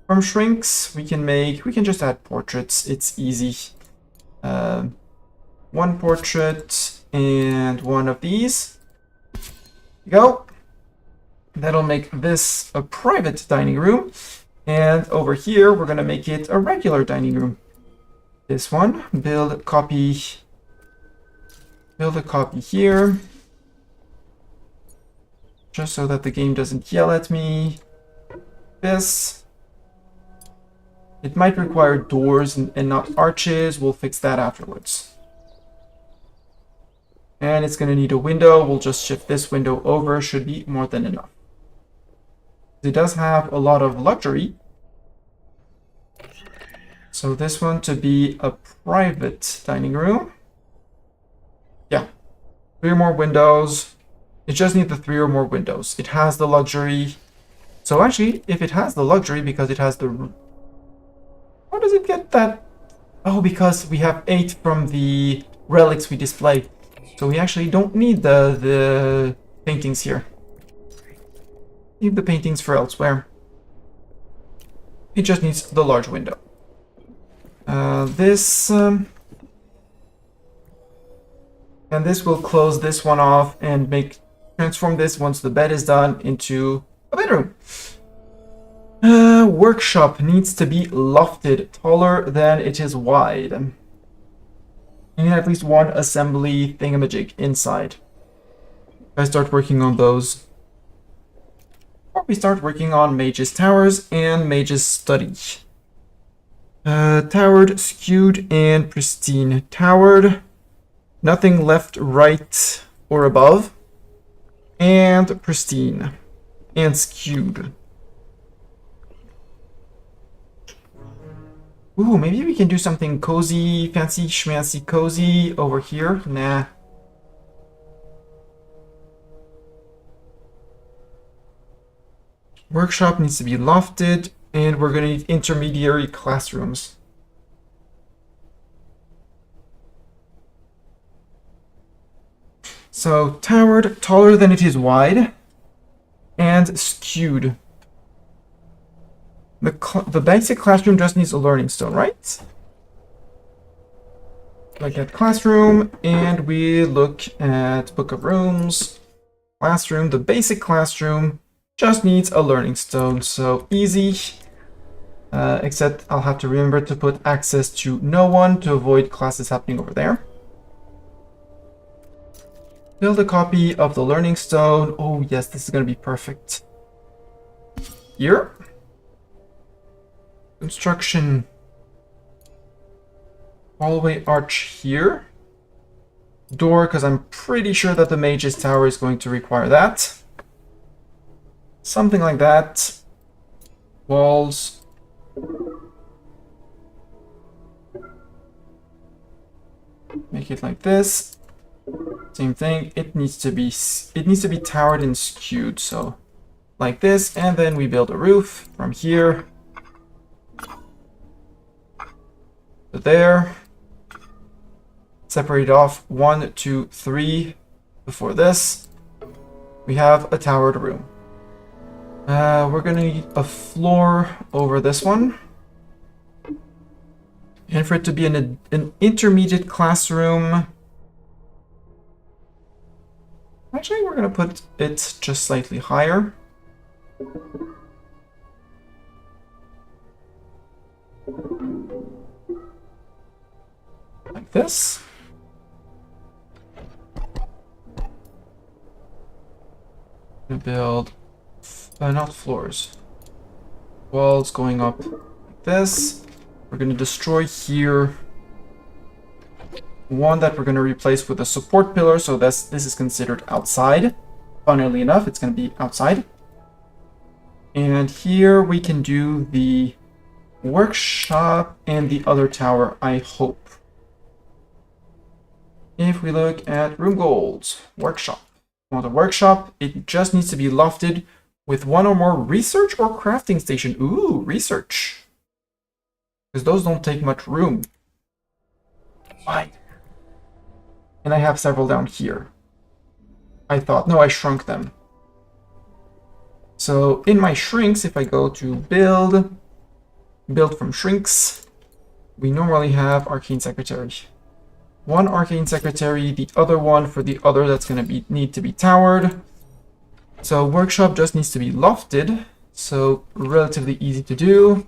[SPEAKER 1] From shrinks, we can just add portraits. It's easy. 1 portrait and 1 of these. There you go. That'll make this a private dining room. And over here, we're gonna make it a regular dining room. This one, build a copy here. Just so that the game doesn't yell at me. This. It might require doors and not arches. We'll fix that afterwards. And it's gonna need a window. We'll just shift this window over. Should be more than enough. It does have a lot of luxury. So this one to be a private dining room. Yeah, 3 or more windows. It just needs the 3 or more windows. It has the luxury. So actually, if it has the luxury, because it has the... How does it get that? Oh, because we have 8 from the relics we display. So we actually don't need the paintings here. Leave the paintings for elsewhere. It just needs the large window. And this will close this one off and transform this, once the bed is done, into a bedroom. Workshop needs to be lofted, taller than it is wide. You need at least 1 assembly thingamajig inside. I start working on those. Or we start working on Mage's Towers and Mage's Study. Towered, skewed, and pristine. Towered, nothing left, right, or above. And pristine. And skewed. Ooh, maybe we can do something cozy, fancy, schmancy, cozy over here. Nah. Workshop needs to be lofted, and we're going to need intermediary classrooms. So, towered, taller than it is wide, and skewed. The basic classroom just needs a learning stone, right? Look at classroom, and we look at Book of Rooms. Classroom, the basic classroom just needs a learning stone, so easy. Except I'll have to remember to put access to no one to avoid classes happening over there. Build a copy of the learning stone. Oh yes, this is going to be perfect. Here. Construction. Hallway arch here. Door, because I'm pretty sure that the Mage's Tower is going to require that. Something like that. Walls. Make it like this. Same thing. It needs to be towered and skewed. So like this, and then we build a roof from here to there. Separate off 1, 2, 3 before this. We have a towered room. We're gonna need a floor over this one. And for it to be an intermediate classroom, actually we're gonna put it just slightly higher. Like this. Build not floors, walls going up like this. We're going to destroy here one that we're going to replace with a support pillar, so this is considered outside. Funnily enough, it's going to be outside. And here we can do the workshop and the other tower, I hope. If we look at room goals, workshop. Well, the workshop, it just needs to be lofted with one or more research or crafting station. Ooh, research. Because those don't take much room. Fine. And I have several down here. I thought, no, I shrunk them. So in my shrinks, if I go to build from shrinks, we normally have Arcane Secretary. One Arcane Secretary, the other one for the other that's going to need to be towered. So workshop just needs to be lofted, so relatively easy to do.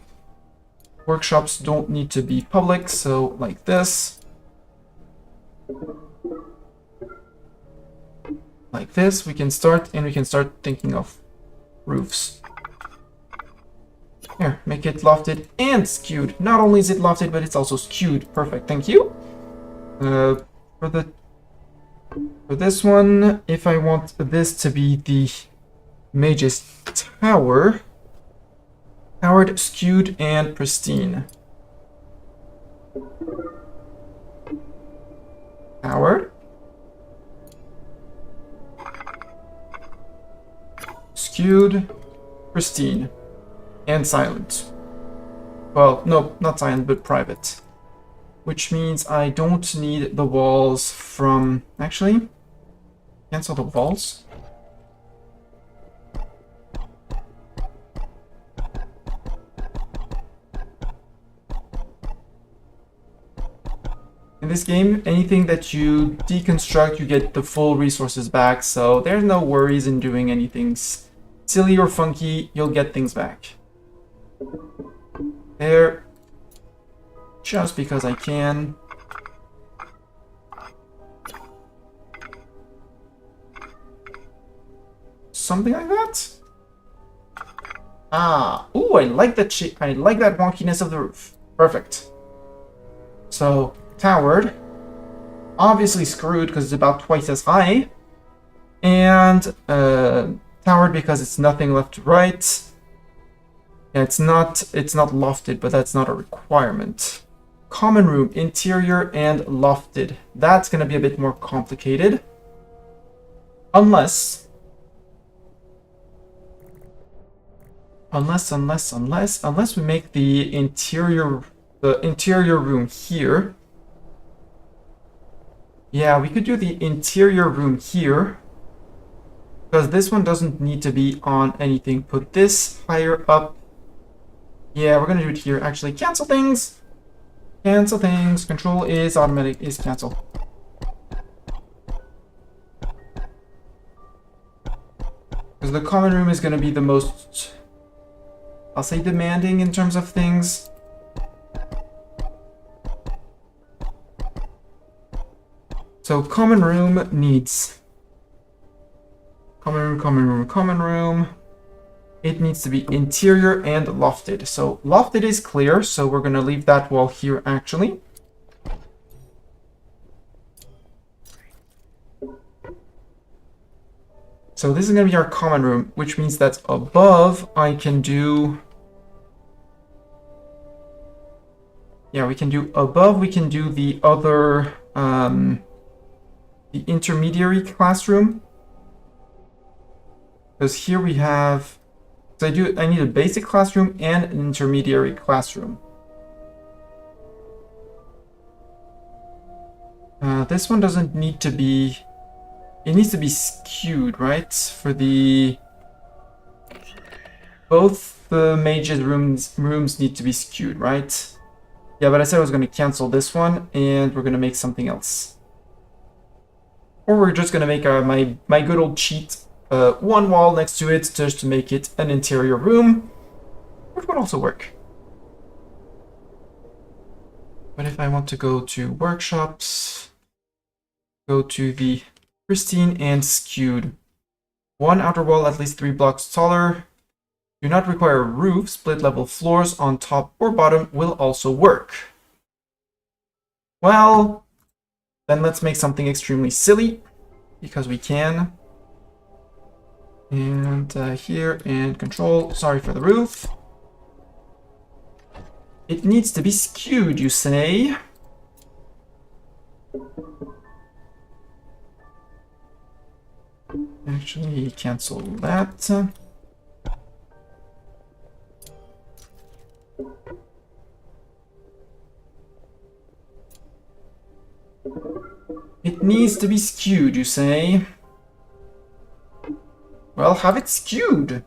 [SPEAKER 1] Workshops don't need to be public, so like this. Like this, we can start thinking of roofs. Here, make it lofted and skewed. Not only is it lofted, but it's also skewed. Perfect, thank you. For this one, if I want this to be the mage's tower, powered, skewed, and pristine. Powered, skewed, pristine, and silent. Well, no, not silent, but private. Which means I don't need the walls from... Actually, cancel the walls. In this game, anything that you deconstruct, you get the full resources back, so there's no worries in doing anything silly or funky, you'll get things back. There. Just because I can. Something like that? Ah, ooh, I like that wonkiness of the roof. Perfect. So, towered. Obviously screwed because it's about twice as high. And towered because it's nothing left to right. Yeah, it's not lofted, but that's not a requirement. Common room, interior, and lofted. That's going to be a bit more complicated. Unless we make the interior room here. Yeah, we could do the interior room here. Because this one doesn't need to be on anything. Put this higher up. Yeah, we're gonna do it here. Actually, cancel things. Cancel things. Control is automatic, is cancel. Because the common room is gonna be the most, I'll say, demanding in terms of things. So common room needs common room. It needs to be interior and lofted. So lofted is clear, so we're going to leave that wall here actually. So this is going to be our common room, which means that above I can do... Yeah, we can do above, we can do the other, the intermediary classroom. Because here we have... So I need a basic classroom and an intermediary classroom. This one doesn't need to be... It needs to be skewed, right? For the... Both the mages' rooms need to be skewed, right? Yeah, but I said I was going to cancel this one, and we're going to make something else. Or we're just going to make my good old cheat. One wall next to it just to make it an interior room, which would also work. But if I want to go to workshops, go to the pristine and skewed. One outer wall at least 3 blocks taller. Do not require a roof. Split level floors on top or bottom will also work. Well, then let's make something extremely silly, because we can. And here, and control. Sorry for the roof. It needs to be skewed, you say? Actually, cancel that. It needs to be skewed, you say? Well, have it skewed.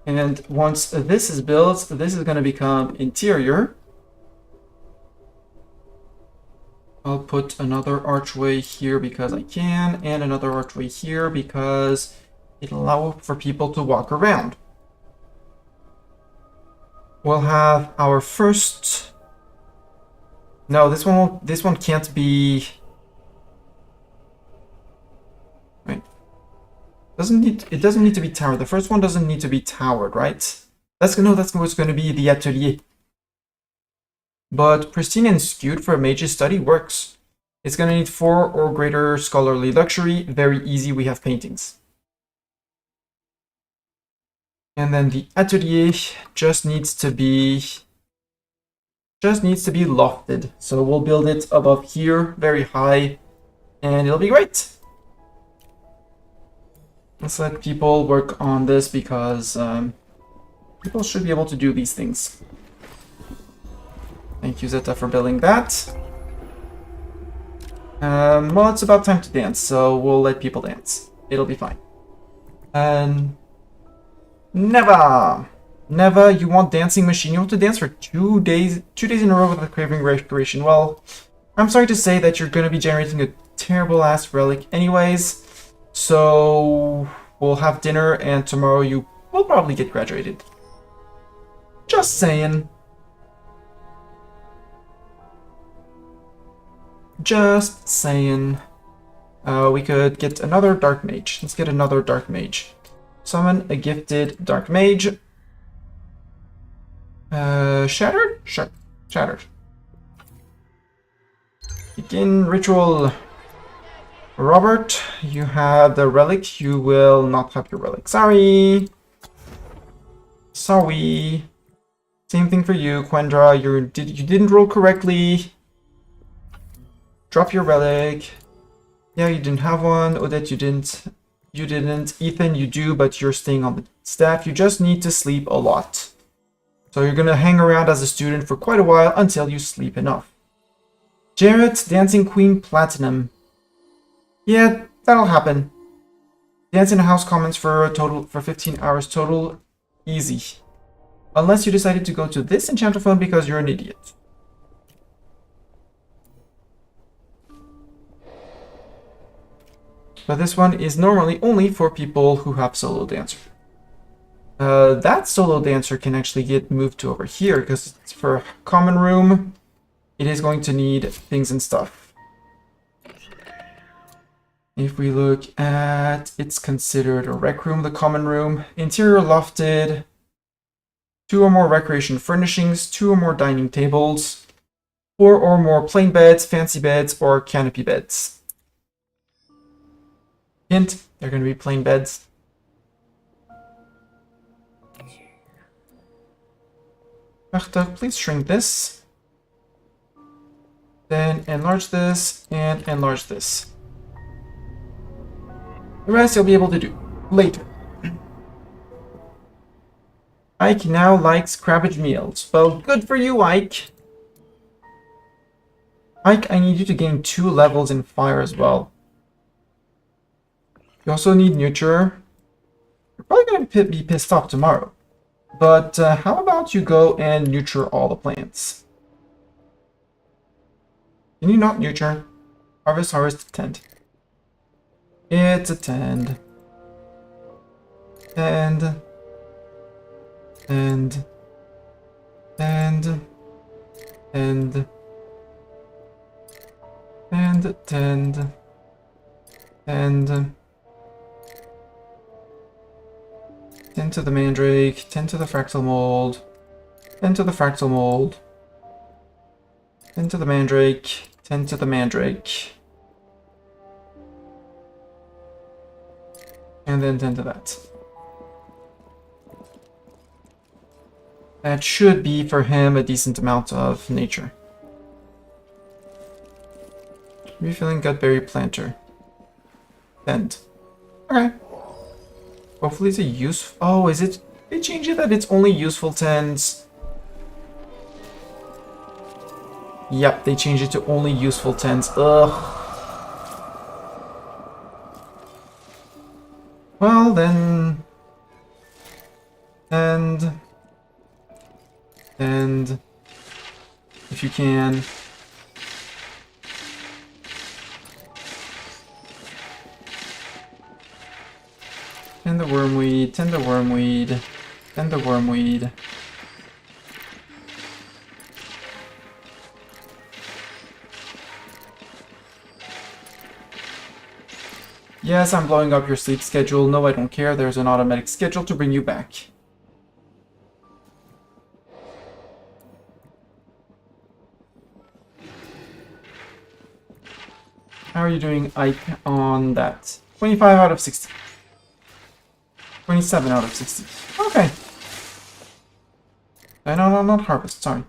[SPEAKER 1] And once this is built, this is going to become interior. I'll put another archway here because I can, and another archway here because it'll allow for people to walk around. We'll have our first... No, this one can't be... Wait. It doesn't need to be towered. The first one doesn't need to be towered, right? That's what's going to be the atelier. But pristine and skewed for a mage's study works. It's going to need 4 or greater scholarly luxury. Very easy, we have paintings. And then the atelier just needs to be lofted. So we'll build it above here, very high, and it'll be great. Let's let people work on this because people should be able to do these things. Thank you, Zeta, for building that. Well, it's about time to dance, so we'll let people dance. It'll be fine. Never, you want dancing machine? You want to dance for 2 days in a row with a craving restoration. Well, I'm sorry to say that you're going to be generating a terrible ass relic anyways. So we'll have dinner, and tomorrow you will probably get graduated. Just saying. Just saying. We could get another dark mage. Let's get another dark mage. Summon a gifted dark mage. Shattered? Sure. Shattered. Begin ritual. Robert, you have the relic. You will not have your relic. Sorry. Sorry. Same thing for you, Quendra. You didn't roll correctly. Drop your relic. Yeah, you didn't have one. Odette, you didn't. You didn't. Ethan, you do, but you're staying on the staff. You just need to sleep a lot. So you're gonna hang around as a student for quite a while until you sleep enough. Jarrett, Dancing Queen Platinum. Yeah, that'll happen. Dance in House Commons for 15 hours total. Easy. Unless you decided to go to this enchanter phone because you're an idiot. But this one is normally only for people who have solo dancer. That solo dancer can actually get moved to over here because it's for a common room. It is going to need things and stuff. If we look at, it's considered a rec room, the common room. Interior lofted, 2 or more recreation furnishings, 2 or more dining tables, 4 or more plain beds, fancy beds, or canopy beds. Hint, they're going to be plain beds. Martha, please shrink this. Then enlarge this and enlarge this. The rest you'll be able to do later. Ike now likes cabbage meals. Well, good for you, Ike. Ike, I need you to gain 2 levels in fire as well. You also need nurture. You're probably going to be pissed off tomorrow. But how about you go and nurture all the plants? Can you not nurture? Harvest, harvest, tend. It's a tend. Tend. Tend. Tend. Tend. Tend. Tend. Tend. 10 to the mandrake, 10 to the fractal mold, 10 to the fractal mold, 10 to the mandrake, 10 to the mandrake, and then 10 to that. That should be, for him, a decent amount of nature. Refilling Gutberry Planter. End. Okay. Hopefully it's a useful... Oh, is it... They changed it that it's only useful 10s. Yep, they changed it to only useful 10s. Ugh. Well, then... And... If you can... Tend the wormweed, tend the wormweed, tend the wormweed. Yes, I'm blowing up your sleep schedule. No, I don't care. There's an automatic schedule to bring you back. How are you doing, Ike, on that? 25 out of 60. 27 out of 60. Okay. No, not harvest, sorry.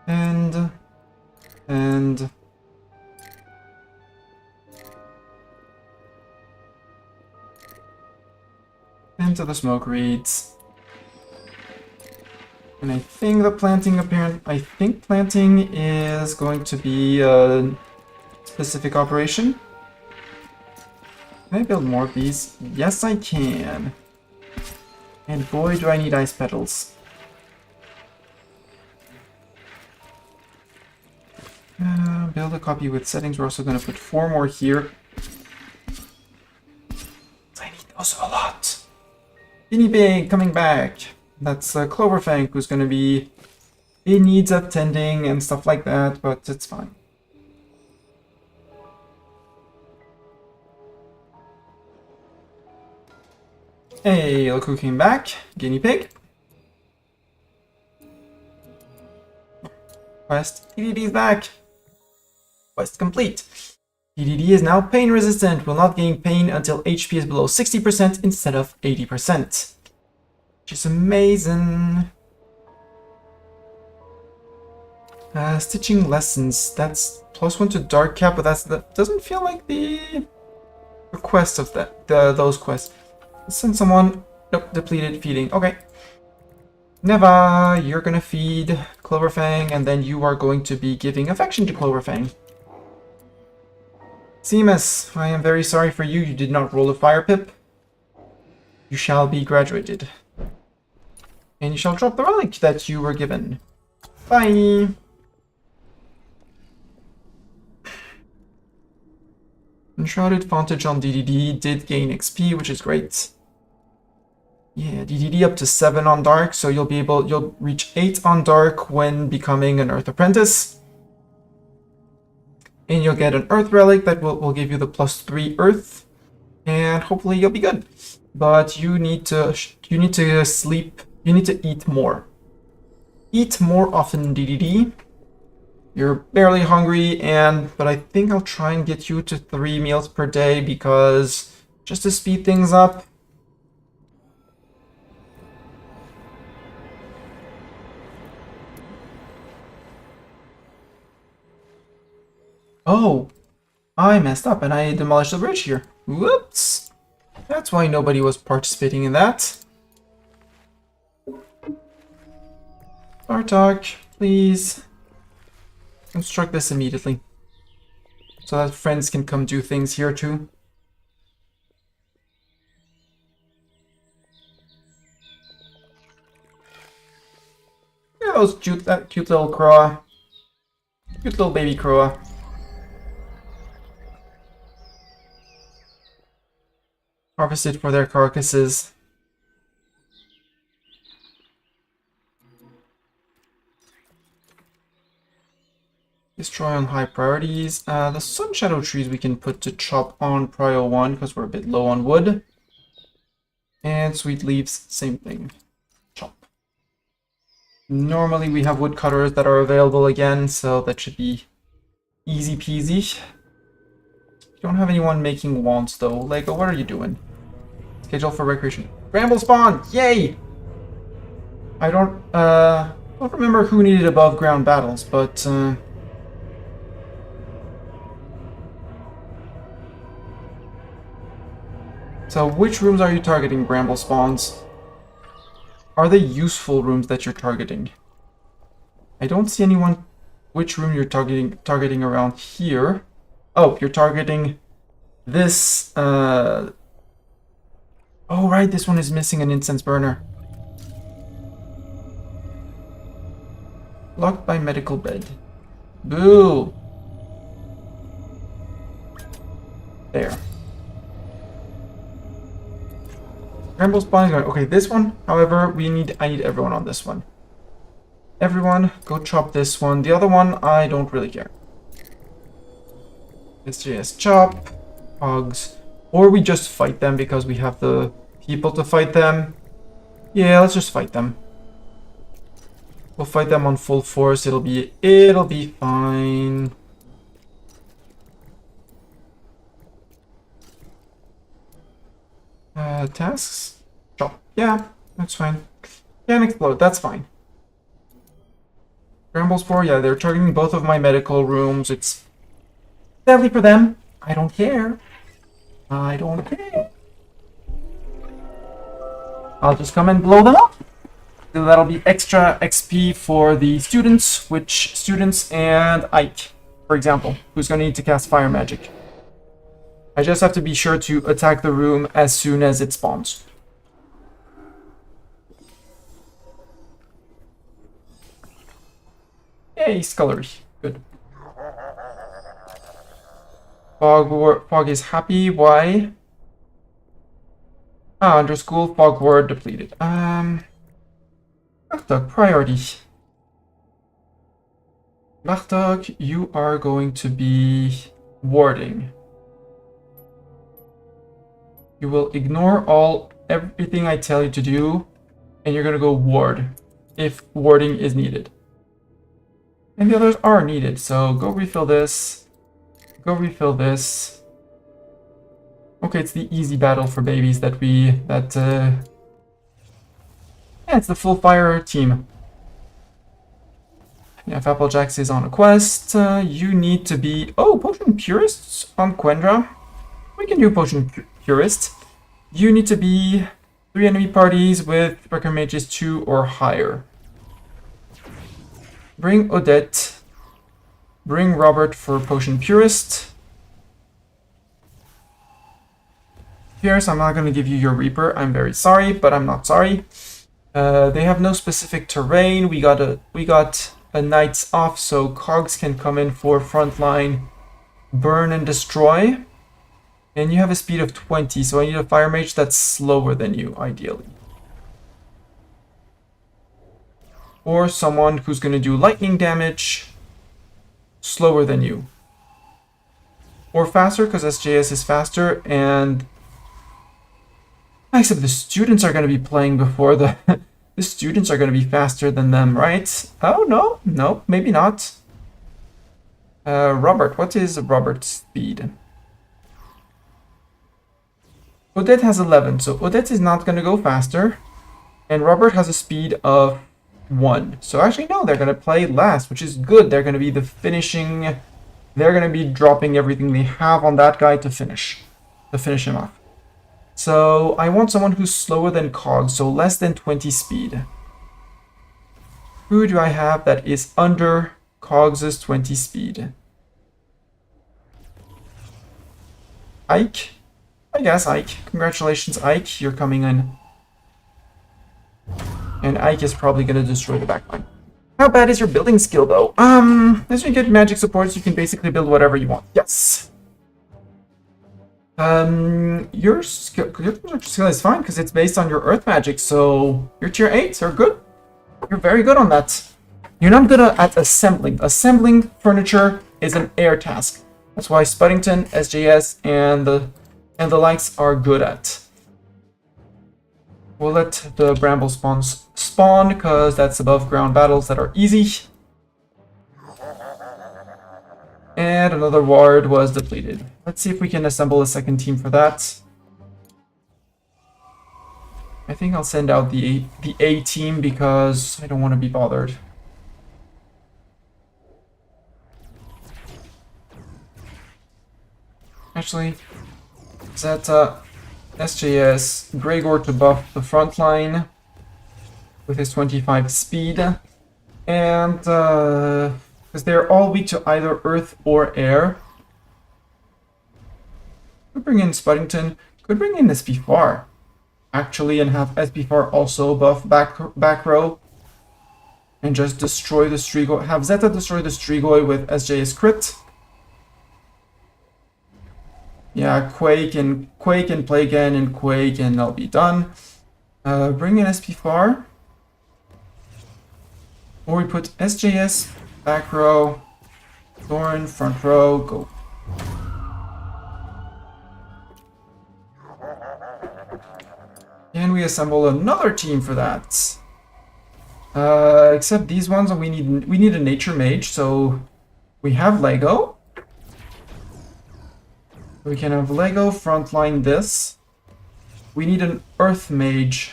[SPEAKER 1] And into the smoke reeds. And I think the planting planting is going to be a specific operation. Can I build more of these? Yes, I can. And boy, do I need ice petals. Build a copy with settings. We're also going to put 4 more here. I need those a lot. Guinea pig coming back. That's Cloverfang, who's going to be in needs of tending and stuff like that, but it's fine. Hey, look who came back. Guinea pig. Quest. DDD's back. Quest complete. DDD is now pain resistant. Will not gain pain until HP is below 60% instead of 80%. Which is amazing. Stitching lessons. That's +1 to dark cap, but that doesn't feel like the request of those quests. Send someone. Nope, depleted feeding. Okay. Neva, you're gonna feed Cloverfang, and then you are going to be giving affection to Cloverfang. Seamus, I am very sorry for you. You did not roll a fire pip. You shall be graduated. And you shall drop the relic that you were given. Bye! Enshrouded Fontage on DDD did gain XP, which is great. Yeah, DDD up to 7 on Dark, so you'll reach 8 on Dark when becoming an Earth Apprentice. And you'll get an Earth Relic that will give you the +3 Earth. And hopefully you'll be good. But you need to sleep. You need to eat more. Eat more often, DDD. You're barely hungry, but I think I'll try and get you to 3 meals per day because just to speed things up. Oh, I messed up and I demolished the bridge here. Whoops. That's why nobody was participating in that. Bartok, please construct this immediately so that friends can come do things here too. Yeah, that cute little crow. Cute little baby crow. Harvested for their carcasses. Destroy on high priorities. The sun shadow trees we can put to chop on prio 1 because we're a bit low on wood. And sweet leaves, same thing. Chop. Normally we have woodcutters that are available again, so that should be easy peasy. Don't have anyone making wands though. Lego, what are you doing? Schedule for recreation. Bramble spawn! Yay! I don't remember who needed above ground battles, but so which rooms are you targeting, bramble spawns? Are they useful rooms that you're targeting? I don't see anyone. Which room you're targeting around here? Oh, you're targeting this. Oh right, this one is missing an incense burner. Locked by medical bed. Boo! There. Bramble spawn is going. Okay, this one, however, I need everyone on this one. Everyone, go chop this one. The other one, I don't really care. Let's just chop, hogs, or we just fight them because we have the people to fight them. Yeah, let's just fight them. We'll fight them on full force. It'll be fine. Tasks? Chop. Yeah, that's fine. Can't explode, that's fine. Bramble Spore, yeah, they're targeting both of my medical rooms. It's sadly for them. I don't care. I don't care. I'll just come and blow them up. So that'll be extra XP for the students, which students and Ike, for example, who's going to need to cast fire magic. I just have to be sure to attack the room as soon as it spawns. Yay, scullery. Good. Fog is happy. Why? Ah, under school, fog ward depleted. Bartok, priority. Bartok, you are going to be warding. You will ignore everything I tell you to do, and you're gonna go ward if warding is needed. And the others are needed, so go refill this. Go refill this. Okay, it's the easy battle for babies yeah, it's the full fire team. Yeah, if Applejax is on a quest, you need to be... Oh, Potion Purists on Quendra. We can do Potion Purist. You need to be 3 enemy parties with Wrecker Mages 2 or higher. Bring Odette. Bring Robert for Potion Purist. Pierce, I'm not going to give you your Reaper. I'm very sorry, but I'm not sorry. They have no specific terrain. We got a Knight's off, so Cogs can come in for frontline burn and destroy. And you have a speed of 20, so I need a Fire Mage that's slower than you, ideally. Or someone who's going to do lightning damage slower than you. Or faster, because SJS is faster, and... Except the students are going to be playing before the... the students are going to be faster than them, right? Oh, no. No, maybe not. Robert, what is Robert's speed? Odette has 11, so Odette is not going to go faster. And Robert has a speed of 1. So actually, no, they're going to play last, which is good. They're going to be the finishing... They're going to be dropping everything they have on that guy to finish him off. So I want someone who's slower than Cog, so less than 20 speed. Who do I have that is under Cogs' 20 speed? Ike? I guess Ike. Congratulations, Ike. You're coming in. And Ike is probably going to destroy the backline. How bad is your building skill, though? As you get magic supports, you can basically build whatever you want. Yes. Your skill is fine because it's based on your earth magic, so your tier 8s are good. You're very good on that. You're not good at assembling. Assembling furniture is an air task. That's why Spuddington, SJS, and the likes are good at. We'll let the bramble spawns spawn because that's above ground battles that are easy. And another ward was depleted. Let's see if we can assemble a second team for that. I think I'll send out the A team because I don't want to be bothered. Actually, Zeta, SJS, Gregor to buff the front line with his 25 speed. And, because they're all weak to either earth or air. Could bring in Spuddington, could bring in SB4, actually, and have SB4 also buff back row. And just destroy the Strigoi, have Zeta destroy the Strigoi with SJS crit. Yeah, Quake and play again and Quake and I'll be done. Bring in SP4. Or we put SJS, back row, Thorn, front row, go. And we assemble another team for that. Except these ones, we need a nature mage, so we have Lego. We can have Lego frontline this. We need an earth mage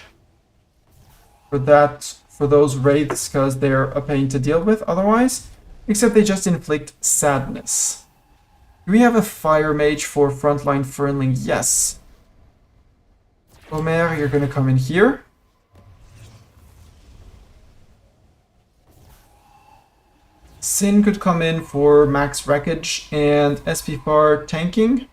[SPEAKER 1] for that, for those wraiths, because they're a pain to deal with otherwise. Except they just inflict sadness. Do we have a fire mage for frontline Fernling? Yes. Omer, you're gonna come in here. Sin could come in for max wreckage and SP4 tanking.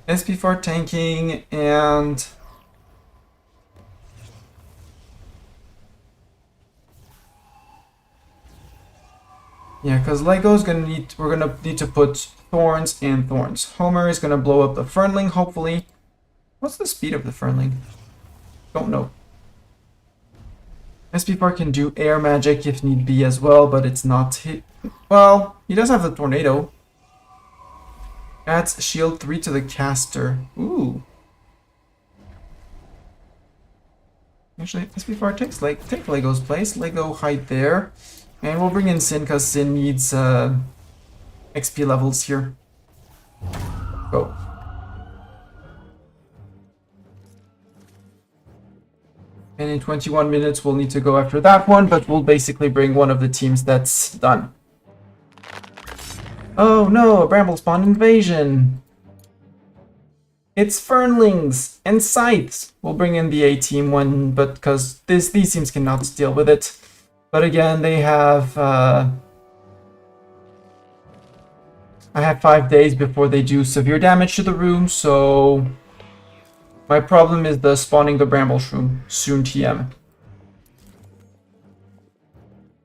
[SPEAKER 1] SP4 tanking and yeah, because Lego's we're gonna need to put thorns and thorns. Homer is gonna blow up the Fernling, hopefully. What's the speed of the Fernling? Don't know. SP4 can do air magic if need be as well, but it's not hit. Well, he does have the tornado. Adds shield 3 to the caster. Ooh. Actually, SP4 take Lego's place. Lego hide there. And we'll bring in Sin because Sin needs XP levels here. Go. And in 21 minutes we'll need to go after that one, but we'll basically bring one of the teams that's done. Oh no, a bramble spawn invasion! It's Fernlings and Scythes! We'll bring in the A-team one, but because these teams cannot deal with it. But again, they have... I have 5 days before they do severe damage to the room, so... My problem is the spawning the bramble shroom, soon TM.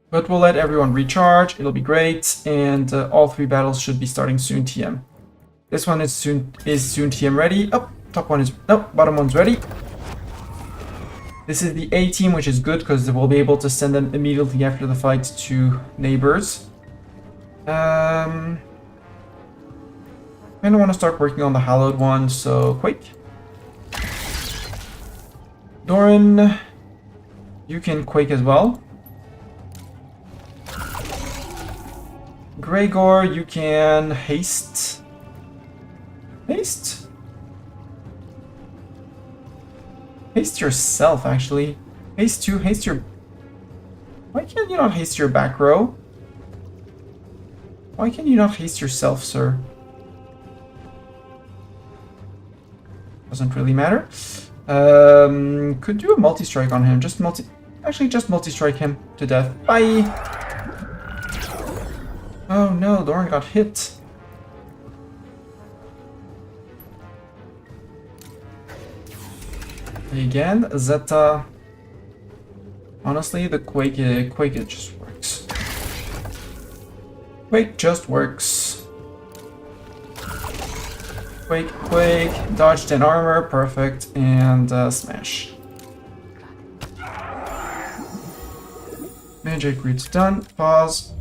[SPEAKER 1] But we'll let everyone recharge, it'll be great, and all 3 battles should be starting soon TM. This one is soon TM ready. Oh, top one is, no, bottom one's ready. This is the A team, which is good because we'll be able to send them immediately after the fight to neighbors. I don't want to start working on the hallowed one, so Quake. Doran, you can Quake as well. Gregor, you can haste. Haste? Haste yourself, actually. Haste your... Why can't you not haste your back row? Why can you not haste yourself, sir? Doesn't really matter. Could do a multi-strike on him. Just multi-strike him to death. Bye! Oh no, Doran got hit. Again, Zeta. Honestly, the Quake it just works. Quake just works. Quake, dodge 10 armor, perfect, and smash. Magic reads done. Pause.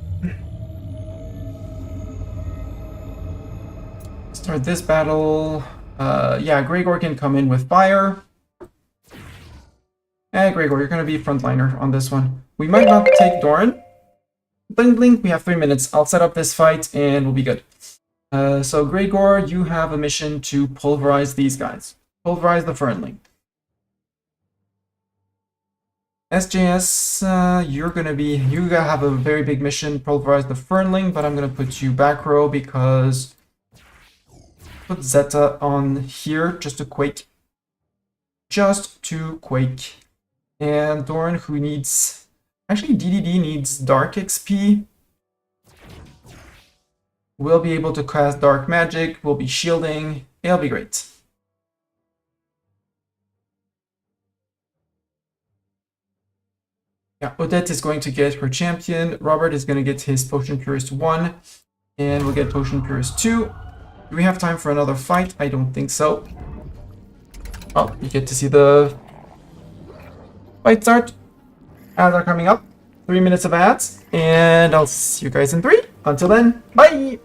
[SPEAKER 1] Start this battle. Yeah, Gregor can come in with fire. Gregor, you're gonna be frontliner on this one. We might not take Doran. Blink, blink, we have 3 minutes. I'll set up this fight and we'll be good. So Gregor, you have a mission to pulverize these guys. Pulverize the Fernling. SJS, you have a very big mission, pulverize the Fernling, but I'm gonna put you back row because put Zeta on here just to quake. Just to quake. And Doran, who needs... Actually, DDD needs Dark XP. We'll be able to cast Dark Magic, we'll be shielding, it'll be great. Yeah, Odette is going to get her champion, Robert is going to get his Potion Purist 1, and we'll get Potion Purist 2. Do we have time for another fight? I don't think so. Oh, you get to see the fight start. Ads are coming up. 3 minutes of ads, and I'll see you guys in 3. Until then, bye!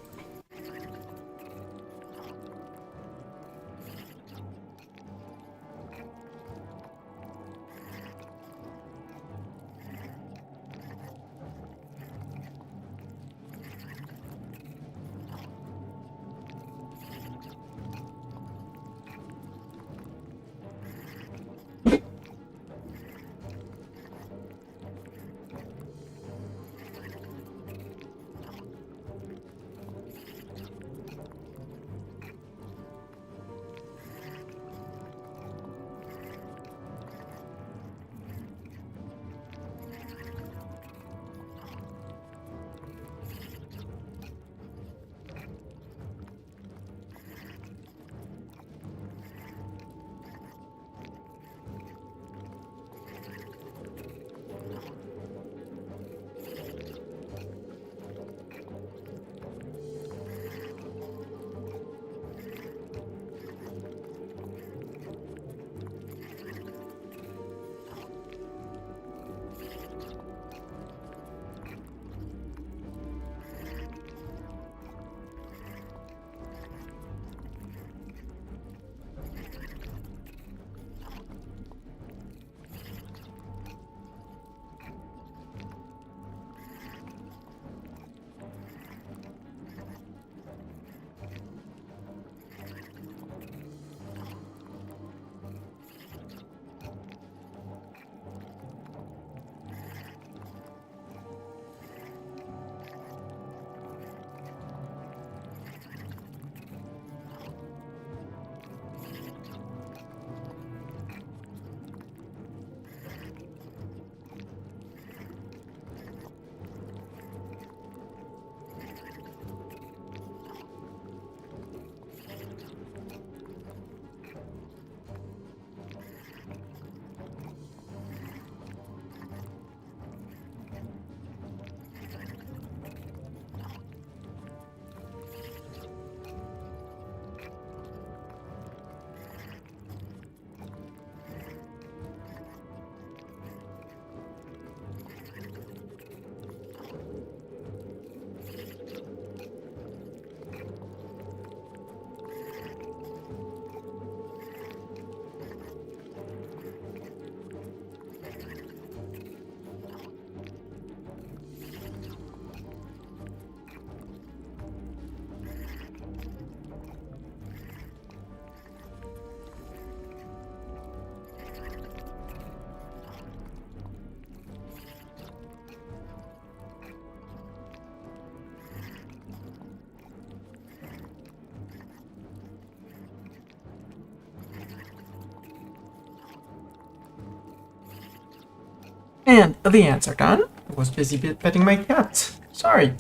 [SPEAKER 1] And the ants are done. I was busy petting my cat. Sorry.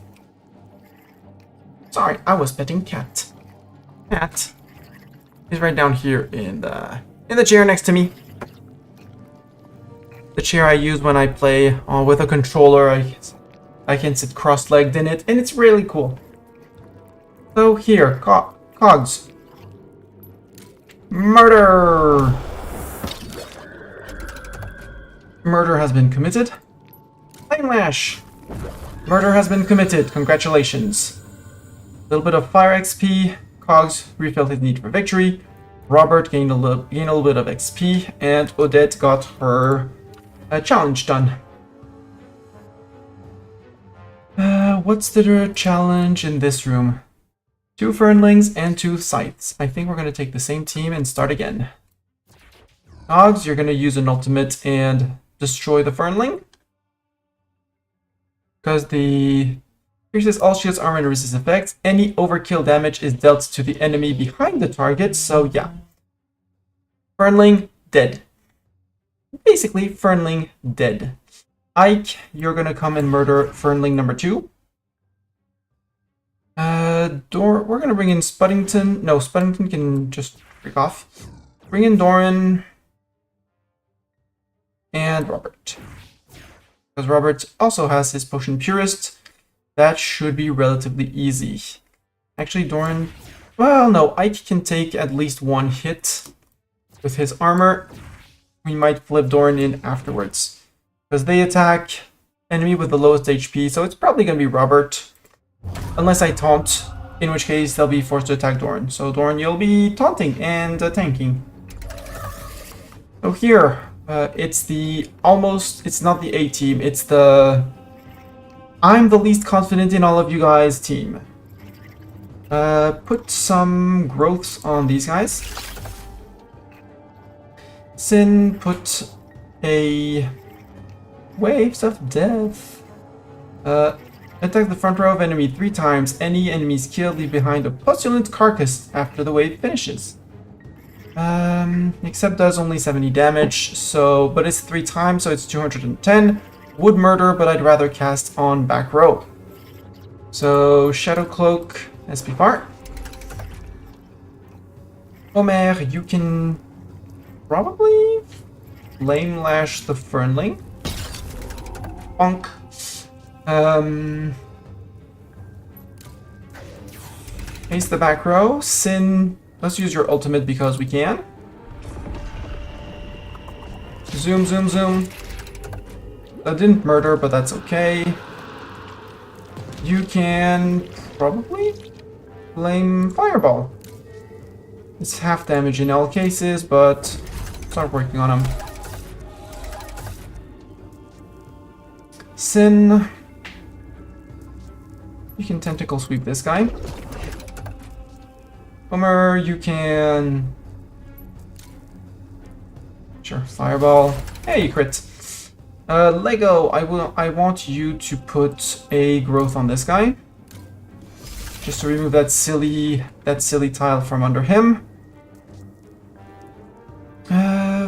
[SPEAKER 1] Sorry, I was petting cat. Cat is right down here in the chair next to me. The chair I use when I play with a controller. I can sit cross-legged in it, and it's really cool. So here, cogs. Murder! Murder has been committed. I Flame Lash! Murder has been committed. Congratulations. A little bit of fire XP. Cogs refilled his need for victory. Robert gained a little bit of XP. And Odette got her challenge done. What's the challenge in this room? 2 Fernlings and 2 Scythes. I think we're going to take the same team and start again. Cogs, you're going to use an ultimate and destroy the Fernling. Because the pierces all shields, armor, and resist effects. Any overkill damage is dealt to the enemy behind the target, so yeah. Fernling, dead. Basically, Fernling, dead. Ike, you're gonna come and murder Fernling number 2. We're gonna bring in Spuddington. No, Spuddington can just freak off. Bring in Doran. And Robert. Because Robert also has his Potion Purist. That should be relatively easy. Actually, Doran... Well, no, Ike can take at least 1 hit with his armor. We might flip Doran in afterwards. Because they attack enemy with the lowest HP, so it's probably going to be Robert. Unless I taunt, in which case they'll be forced to attack Doran. So Doran, you'll be taunting and tanking. So here... it's not the A team, it's the I'm the least confident in all of you guys team. Put some growths on these guys. Sin, put a waves of death. Attack the front row of enemy 3 times. Any enemies killed leave behind a pustulant carcass after the wave finishes. Except does only 70 damage, so, but it's 3 times, so it's 210. Would murder, but I'd rather cast on back row. So, Shadow Cloak, SP Fart. Omer, you can probably Flame Lash the Fernling. Bonk. Face the back row. Sin, let's use your ultimate because we can. Zoom, zoom, zoom. That didn't murder, but that's okay. You can probably Flame Fireball. It's half damage in all cases, but start working on him. Sin. You can Tentacle Sweep this guy. Homer, you can... Sure, Fireball. Hey, crit. Lego, I want you to put a growth on this guy. Just to remove that silly tile from under him.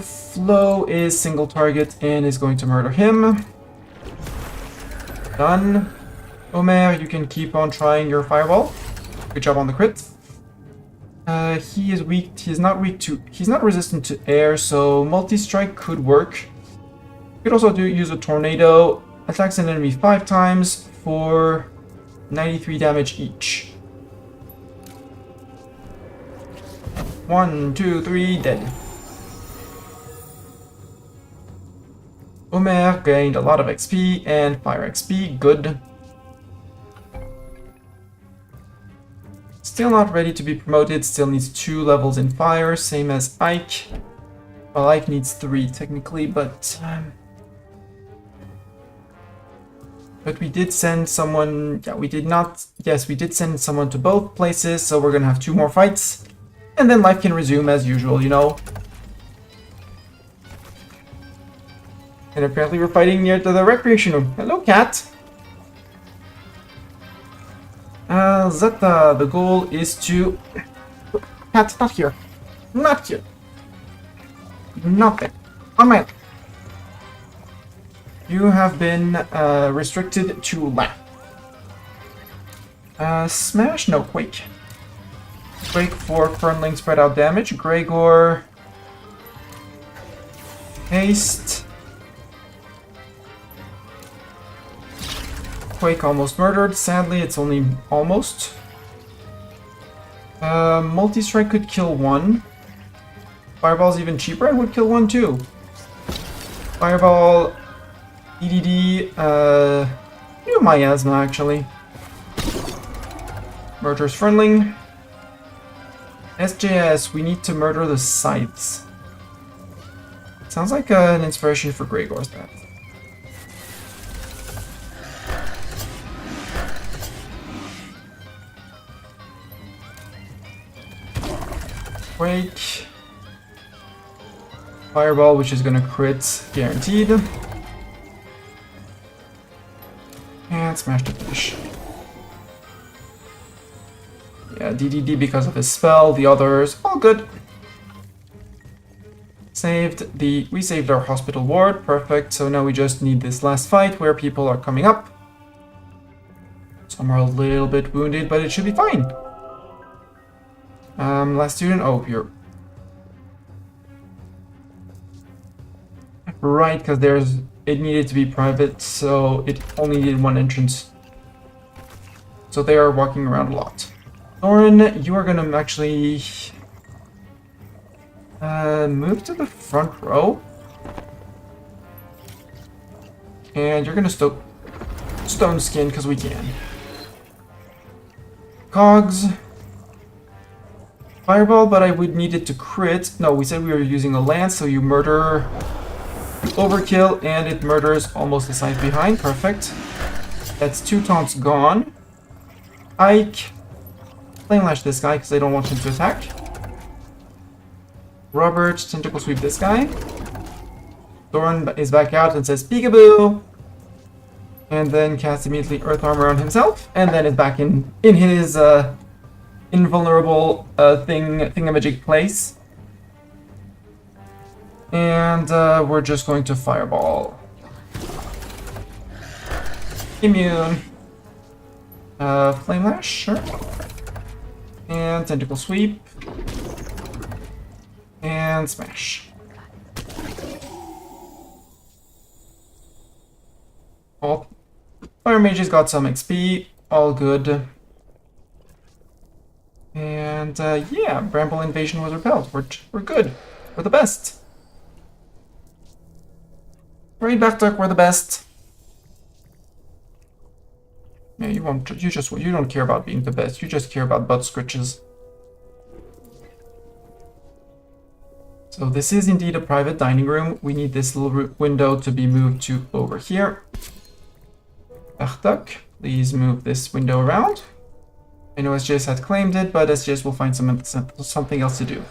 [SPEAKER 1] Flo is single target and is going to murder him. Done. Omer, you can keep on trying your fireball. Good job on the crit. He is weak. He's not resistant to air, so multi-strike could work. You could also use a tornado. Attacks an enemy 5 times for 93 damage each. 1, 2, 3, dead. Omer gained a lot of XP and fire XP, good. Still not ready to be promoted, still needs 2 levels in fire, same as Ike. Well, Ike needs 3 technically, but we did send someone, yeah, we did not, yes, we did send someone to both places, so we're gonna have 2 more fights. And then life can resume as usual, you know. And apparently we're fighting near to the recreation room. Hello, cat. Zeta, the goal is to... Cat, not here. Not here. Not there. On my... You have been restricted to left. Smash? No, Quake. Quake for Fernling spread out damage. Gregor... Haste... Quake almost murdered. Sadly, it's only almost. Multi-strike could kill 1. Fireball's even cheaper and would kill 1 too. Fireball EDD, do miasma actually. Murderous Friendling. SJS, we need to murder the Scythes. Sounds like an inspiration for Gregor's Path. Quake. Fireball, which is gonna crit, guaranteed. And smash to finish. Yeah, DDD because of his spell, the others, all good. We saved our hospital ward, perfect. So now we just need this last fight where people are coming up. Some are a little bit wounded, but it should be fine. Last student, oh, you're right, because it needed to be private, so it only needed one entrance. So they are walking around a lot. Thorin, you are gonna actually move to the front row. And you're gonna stone skin because we can. Cogs. Fireball, but I would need it to crit. No, we said we were using a lance, so you murder overkill, and it murders almost the side behind. Perfect. That's 2 taunts gone. Ike. Flame Lash this guy, because I don't want him to attack. Robert, Tentacle Sweep this guy. Thorin is back out and says peekaboo. And then casts immediately Earth Armor on himself, and then is back in his invulnerable thingamajig place. And we're just going to Fireball. Immune. Flame Lash, sure. And Tentacle Sweep. And Smash. All Fire Mages got some XP, all good. And yeah, Bramble Invasion was repelled. We're good. We're the best. Right, Bartok, we're the best. Yeah, you don't care about being the best. You just care about butt scritches. So this is indeed a private dining room. We need this little window to be moved to over here. Bartok, please move this window around. I know SJS had claimed it, but SJS will find something else to do.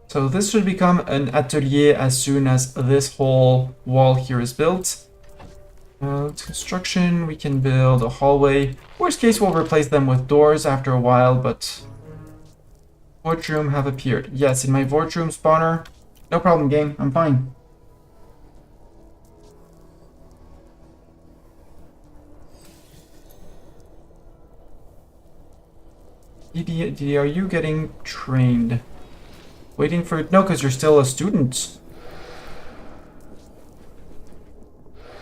[SPEAKER 1] So this should become an atelier as soon as this whole wall here is built. Construction, we can build a hallway. Worst case, we'll replace them with doors after a while, but... Vortroom have appeared. Yes, in my Vortroom spawner. No problem, game. I'm fine. DD, are you getting trained? Waiting for... No, because you're still a student.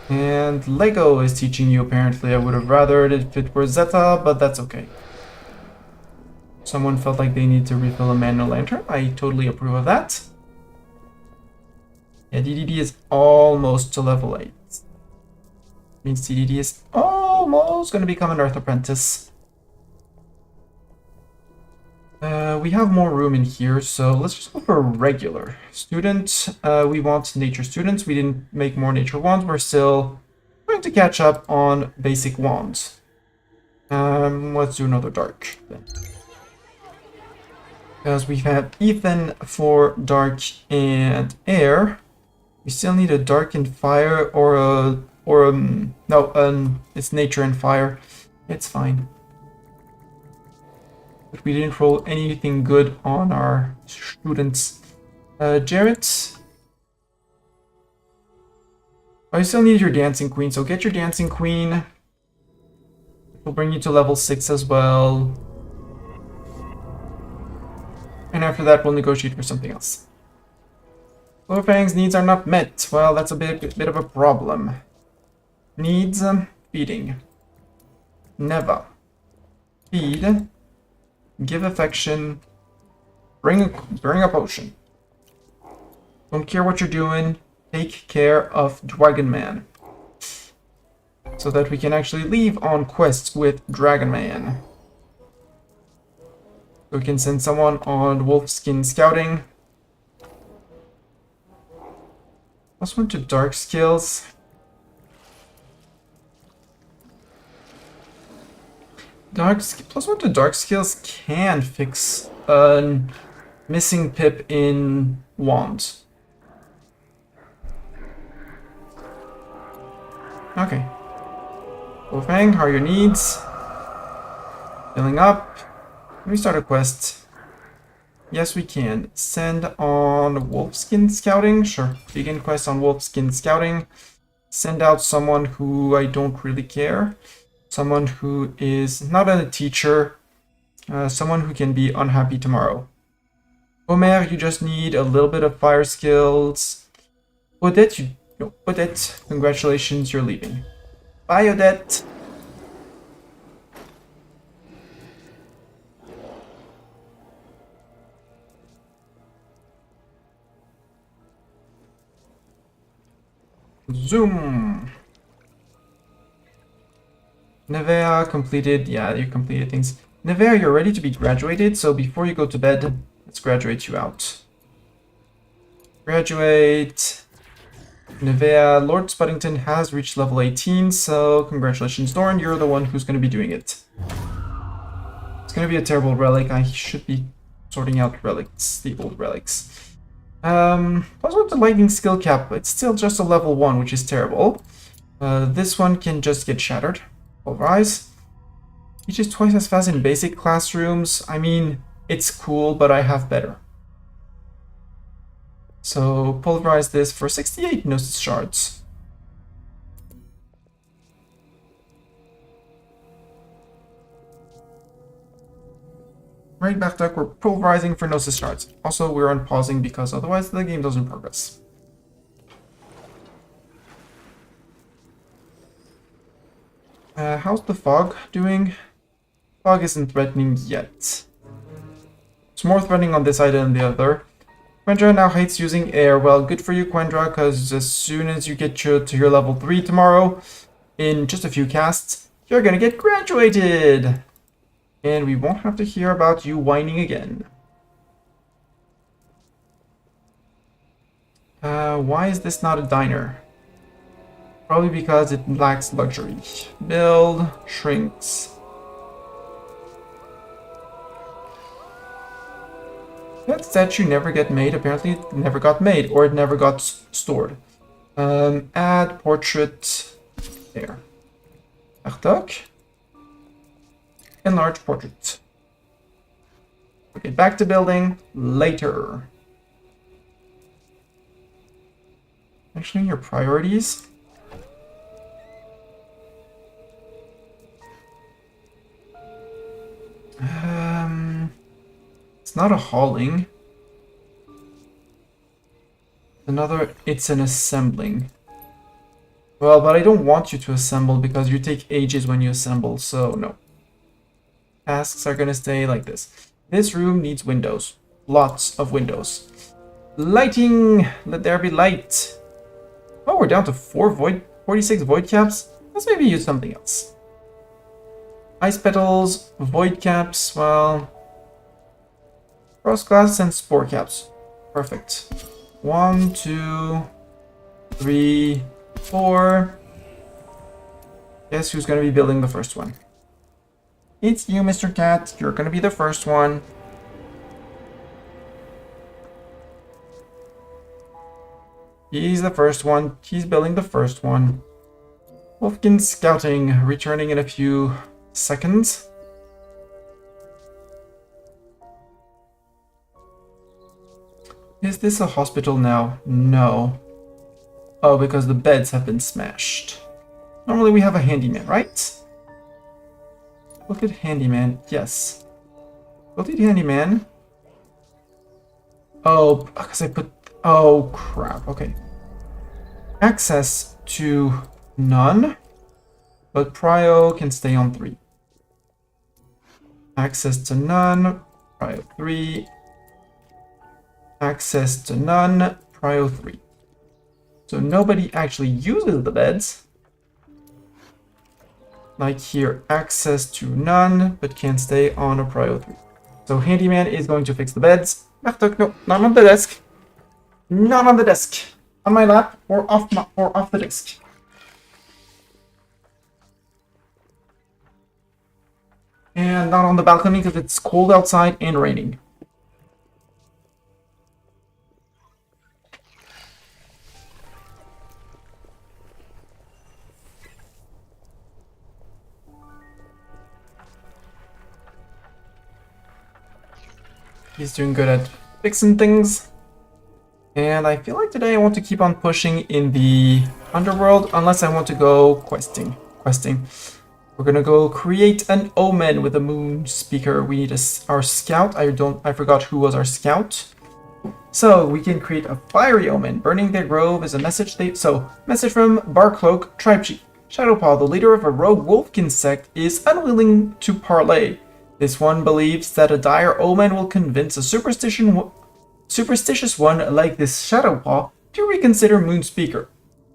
[SPEAKER 1] And Lego is teaching you, apparently. I would have rather if it were Zeta, but that's okay. Someone felt like they need to refill a manual lantern. I totally approve of that. Yeah, DDD is almost to level 8. Means DDD is almost going to become an Earth Apprentice. We have more room in here, so let's just go for a regular student. We want nature students. We didn't make more nature wands. We're still trying to catch up on basic wands. Let's do another dark then. Because we have Ethan for dark and air. We still need a dark and fire it's nature and fire. It's fine. But we didn't roll anything good on our students. Jarrett. Oh, you still need your dancing queen, so get your dancing queen. We'll bring you to level 6 as well. And after that, we'll negotiate for something else. Glowfang's needs are not met. Well, that's a bit of a problem. Needs feeding. Never. Feed. Give affection. Bring a potion. Don't care what you're doing. take care of Dragon Man, so that we can actually leave on quests with Dragon Man. So we can send someone on Wolfskin Scouting. +1 to Dark Skills. +1 to Dark Skills can fix a missing pip in Wand. Okay. Wolfang, how are your needs? Filling up. Can we start a quest? Yes, we can. Send on Wolfskin Scouting. Sure. Begin quest on Wolfskin Scouting. Send out someone who I don't really care. Someone who is not a teacher. Someone who can be unhappy tomorrow. Omer, you just need a little bit of fire skills. Odette, Odette, congratulations, you're leaving. Bye, Odette. Zoom. Nevea completed. Yeah, you completed things. Nevea, you're ready to be graduated, so before you go to bed, let's graduate you out. Graduate. Nevea, Lord Spuddington has reached level 18, so congratulations, Doran. You're the one who's going to be doing it. It's going to be a terrible relic. I should be sorting out relics, the old relics. Also the lightning skill cap, it's still just a level 1, which is terrible. This one can just get shattered. Pulverize. Which is twice as fast in basic classrooms. I mean, it's cool, but I have better. So pulverize this for 68 Gnosis shards. Right, Bartok, we're pulverizing for Gnosis shards. Also, we're unpausing because otherwise the game doesn't progress. How's the fog doing? Fog isn't threatening yet. It's more threatening on this side than the other. Quendra now hates using air. Well, good for you, Quendra, because as soon as you get to your level 3 tomorrow, in just a few casts, you're gonna get graduated! And we won't have to hear about you whining again. Why is this not a diner? Probably because it lacks luxury. Build, shrinks. That statue never get made. Apparently it never got made, or it never got stored. Add portrait there. Bartok. Enlarge portrait. Okay, back to building later. Actually, your priorities. It's not a hauling. It's an assembling. Well, but I don't want you to assemble because you take ages when you assemble, so no. Tasks are gonna stay like this. This room needs windows. Lots of windows. Lighting! Let there be light. Oh, we're down to 46 void caps. Let's maybe use something else. Ice petals, void caps, well... Frost glass and spore caps. Perfect. 1, 2, 3, 4. Guess who's gonna be building the first one? It's you, Mr. Cat. You're gonna be the first one. He's the first one. He's building the first one. Wolfkin Scouting, returning in a few seconds. Is this a hospital now? No. Oh, because the beds have been smashed. Normally we have a handyman, right? Look at handyman. Yes. Look at handyman. Oh, because I put... Oh, crap. Okay. Access to none. But Prio can stay on 3. Access to none. Prio 3. Access to none. Prio 3. So nobody actually uses the beds. Like here, access to none, but can stay on a prio 3. So handyman is going to fix the beds. Bartok, no, not on the desk. Not on the desk. On my lap or off the desk. And not on the balcony because it's cold outside and raining. He's doing good at fixing things. And I feel like today I want to keep on pushing in the underworld unless I want to go questing. We're gonna go create an omen with a moon speaker. We need our scout. I forgot who was our scout. So we can create a fiery omen. Burning their grove is a message message from Barcloak, tribe chief. Shadowpaw, the leader of a rogue wolfkin sect, is unwilling to parley. This one believes that a dire omen will convince a superstitious one like this Shadowpaw to reconsider Moonspeaker.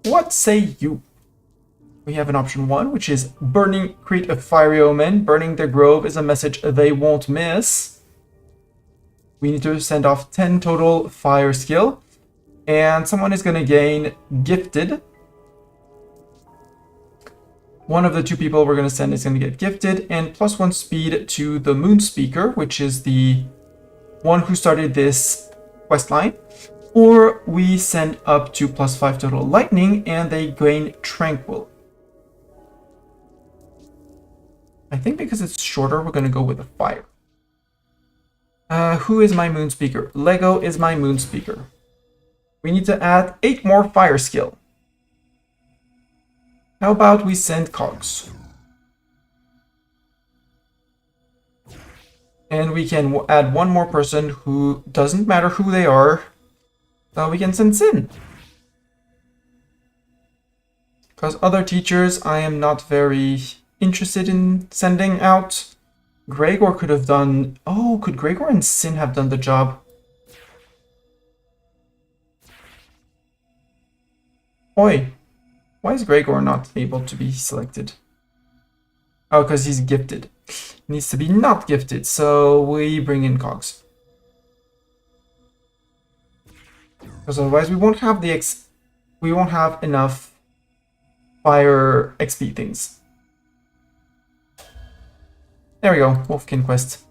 [SPEAKER 1] What say you? We have an option 1, which is create a fiery omen. Burning their grove is a message they won't miss. We need to send off 10 total fire skill. And someone is going to gain gifted. One of the 2 people we're going to send is going to get gifted. And +1 speed to the Moonspeaker, which is the one who started this quest line. Or we send up to +5 total lightning and they gain tranquil. I think because it's shorter, we're going to go with a fire. Who is my moon speaker? Lego is my moon speaker. We need to add 8 more fire skill. How about we send cogs? And we can add 1 more person who doesn't matter who they are. We can send Sin. Because other teachers I am not very interested in sending out. Gregor could have done... Oh, could Gregor and Sin have done the job? Oi. Why is Gregor not able to be selected? Oh, because he's gifted. Needs to be not gifted, so we bring in cogs. Because otherwise we won't have we won't have enough fire XP things. There we go, Wolfkin quest.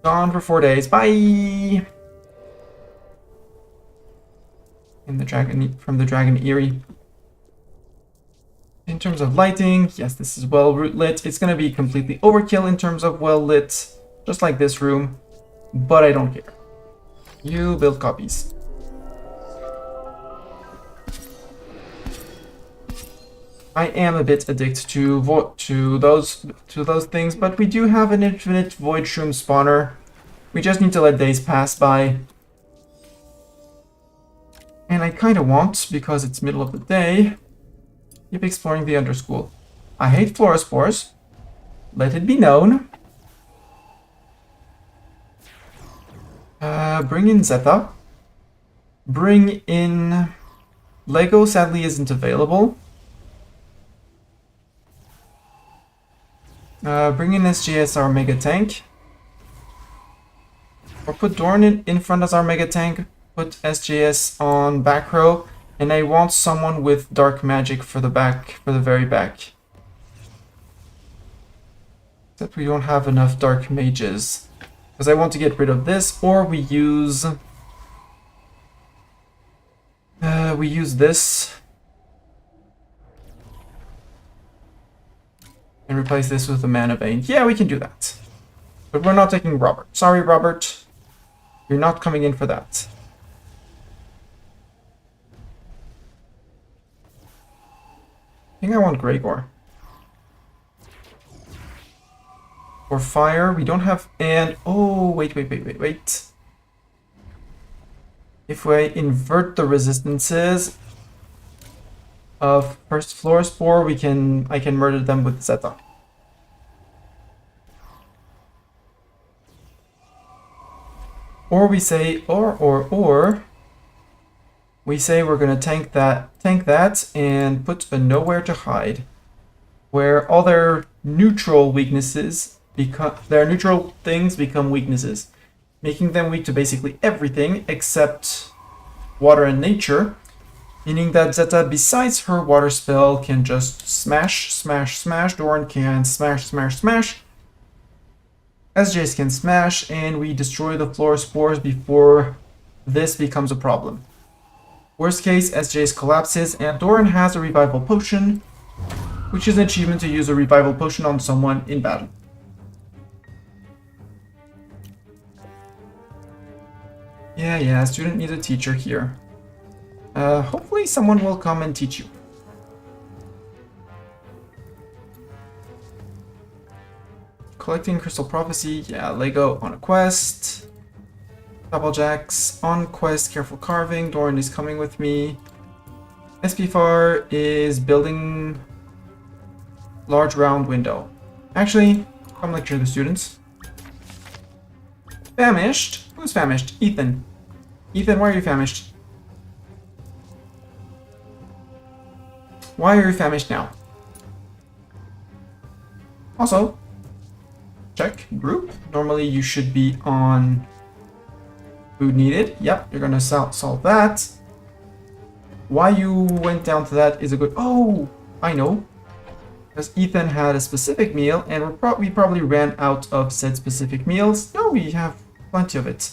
[SPEAKER 1] Gone for 4 days. Bye. From the Dragon Eerie. In terms of lighting, yes, this is well lit. It's gonna be completely overkill in terms of well lit, just like this room, but I don't care. You build copies. I am a bit addicted to those things, but we do have an infinite void shroom spawner. We just need to let days pass by. And I kind of want, because it's middle of the day, keep exploring the underschool. I hate fluorospores. Let it be known. Bring in Zeta. Bring in... Lego sadly isn't available. Bring in SGS, our mega tank. Or put Dorn in front as our mega tank. Put SGS on back row. And I want someone with dark magic for the very back. Except we don't have enough dark mages. Because I want to get rid of this, or we use this. And replace this with a Mana Vein. Yeah, we can do that. But we're not taking Robert. Sorry, Robert. You're not coming in for that. I think I want Gregor. For fire, we don't have... And... Oh, wait. If we invert the resistances of first floor spore, I can murder them with Zeta. Or we say, or We say we're gonna tank that, and put a nowhere to hide, where all their neutral weaknesses become their neutral things become weaknesses, making them weak to basically everything except water and nature, meaning that Zeta, besides her water spell, can just smash, smash, smash. Doran can smash, smash, smash. SJs can smash, and we destroy the floor spores before this becomes a problem. Worst case, SJs collapses, and Doran has a revival potion, which is an achievement to use a revival potion on someone in battle. Yeah, student needs a teacher here. Hopefully someone will come and teach you. Collecting Crystal Prophecy, yeah, Lego on a quest. Doublejacks on quest, careful carving, Doran is coming with me. SPFAR is building large round window. Actually, come lecture the students. Famished? Who's famished? Ethan. Ethan, why are you famished? Why are you famished now? Also, check group. Normally you should be on food needed. Yep, you're gonna solve that. Why you went down to that is a good... Oh, I know. Because Ethan had a specific meal, and we probably ran out of said specific meals. No, we have plenty of it.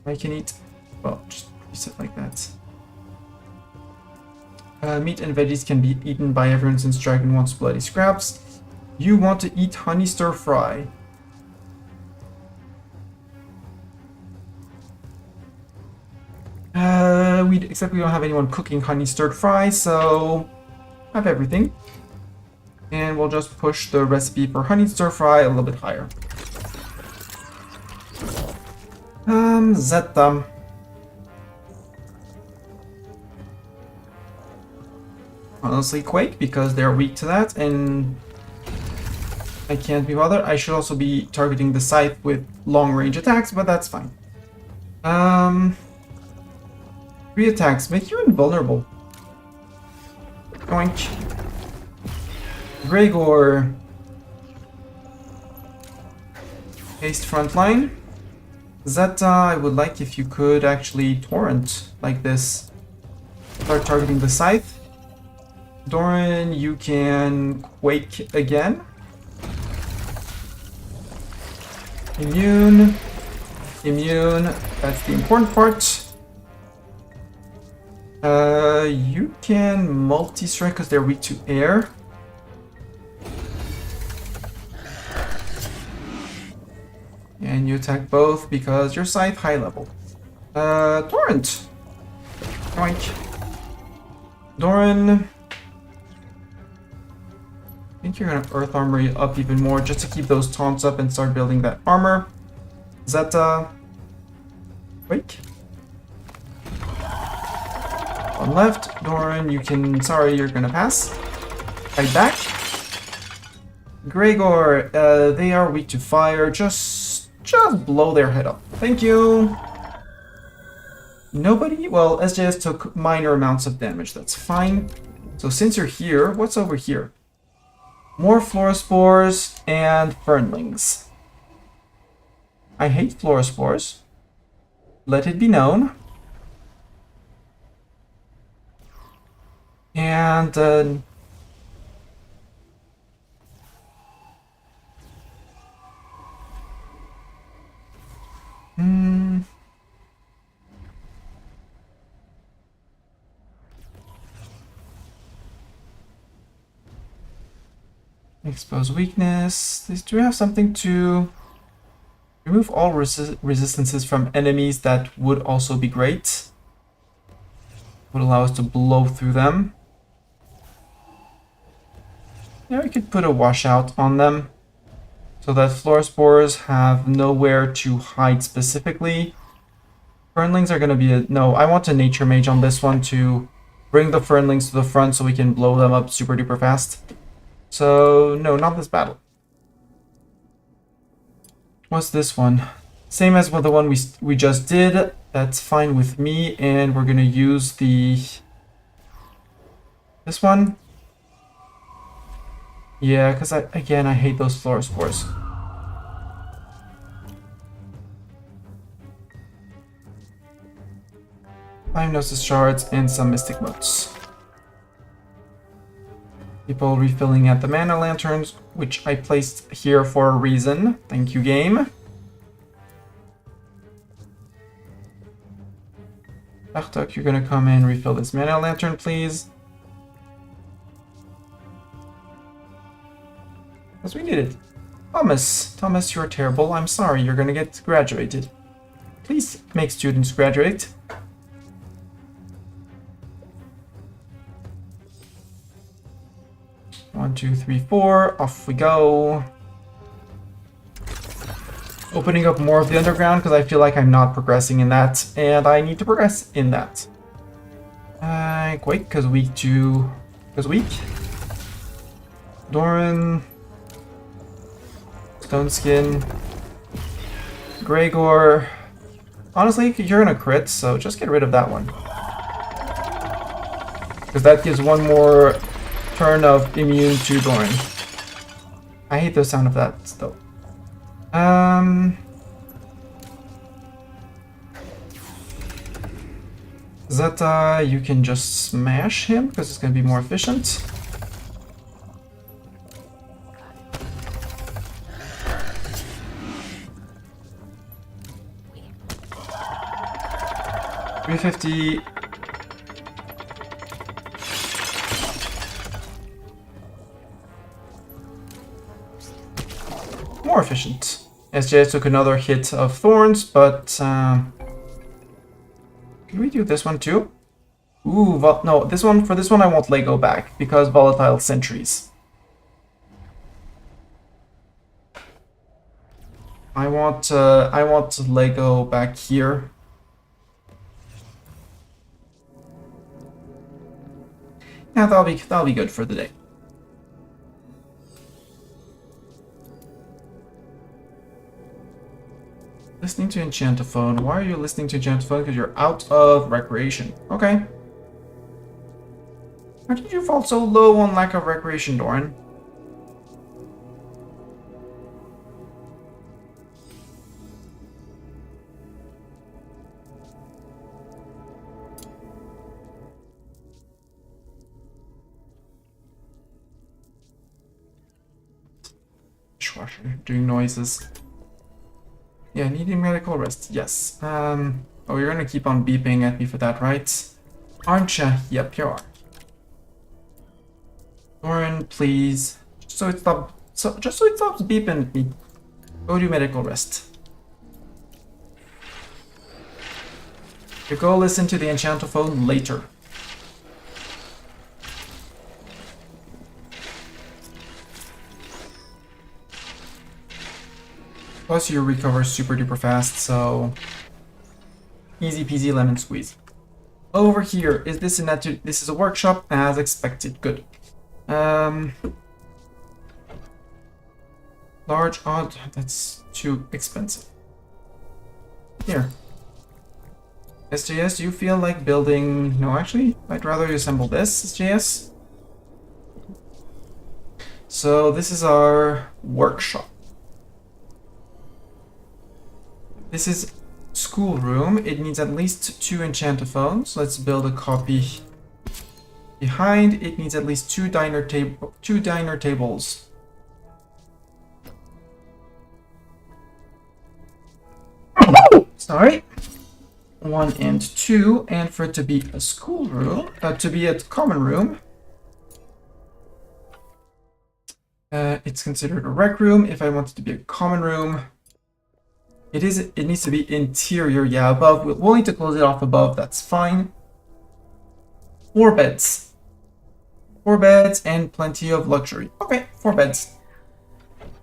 [SPEAKER 1] I can eat... Well, just reset like that. Meat and veggies can be eaten by everyone since Dragon wants bloody scraps. You want to eat honey stir fry. Except we don't have anyone cooking honey stirred fry, so have everything. And we'll just push the recipe for honey stir fry a little bit higher. Zeta. Honestly, Quake, because they're weak to that, and I can't be bothered. I should also be targeting the scythe with long-range attacks, but that's fine. 3 attacks make you invulnerable. Oink. Gregor. Haste frontline. Zeta, I would like if you could actually torrent like this. Start targeting the scythe. Doran, you can Quake again. Immune. Immune. That's the important part. You can multi-strike because they're weak to air. And you attack both because your scythe high level. Torrent. Oink. Doran. I think you're gonna Earth Armor up even more just to keep those taunts up and start building that armor. Zeta. Wake. On left. Doran, you can... Sorry, you're gonna pass. Fight back. Gregor, they are weak to fire. Just blow their head up. Thank you. Nobody? Well, SJS took minor amounts of damage. That's fine. So since you're here, what's over here? More Florospores and Fernlings. I hate Florospores. Let it be known. And expose weakness. These do have something to remove all resistances from enemies. That would also be great. Would allow us to blow through them. Yeah, we could put a washout on them so that Florospores have nowhere to hide specifically. Fernlings are going to be a... No, I want a Nature Mage on this one to bring the Fernlings to the front so we can blow them up super duper fast. So, no, not this battle. What's this one? Same as the one we just did. That's fine with me, and we're gonna use this one. Yeah, because I hate those floor spores. 5 Gnosis shards and some mystic motes. People refilling at the mana lanterns, which I placed here for a reason. Thank you, game. Bartok, you're gonna come and refill this mana lantern, please. Because we need it. Thomas, you're terrible. I'm sorry, you're gonna get graduated. Please make students graduate. One, two, three, four. Off we go. Opening up more of the underground because I feel like I'm not progressing in that, and I need to progress in that. Quake, because weak to... because weak. Doran. Stone Skin. Gregor. Honestly, you're gonna crit, so just get rid of that one. Because that gives one more turn of immune to Doran. I hate the sound of that, though. Zeta, you can just smash him, because it's gonna be more efficient. $350. More efficient. SJS took another hit of thorns, but can we do this one too? Ooh, no, this one, for this one I want Lego back, because volatile sentries. I want Lego back here. Yeah, that'll be good for the day. Listening to Enchantophone. Why are you listening to Enchantophone? Because you're out of recreation. Okay. How did you fall so low on lack of recreation, Doran? Dishwasher doing noises. Yeah, needing medical rest. Yes. Oh, you're gonna keep on beeping at me for that, right? Aren't ya? Yep, you are. Doran, please. Just so it stops beeping at me. Go do medical rest. You go listen to the Enchantophone later. Plus you recover super duper fast, so easy peasy lemon squeeze. Over here, is this this is a workshop as expected. Good. Large odd, that's too expensive. Here. SJS, you feel like building... No, actually, I'd rather you assemble this, SJS. So this is our workshop. This is schoolroom. It needs at least 2 Enchantophones. Let's build a copy. Behind it needs at least 2 diner tables. Sorry. 1 and 2, and for it to be a schoolroom, to be a common room, it's considered a rec room. If I want it to be a common room, it needs to be interior. Yeah, above. We'll need to close it off above. That's fine. 4 beds. 4 beds and plenty of luxury. Okay, 4 beds.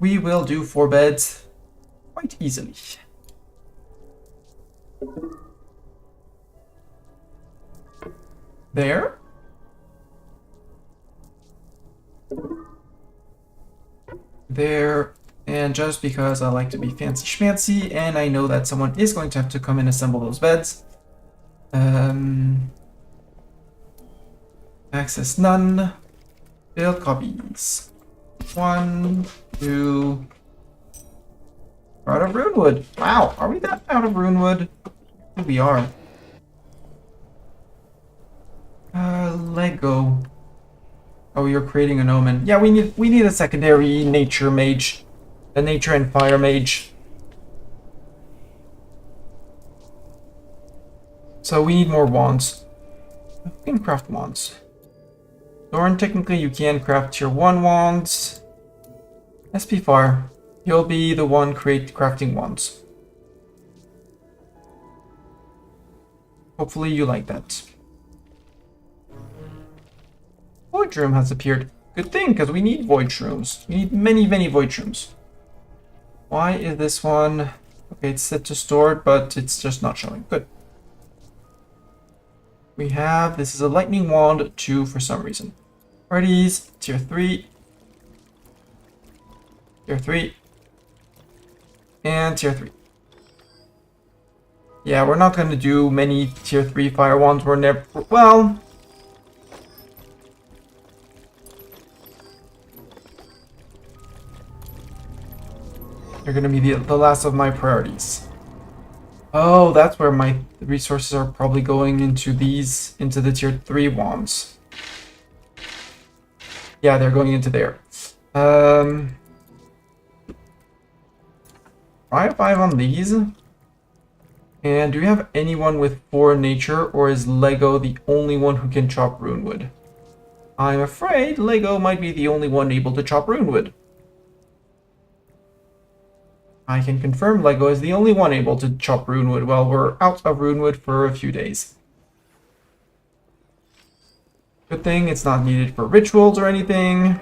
[SPEAKER 1] We will do 4 beds quite easily. There. There And just because I like to be fancy schmancy, and I know that someone is going to have to come and assemble those beds. Access none. Build copies. 1, 2. We're out of runewood. Wow, are we that out of runewood? I think we are. Lego. Oh, you're creating an omen. Yeah, we need a secondary nature mage. A nature and fire mage. So we need more wands. We can craft wands. Doran, technically you can craft tier 1 wands. SP Fire, you'll be the one crafting wands. Hopefully you like that. Void Shroom has appeared. Good thing, because we need Void Shrooms. We need many, many Void Shrooms. Why is this one... Okay, it's set to stored, but it's just not showing. Good. We have... This is a Lightning Wand 2 for some reason. Parties, tier 3. Tier 3. And tier 3. Yeah, we're not going to do many tier 3 fire wands. We're never... Well... They're going to be the last of my priorities. Oh, that's where my resources are probably going into these, into the tier 3 wands. Yeah, they're going into there. 5 on these. And do we have anyone with 4 nature, or is Lego the only one who can chop runewood? I'm afraid Lego might be the only one able to chop runewood. I can confirm Lego is the only one able to chop runewood while we're out of runewood for a few days. Good thing it's not needed for rituals or anything.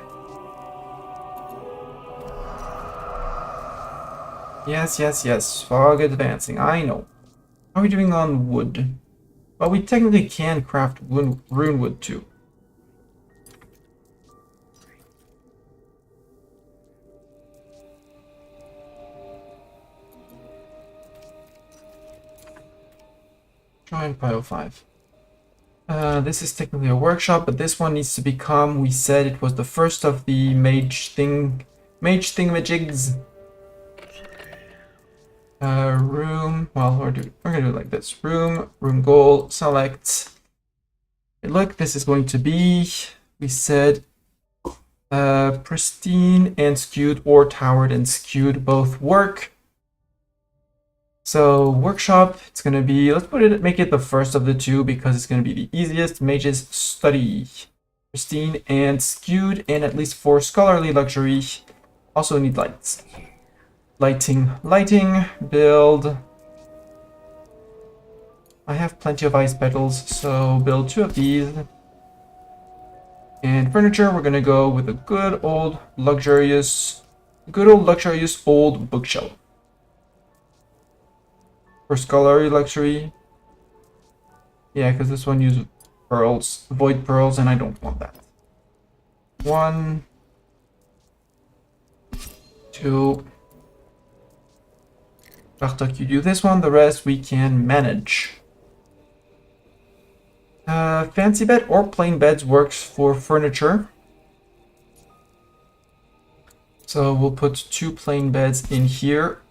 [SPEAKER 1] Yes, yes, yes. Fog advancing. I know. How are we doing on wood? Well, we technically can craft runewood too. Giant Pile 5. This is technically a workshop, but this one needs to become, we said it was the first of the mage thingamajigs. Room, well, we're gonna do it like this. Room goal, select. Okay, look, this is going to be, we said, pristine and skewed, or towered and skewed both work. So workshop, it's gonna be, let's make it the first of the two because it's gonna be the easiest. Mages study, pristine and skewed, and at least for scholarly luxury, also need lights. Lighting, build. I have plenty of ice petals, so build 2 of these. And furniture, we're gonna go with a good old luxurious old bookshelf. For scholarly luxury. Yeah, because this one uses pearls, void pearls, and I don't want that. 1, 2. Bartok, you do this one, the rest we can manage. Fancy bed or plain beds works for furniture. So we'll put 2 plain beds in here.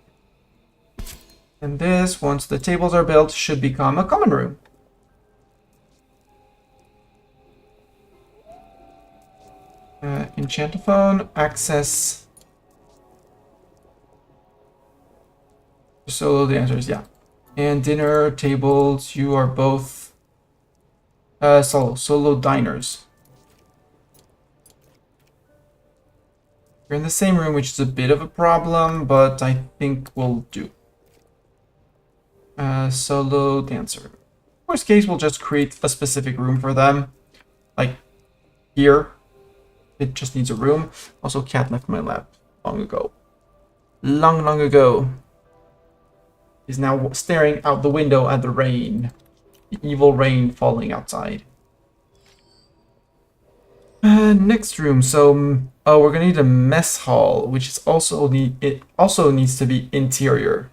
[SPEAKER 1] And this, once the tables are built, should become a common room. Enchantophone, access. Solo dancers, yeah. And dinner tables, you are both solo diners. You're in the same room, which is a bit of a problem, but I think we'll do. Solo dancer. Worst case, we'll just create a specific room for them. Like here. It just needs a room. Also, cat left my lap long ago. Long ago. He's now staring out the window at the rain. The evil rain falling outside. Next room. So, oh, we're gonna need a mess hall, which is it also needs to be interior.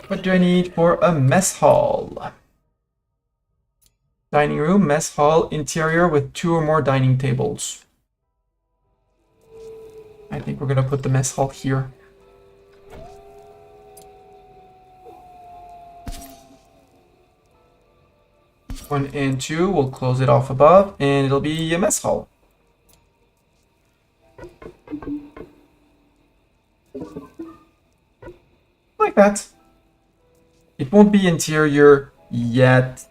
[SPEAKER 1] What do I need for a mess hall? Dining room, mess hall, interior with 2 or more dining tables. I think we're gonna put the mess hall here. One and 2, we'll close it off above, and it'll be a mess hall. Like that. It won't be interior yet,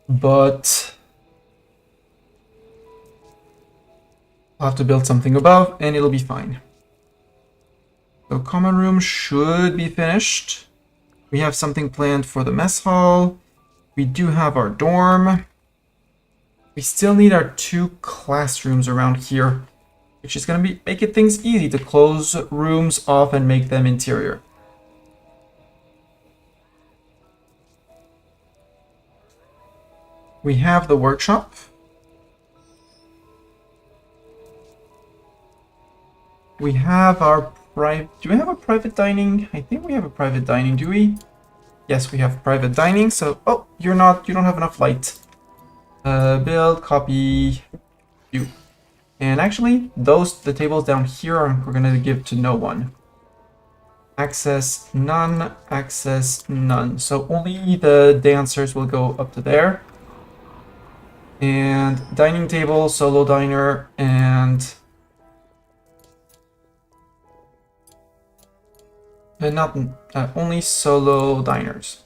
[SPEAKER 1] but I'll have to build something above, and it'll be fine. So common room should be finished. We have something planned for the mess hall. We do have our dorm. We still need our 2 classrooms around here, which is going to be making things easy to close rooms off and make them interior. We have the workshop. We have our private... Do we have a private dining? I think we have a private dining, do we? Yes, we have private dining, so... Oh, you don't have enough light. Build, copy, you. And actually, the tables down here we're gonna give to no one. Access none, access none. So only the dancers will go up to there. And dining table, solo diner, and not only solo diners.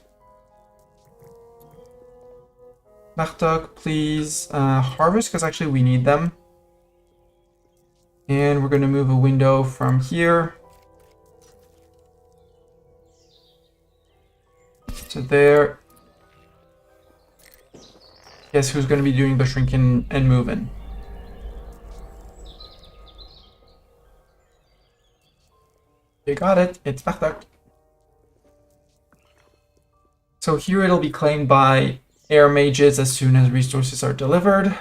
[SPEAKER 1] Bartok, please. Harvest, because actually we need them. And we're going to move a window from here to there. Guess who's going to be doing the shrinking and moving? You got it. It's Bartok. So here it'll be claimed by air mages as soon as resources are delivered.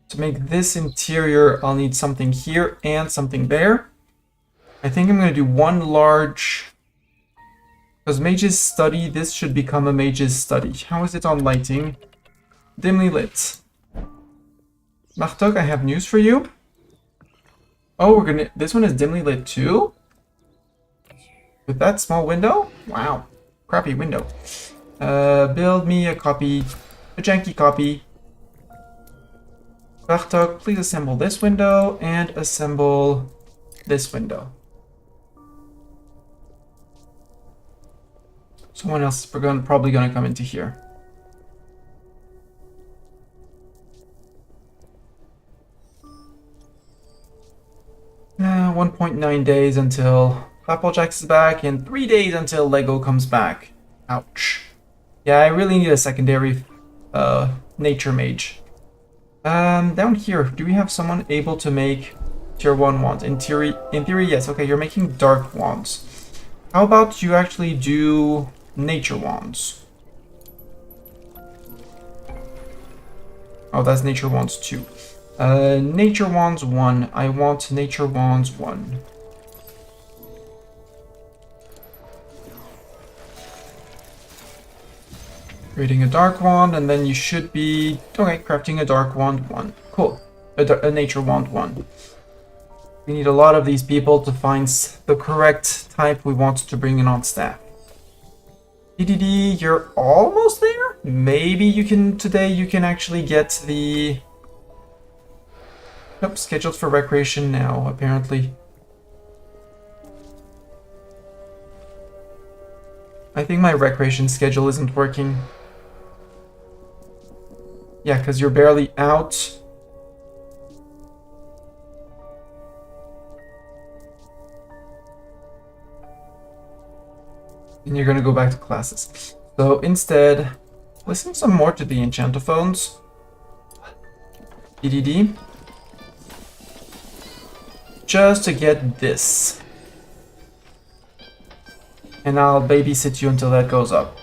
[SPEAKER 1] To make this interior, I'll need something here and something there. I think I'm going to do one large... Because mage's study, this should become a mage's study. How is it on lighting? Dimly lit. Bartok, I have news for you. Oh, this one is dimly lit too? With that small window? Wow. Crappy window. Build me a copy. A janky copy. Bartok, please assemble this window and assemble this window. Someone else is probably going to come into here. Uh, 1.9 days until Applejacks is back, and 3 days until Lego comes back. Ouch. Yeah, I really need a secondary nature mage. Down here, do we have someone able to make tier 1 wands? In theory, yes. Okay, you're making dark wands. How about you actually do nature wands? Oh, that's nature wands 2. Nature wands 1. I want nature wands 1. Creating a dark wand, and then you should be... Okay, crafting a dark wand 1. Cool. A nature wand 1. We need a lot of these people to find the correct type we want to bring in on staff. DDD, you're almost there? Maybe today you can actually get the... Nope, scheduled for recreation now, apparently. I think my recreation schedule isn't working. Yeah, because you're barely out. And you're gonna go back to classes. So instead, listen some more to the enchantophones. EDD. Just to get this. And I'll babysit you until that goes up.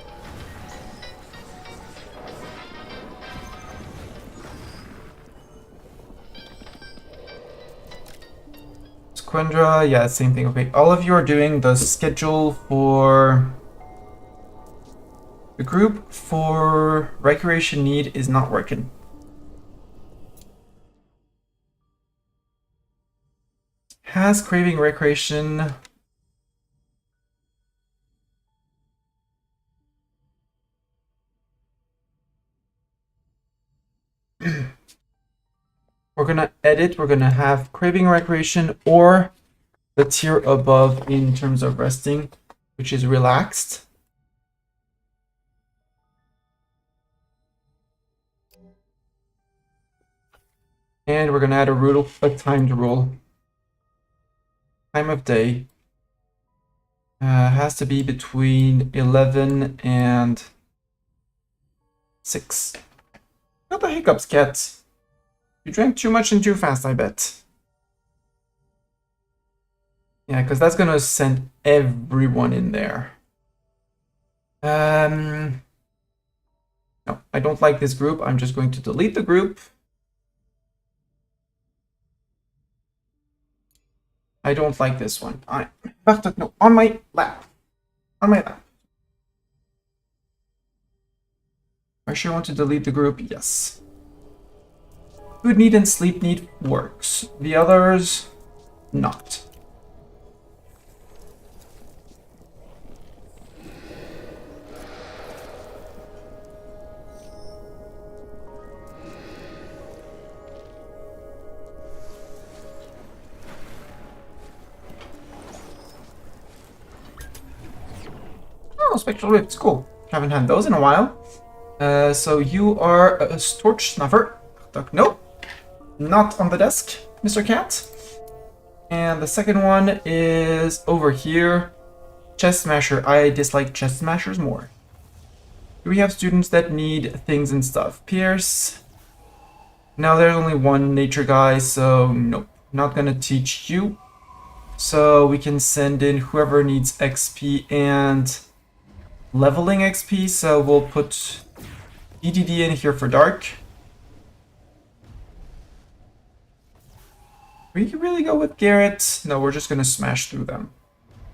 [SPEAKER 1] Squandra, yeah, same thing. Okay, all of you are doing the schedule for... The group for recreation need is not working. Has craving recreation... We're gonna edit, we're gonna have craving recreation or the tier above in terms of resting, which is relaxed. And we're gonna add a timed rule. Time of day has to be between 11 and 6. Got the hiccups, cat. You drank too much and too fast, I bet. Yeah, because that's gonna send everyone in there. No, I don't like this group. I'm just going to delete the group. I don't like this one. No, on my lap. On my lap. I sure want to delete the group. Yes. Food need and sleep need works. The others, not. Oh, spectral rifts, cool. Haven't had those in a while. So you are a torch snuffer. Nope. Not on the desk, Mr. Cat. And the second one is over here. Chest Smasher. I dislike Chest Smashers more. Do we have students that need things and stuff? Pierce. Now there's only one nature guy, so nope. Not gonna teach you. So we can send in whoever needs XP and leveling XP. So we'll put DDD in here for dark. We can really go with Garrett. No, we're just gonna smash through them.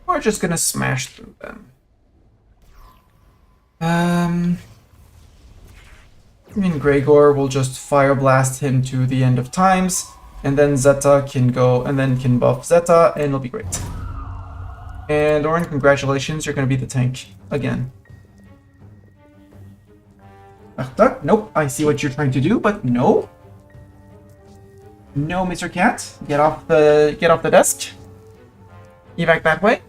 [SPEAKER 1] We're just gonna smash through them. I mean, Gregor will just fire blast him to the end of times, and then Zeta can go, and then can buff Zeta, and it'll be great. And Oren, congratulations, you're gonna be the tank again. Nope, I see what you're trying to do, but no. No, Mr. Cat, get off the desk. Evac that way.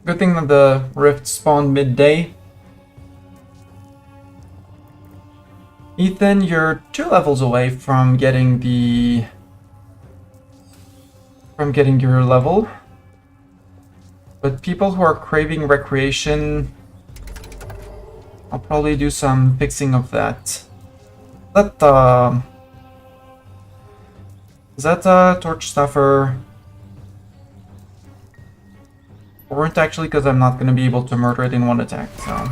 [SPEAKER 1] Good thing that the rift spawned midday. Ethan, you're 2 levels away from getting your level. But people who are craving recreation, I'll probably do some fixing of that. Zeta, Torch Stuffer. Weren't actually, because I'm not going to be able to murder it in one attack, so.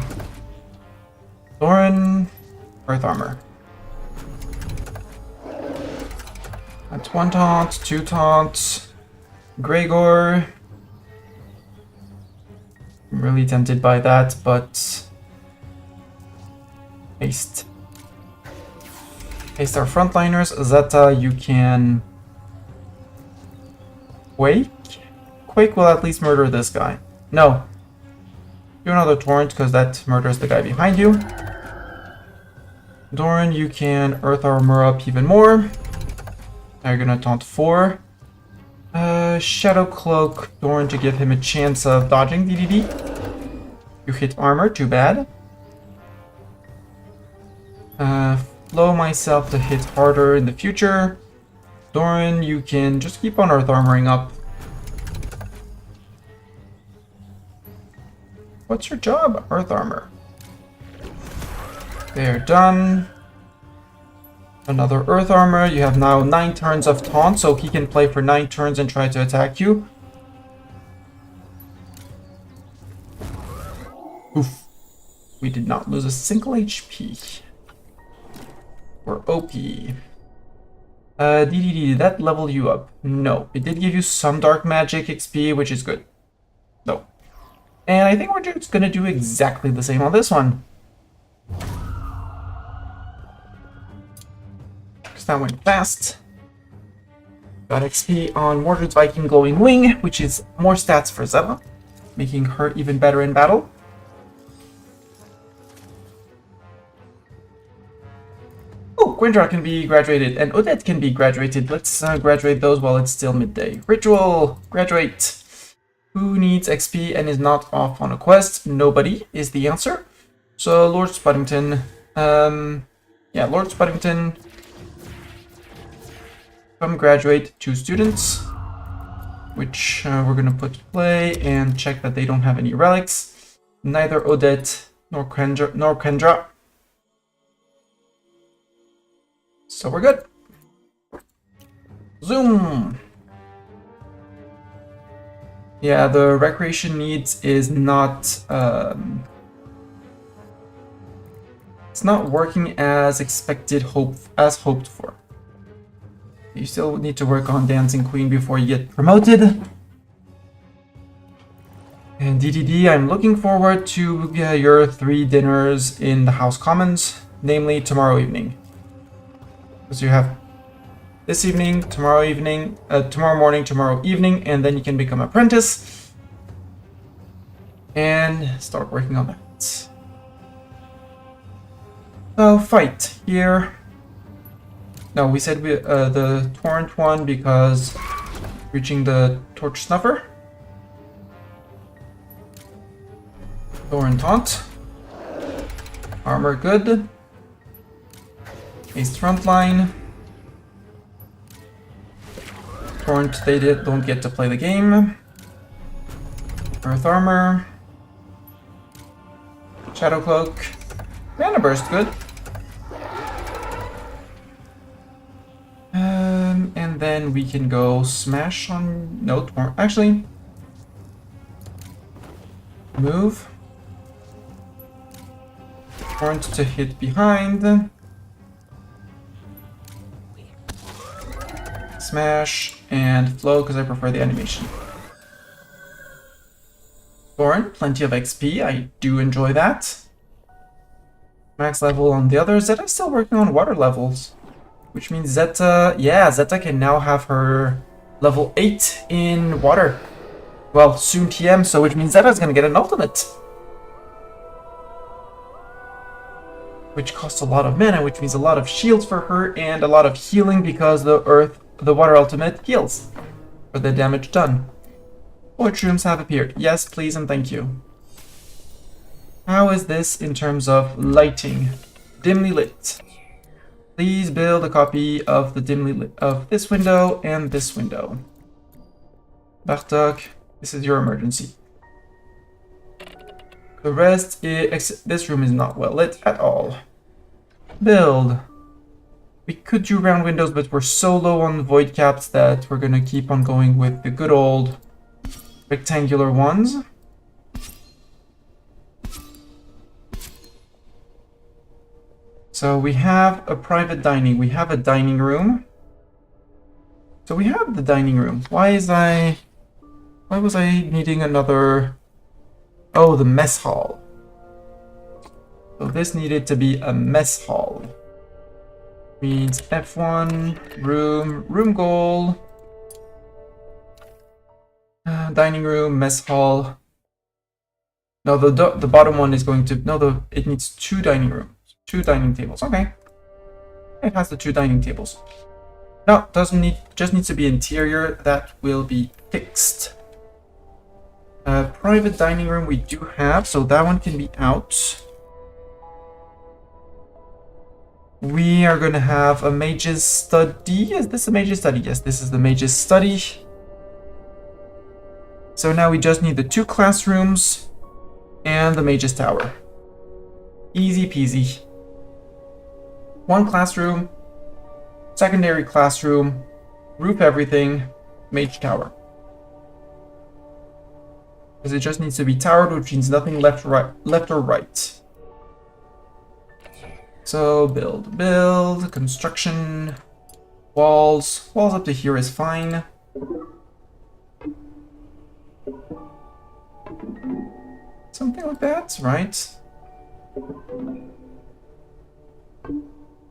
[SPEAKER 1] Thorin, Earth Armor. That's 1 taunt, 2 taunts. Gregor. I'm really tempted by that, but haste. Haste our frontliners. Zeta, you can Quake? Quake will at least murder this guy. No. Do another torrent, because that murders the guy behind you. Doran, you can Earth Armor up even more. Now you're gonna taunt 4. Shadow Cloak Doran to give him a chance of dodging DDD. You hit armor, too bad. Flow myself to hit harder in the future. Doran, you can just keep on Earth Armoring up. What's your job? Earth Armor. They're done. Another Earth Armor. You have now 9 turns of taunt, so he can play for 9 turns and try to attack you. Oof. We did not lose a single HP. We're OP. DDD, did that level you up? No. It did give you some Dark Magic XP, which is good. No. And I think we're just gonna do exactly the same on this one. Because that went fast. Got XP on Mordred's Viking Glowing Wing, which is more stats for Zeva, making her even better in battle. Oh, Gwendra can be graduated, and Odette can be graduated. Let's graduate those while it's still midday. Ritual, graduate. Who needs XP and is not off on a quest? Nobody is the answer. So, Lord Spuddington. Yeah, Lord Spuddington. Come graduate 2 students, which we're gonna put to play and check that they don't have any relics. Neither Odette nor Kendra. So we're good. Zoom! Yeah, the recreation needs is not, it's not working as expected, as hoped for. You still need to work on Dancing Queen before you get promoted. And DDD, I'm looking forward to your 3 dinners in the House Commons, namely tomorrow evening. So you have this evening, tomorrow morning, tomorrow evening, and then you can become apprentice and start working on that. So fight here. No, we said the torrent one because reaching the torch snuffer. Thorn taunt. Armor good. Ace frontline. Torrent, they don't get to play the game. Earth armor. Shadow cloak. Mana burst, good. And then we can go smash on no torrent. Actually, move. Torrent to hit behind. Smash and flow because I prefer the animation. Thorin, plenty of XP. I do enjoy that. Max level on the other. Zeta's still working on water levels, which means Zeta, yeah, Zeta can now have her level 8 in water. Well, soon TM, so which means Zeta's gonna get an ultimate. Which costs a lot of mana, which means a lot of shields for her and a lot of healing because the water ultimate heals for the damage done. Forge rooms have appeared. Yes, please and thank you. How is this in terms of lighting? Dimly lit. Please build a copy of the dimly lit of this window and this window. Bartok, this is your emergency. The rest is, this room is not well lit at all. Build. We could do round windows, but we're so low on void caps that we're gonna keep on going with the good old rectangular ones. So we have a private dining. We have a dining room. So we have the dining room. Why was I needing another? Oh, the mess hall. So this needed to be a mess hall. Means F1, room goal, dining room, mess hall. No, the bottom one is going to, no, it needs 2 dining rooms, 2 dining tables. Okay, it has the 2 dining tables. No, doesn't need, just needs to be interior. That will be fixed. Private dining room we do have, so that one can be out. We are going to have a mage's study. Is this a mage's study? Yes, this is the mage's study. So now we just need the 2 classrooms and the mage's tower. Easy peasy. 1 classroom, secondary classroom, roof everything, mage tower. Because it just needs to be towered, which means nothing left or right. So build, construction, walls. Walls up to here is fine. Something like that, right?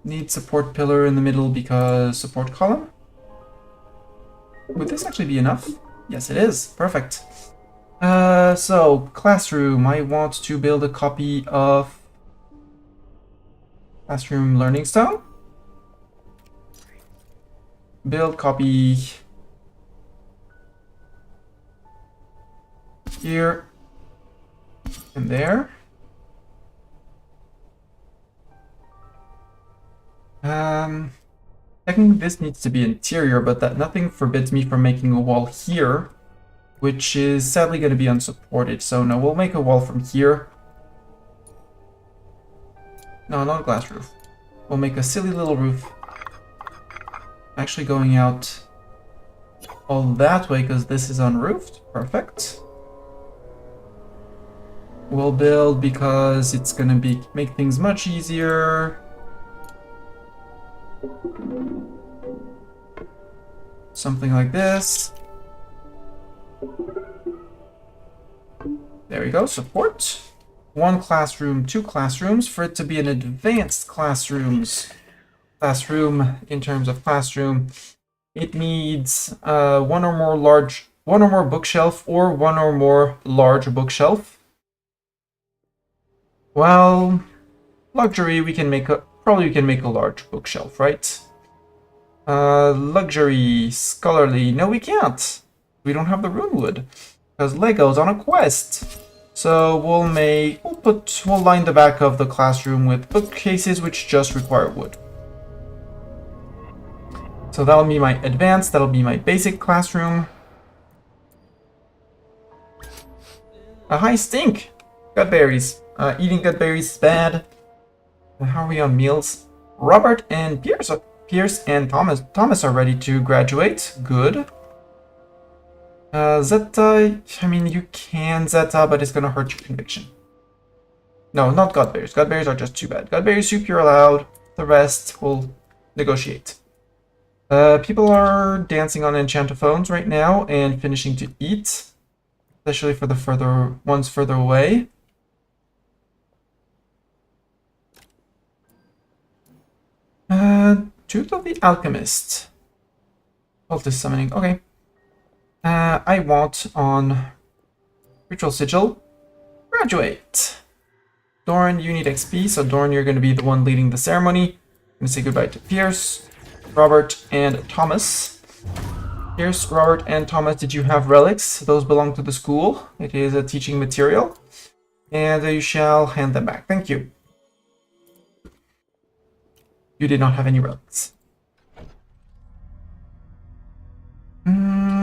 [SPEAKER 1] Need support pillar in the middle because support column. Would this actually be enough? Yes, it is. Perfect. So, classroom. I want to build a copy of classroom learning stone. Build copy here and there. Technically this needs to be interior, but that nothing forbids me from making a wall here, which is sadly going to be unsupported. So no, we'll make a wall from here. No, not a glass roof. We'll make a silly little roof. Actually going out all that way because this is unroofed. Perfect. We'll build because it's going to make things much easier. Something like this. There we go, support. 1 classroom, 2 classrooms. For it to be an advanced classroom in terms of classroom, it needs one or more bookshelf or one or more large bookshelf. Well, luxury we can make a large bookshelf, right? Luxury, scholarly, no we can't. We don't have the rune wood. Because Lego's on a quest. So we'll line the back of the classroom with bookcases which just require wood. So that'll be my advanced, that'll be my basic classroom. A high stink! Gut berries. Eating gut berries is bad. How are we on meals? Robert and Pierce and Thomas are ready to graduate. Good. Zeta, I mean, you can Zeta, but it's gonna hurt your conviction. No, not Godberries. Godberries are just too bad. Godberry soup, you're allowed. The rest will negotiate. People are dancing on enchantophones right now and finishing to eat. Especially for the ones further away. Tooth of the Alchemist. Cultist summoning, okay. I want on Ritual Sigil, graduate. Doran, you need XP, so Doran, you're going to be the one leading the ceremony. I'm going to say goodbye to Pierce, Robert, and Thomas. Pierce, Robert, and Thomas, did you have relics? Those belong to the school. It is a teaching material. And you shall hand them back. Thank you. You did not have any relics.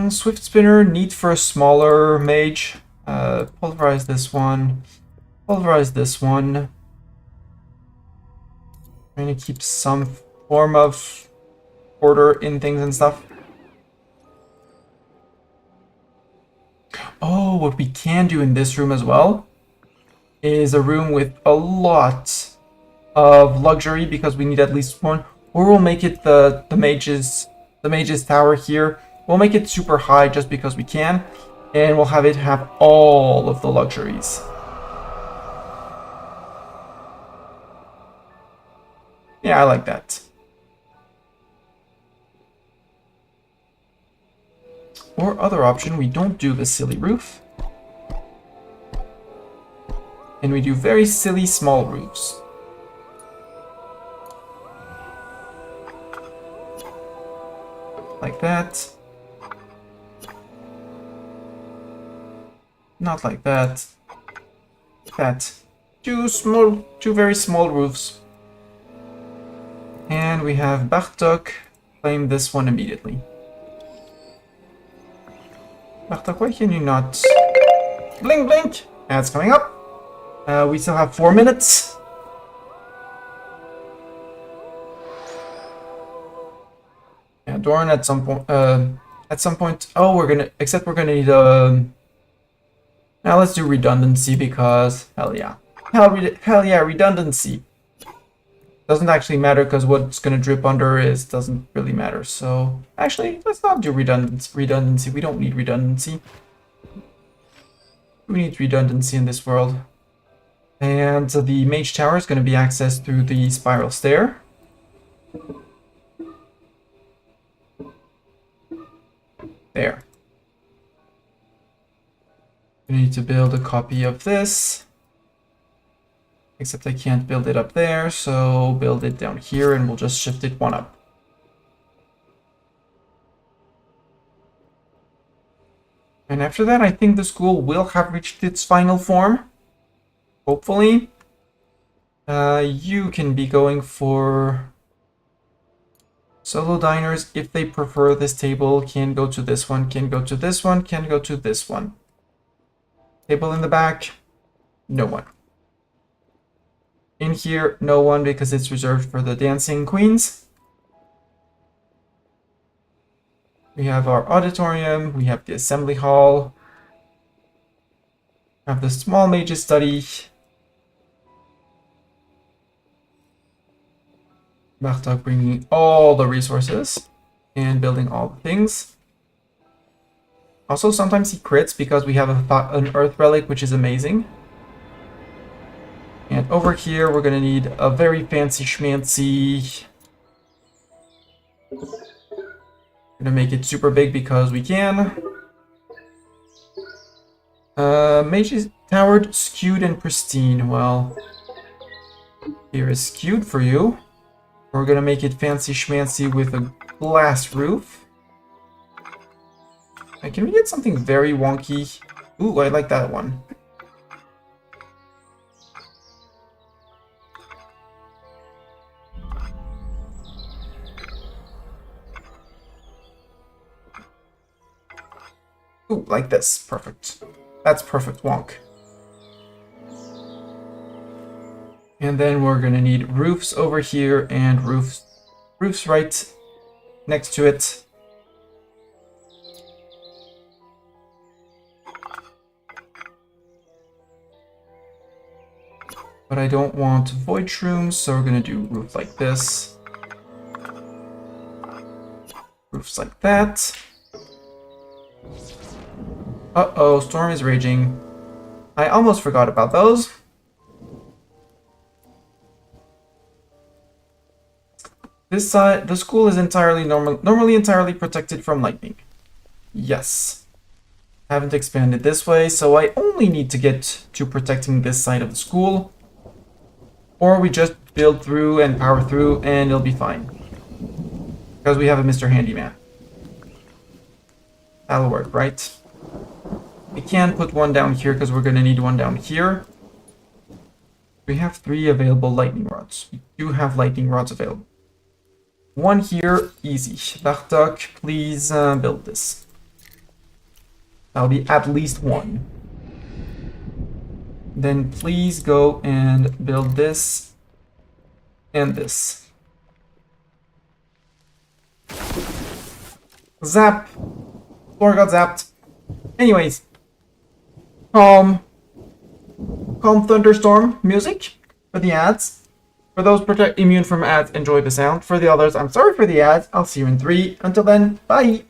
[SPEAKER 1] Swift Spinner, need for a smaller mage. Pulverize this one. Pulverize this one. Trying to keep some form of order in things and stuff. Oh, what we can do in this room as well is a room with a lot of luxury because we need at least one. Or we'll make it the mage's tower here. We'll make it super high just because we can, and we'll have it have all of the luxuries. Yeah, I like that. Or other option, we don't do the silly roof. And we do very silly small roofs. Like that. Not like that. That. Two very small roofs. And we have Bartok claim this one immediately. Bartok, why can you not... Blink, blink! Ads coming up. We still have 4 minutes. Dorn at some point. Oh, we're gonna need now let's do redundancy because hell yeah, hell yeah, redundancy. Doesn't actually matter because what's gonna drip under doesn't really matter. So actually, let's not do redundancy. We don't need redundancy. Who needs redundancy in this world? And the mage tower is going to be accessed through the spiral stair. There. We need to build a copy of this. Except I can't build it up there, so build it down here and we'll just shift it one up. And after that, I think the school will have reached its final form. Hopefully. You can be going for solo diners if they prefer this table. Can go to this one, can go to this one, can go to this one. Table in the back, no one. In here, no one because it's reserved for the dancing queens. We have our auditorium, we have the assembly hall. We have the small mage's study. Bartok bringing all the resources and building all the things. Also, sometimes he crits because we have an earth relic, which is amazing. And over here, we're going to need a very fancy schmancy. Going to make it super big because we can. Mage's towered, skewed, and pristine. Well, here is skewed for you. We're going to make it fancy schmancy with a glass roof. And can we get something very wonky? Ooh, I like that one. Ooh, like this. Perfect. That's perfect wonk. And then we're gonna need roofs over here and roofs right next to it. But I don't want void shrooms, so we're gonna do roof like this. Roofs like that. Uh-oh, storm is raging. I almost forgot about those. This side, the school is normally entirely protected from lightning. Yes. Haven't expanded this way, so I only need to get to protecting this side of the school. Or we just build through and power through and it'll be fine. Because we have a Mr. Handyman. That'll work, right? We can put one down here because we're going to need one down here. We have 3 available lightning rods. We do have lightning rods available. One here, easy. Bartok, please build this. That'll be at least 1. Then please go and build this and this. Zap! Floor got zapped. Anyways. Calm thunderstorm music for the ads. For those immune from ads, enjoy the sound. For the others, I'm sorry for the ads. I'll see you in 3. Until then, bye!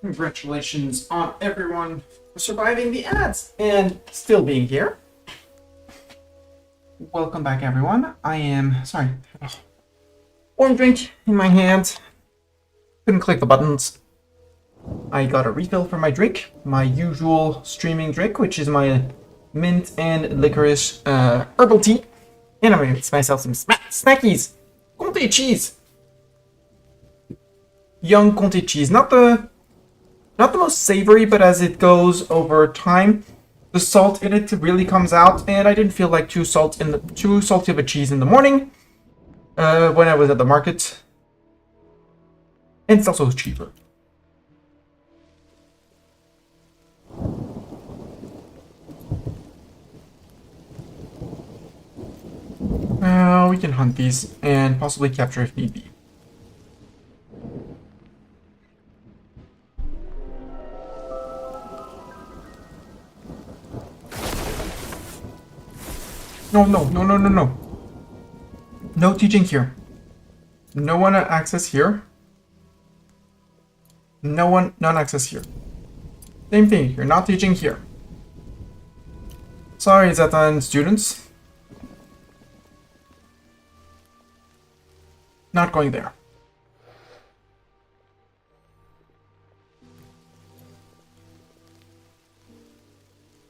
[SPEAKER 1] Congratulations on everyone for surviving the ads and still being here. Welcome back, everyone. I am sorry. Warm drink in my hand. Couldn't click the buttons. I got a refill for my drink, my usual streaming drink, which is my mint and licorice herbal tea. And I'm gonna make myself some snackies. Comté cheese. Young Comté cheese, not the most savory, but as it goes over time, the salt in it really comes out, and I didn't feel like too salty of a cheese in the morning when I was at the market. And it's also cheaper. We can hunt these and possibly capture if need be. No. No teaching here. No one access here. None access here. Same thing, you're not teaching here. Sorry, Zetan students. Not going there.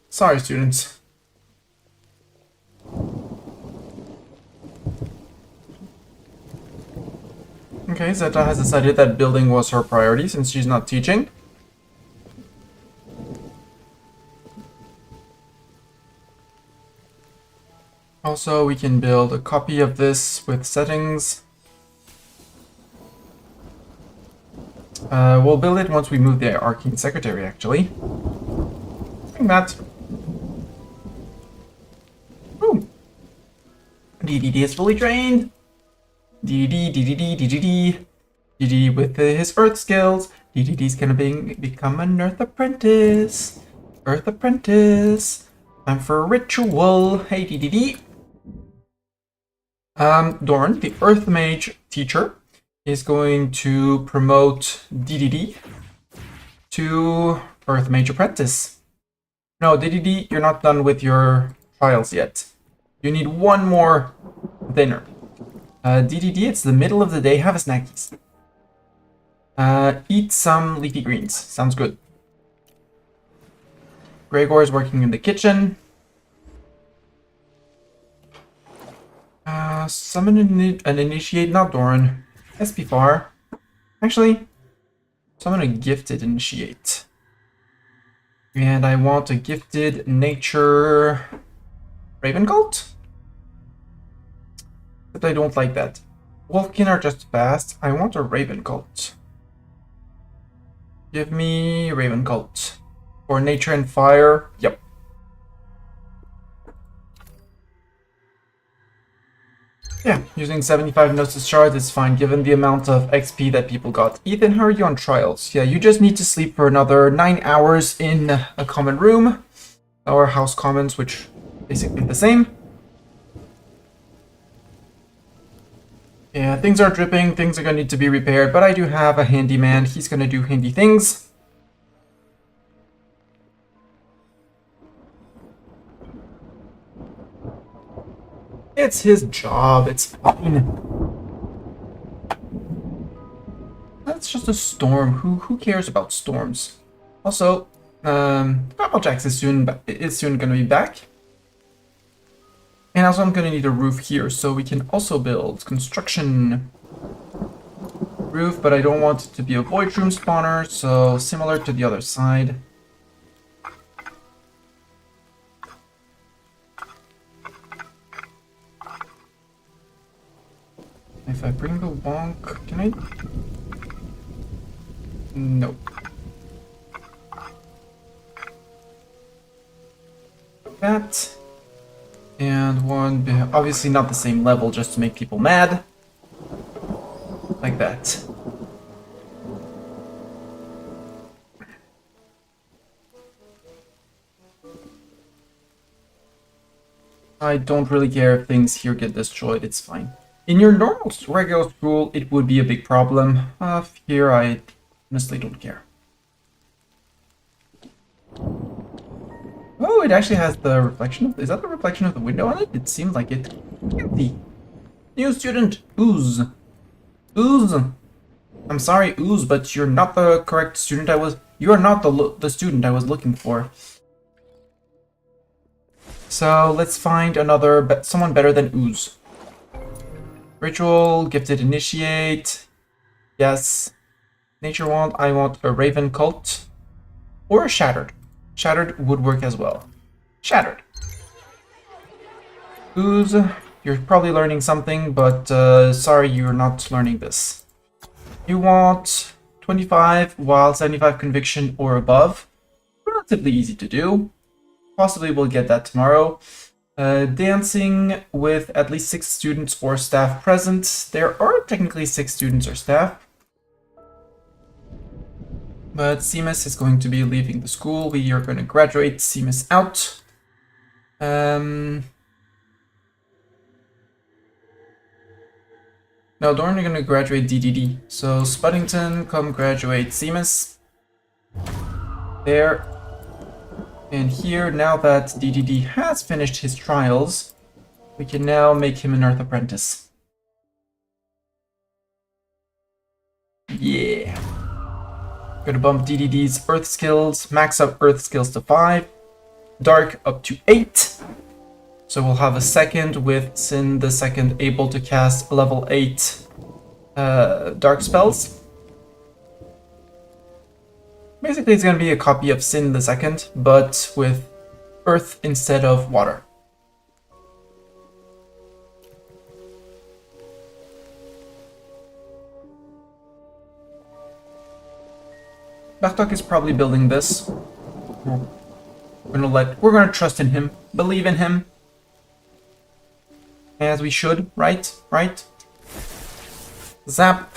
[SPEAKER 1] Sorry, students. Okay, Zeta has decided that building was her priority since she's not teaching. Also, we can build a copy of this with settings. We'll build it once we move the Arcane Secretary, actually. Bring that. Boom. DDD is fully trained. DDD with his Earth skills. DDD's gonna become an Earth Apprentice. Earth Apprentice. Time for a ritual. Hey, DDD. Dorn, the Earth Mage teacher, is going to promote DDD to Earth Mage Apprentice. No, DDD, you're not done with your trials yet. You need one more dinner. DDD, it's the middle of the day. Have a snackies. Eat some leafy greens. Sounds good. Gregor is working in the kitchen. Summon an initiate, not Doran. SP far. Actually, summon a gifted initiate. And I want a gifted nature Raven cult? But I don't like that. Wolfkin are just fast. I want a Raven cult. Give me Raven cult. For nature and fire. Yep. Yeah, using 75 Gnosis shards is fine given the amount of XP that people got. Ethan, how are you on trials? Yeah, you just need to sleep for another 9 hours in a common room. Or house commons, which basically the same. Yeah, things are dripping, things are gonna need to be repaired, but I do have a handyman. He's gonna do handy things. It's his job, it's fine. That's just a storm. Who cares about storms? Also, Applejack's is soon gonna be back. And also I'm gonna need a roof here, so we can also build construction roof, but I don't want it to be a void room spawner, so similar to the other side. If I bring the wonk, can I? No. That. And one, obviously not the same level, just to make people mad. Like that. I don't really care if things here get destroyed, it's fine. In your normal regular school, it would be a big problem. Here, I honestly don't care. Oh, it actually has the reflection of... Is that the reflection of the window on it? It seems like it. Empty. New student, Ooze. Ooze. I'm sorry, Ooze, but you're not the correct student I was... You are not the student I was looking for. So let's find another... someone better than Ooze. Ritual, Gifted Initiate. Yes. Nature Wand, I want a Raven Cult. Or a Shattered. Shattered would work as well. Shattered. Ooze, you're probably learning something, but sorry you're not learning this. You want 25 while 75 conviction or above. Relatively easy to do. Possibly we'll get that tomorrow. Dancing with at least 6 students or staff present. There are technically 6 students or staff. But Seamus is going to be leaving the school. We are going to graduate Seamus out. No, Dorn are going to graduate DDD. So Spuddington, come graduate Seamus. There. And here, now that DDD has finished his trials, we can now make him an Earth Apprentice. Yeah. Gonna bump DDD's Earth skills, max up Earth skills to 5, Dark up to 8. So we'll have a second with Sin the second able to cast level 8 Dark spells. Basically, it's going to be a copy of Sin the second, but with Earth instead of water. Bartok is probably building this. We're gonna trust in him, believe in him. As we should, right? Right? Zap.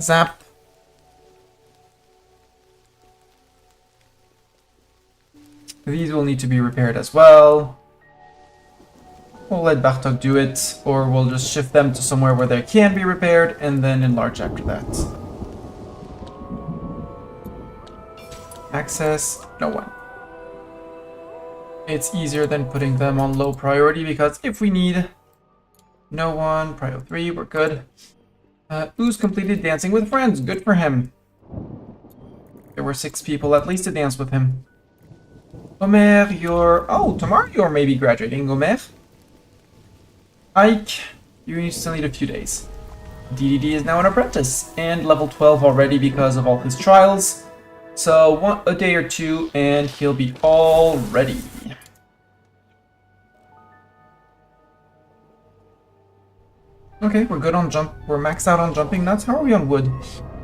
[SPEAKER 1] Zap. These will need to be repaired as well. We'll let Bartok do it, or we'll just shift them to somewhere where they can be repaired, and then enlarge after that. Access, no one. It's easier than putting them on low priority, because if we need no one, prio 3, we're good. Ooze completed dancing with friends, good for him. There were 6 people at least to dance with him. Omer, you're... Oh, tomorrow you're maybe graduating, Omer. Ike, you still need a few days. DDD is now an apprentice, and level 12 already because of all his trials. So a day or two, and he'll be all ready. Okay, we're good on jump. We're maxed out on jumping nuts. How are we on wood?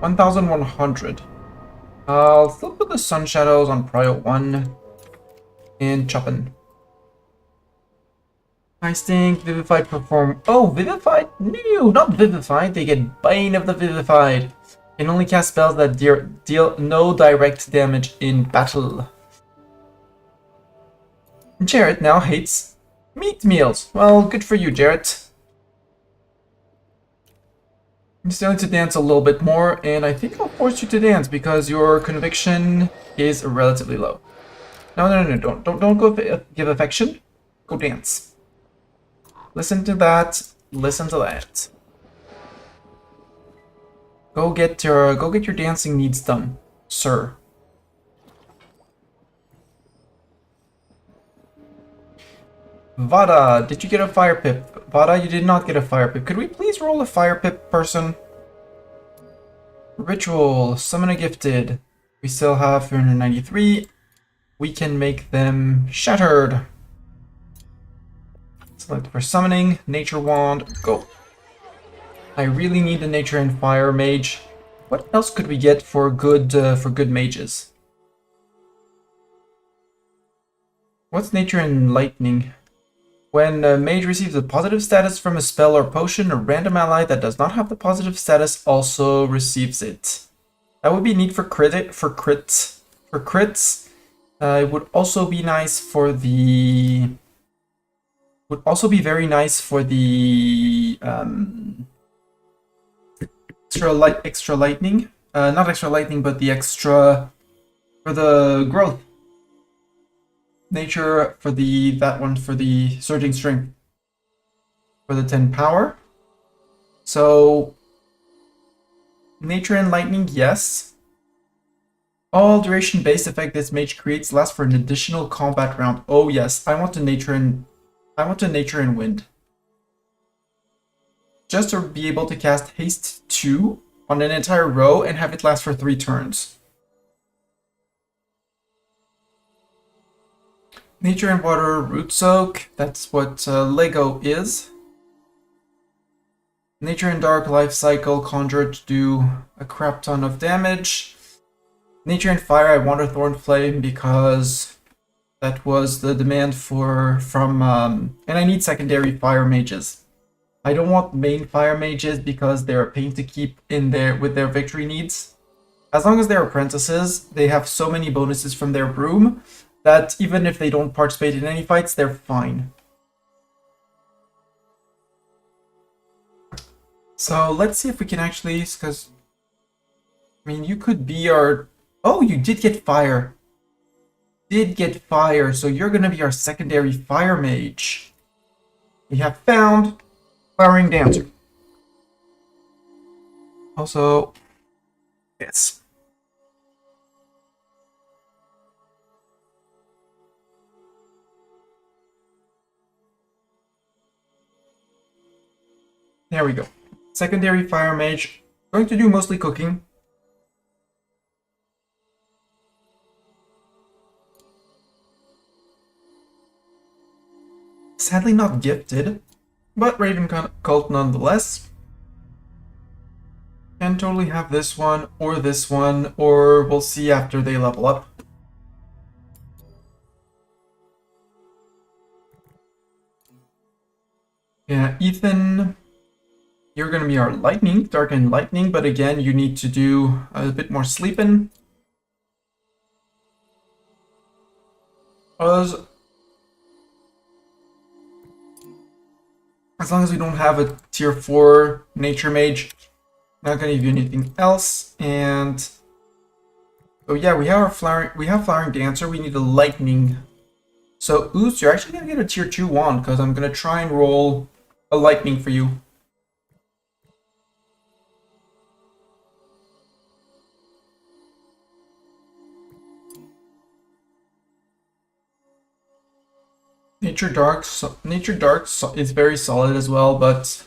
[SPEAKER 1] 1,100. I'll still put the sun shadows on prio 1 and choppin'. I think Vivified perform. Oh, Vivified? No, not Vivified. They get Bane of the Vivified. Can only cast spells that deal no direct damage in battle. Jarrett now hates meat meals. Well, good for you, Jarrett. You still need to dance a little bit more, and I think I'll force you to dance because your conviction is relatively low. No, don't go give affection. Go dance. Listen to that. Listen to that. Go get your dancing needs done, sir. Vada, did you get a fire pip? Vada, you did not get a fire pip. Could we please roll a fire pip person? Ritual, summon a gifted. We still have 393. We can make them shattered. Select for summoning, nature wand, go. I really need the nature and fire mage. What else could we get for good mages? What's nature and lightning? When a mage receives a positive status from a spell or potion, a random ally that does not have the positive status also receives it. That would be neat for crits. It would also be nice for the. Would also be very nice for the extra lightning. Not extra lightning, but the extra for the growth. Nature for that one for the surging strength. For the 10 power. So nature and lightning, yes. All duration based effect this mage creates lasts for an additional combat round. Oh yes, I want a nature and wind. Just to be able to cast haste 2 on an entire row and have it last for 3 turns. Nature and water root soak, that's what Lego is. Nature and dark life cycle conjure to do a crap ton of damage. Nature and fire, I want a thorn flame because that was the demand from and I need secondary fire mages. I don't want main fire mages because they're a pain to keep in there with their victory needs. As long as they're apprentices, they have so many bonuses from their broom that even if they don't participate in any fights, they're fine. So let's see if we can actually, because I mean, you could be our. Oh, you did get fire. So you're gonna be our secondary fire mage. We have found Flowering Dancer. Also, yes. There we go. Secondary fire mage. Going to do mostly cooking. Sadly not gifted, but Raven Cult nonetheless. Can totally have this one, or we'll see after they level up. Yeah, Ethan, you're gonna be our lightning, dark and lightning, but again, you need to do a bit more sleeping. As long as we don't have a tier 4 nature mage, not gonna give you anything else. And oh yeah, we have flowering dancer. We need a lightning. So Ooze, you're actually gonna get a tier 2 wand because I'm gonna try and roll a lightning for you. Nature Dark is very solid as well, but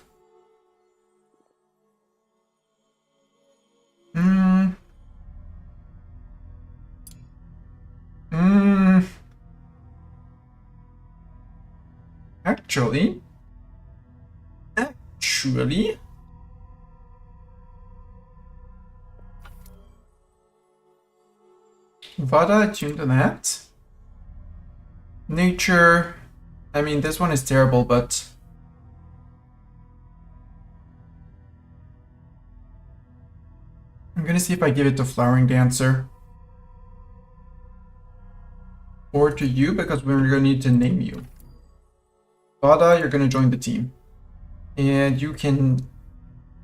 [SPEAKER 1] actually, Vada attuned to that. Nature. I mean, this one is terrible, but I'm gonna see if I give it to Flowering Dancer. Or to you, because we're gonna need to name you. Vada, you're gonna join the team. And you can...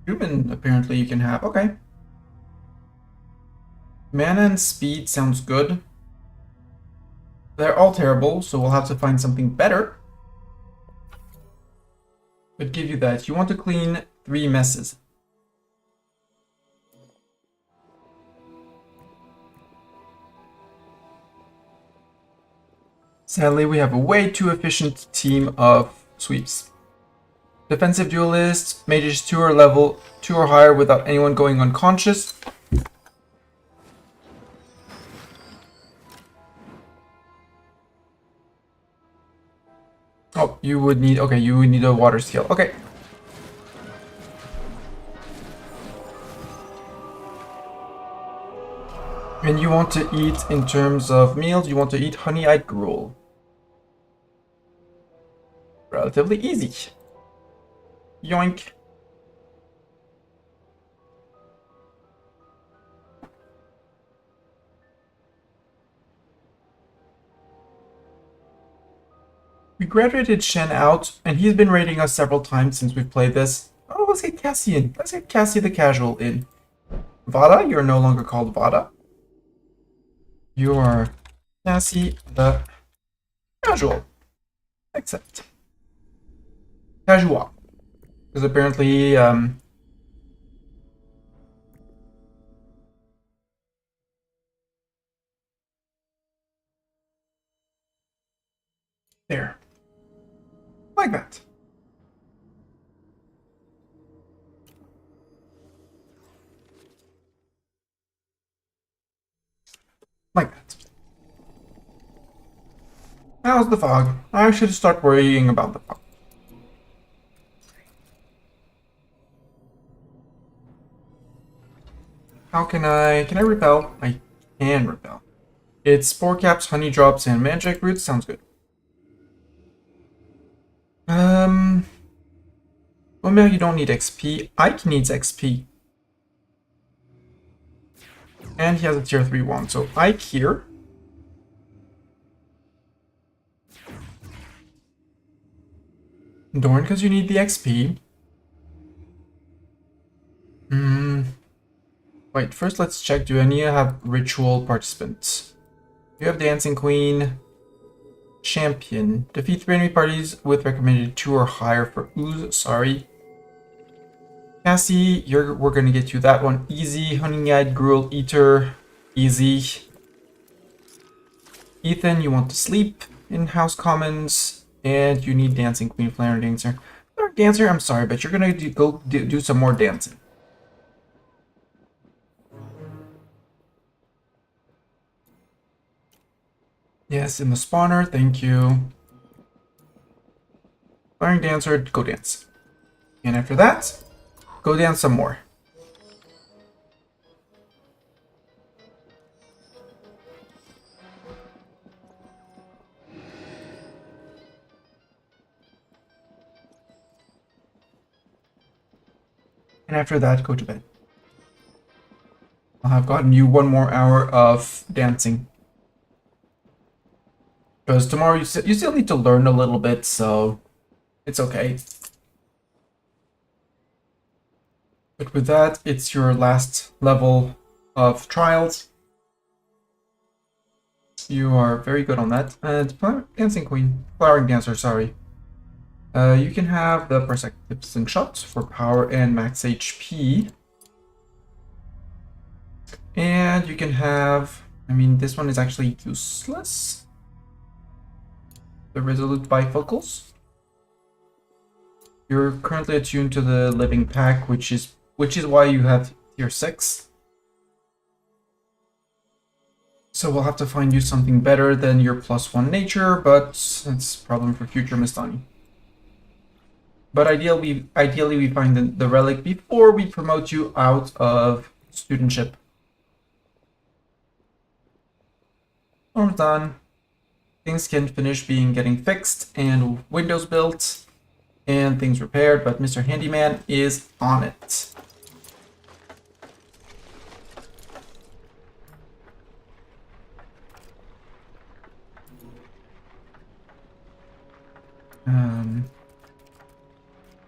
[SPEAKER 1] Human, apparently you can have. Okay. Mana and speed sounds good. They're all terrible, so we'll have to find something better. But give you that. You want to clean 3 messes. Sadly, we have a way too efficient team of sweeps. Defensive duelist, mages 2 or level 2 or higher without anyone going unconscious. Oh, you would need a water skill. Okay. And you want to eat, in terms of meals, you want to eat honey-eyed gruel. Relatively easy. Yoink. We graduated Shen out, and he's been raiding us several times since we've played this. Oh, let's get Cassie in. Let's get Cassie the Casual in. Vada, you're no longer called Vada. You are Cassie the Casual. Accept. Casual. Because apparently, there. Like that. Like that. How's the fog? I should start worrying about the fog. How can I repel? I can repel. It's spore caps, honey drops, and mandrake roots. Sounds good. Omer, you don't need XP. Ike needs XP. And he has a tier 3 wand. So Ike here. Dorn, because you need the XP. Wait, first let's check. Do any have ritual participants? You have Dancing Queen. Champion. Defeat 3 enemy parties with recommended 2 or higher for ooze. Sorry. Cassie, we're gonna get you that one easy. Honey-eyed Gruel Eater. Easy. Ethan, you want to sleep in House Commons. And you need Dancing Queen, Flare Dancer. Flare Dancer, I'm sorry, but you're gonna go do some more dancing. Yes, in the spawner, thank you. Flaring Dancer, go dance. And after that, go dance some more. And after that, go to bed. I'll have gotten you 1 more hour of dancing. Because tomorrow you still need to learn a little bit, so it's okay. But with that, it's your last level of trials. You are very good on that. And Dancing Queen, Flowering Dancer, sorry. You can have the Perspective Slingshot for power and max HP. And you can have, I mean, this one is actually useless. The Resolute Bifocals. You're currently attuned to the Living Pack, which is why you have tier 6. So we'll have to find you something better than your +1 nature, but that's a problem for future Mistani. But ideally we find the relic before we promote you out of studentship. Almost done. Things can finish getting fixed and windows built and things repaired, but Mr. Handyman is on it.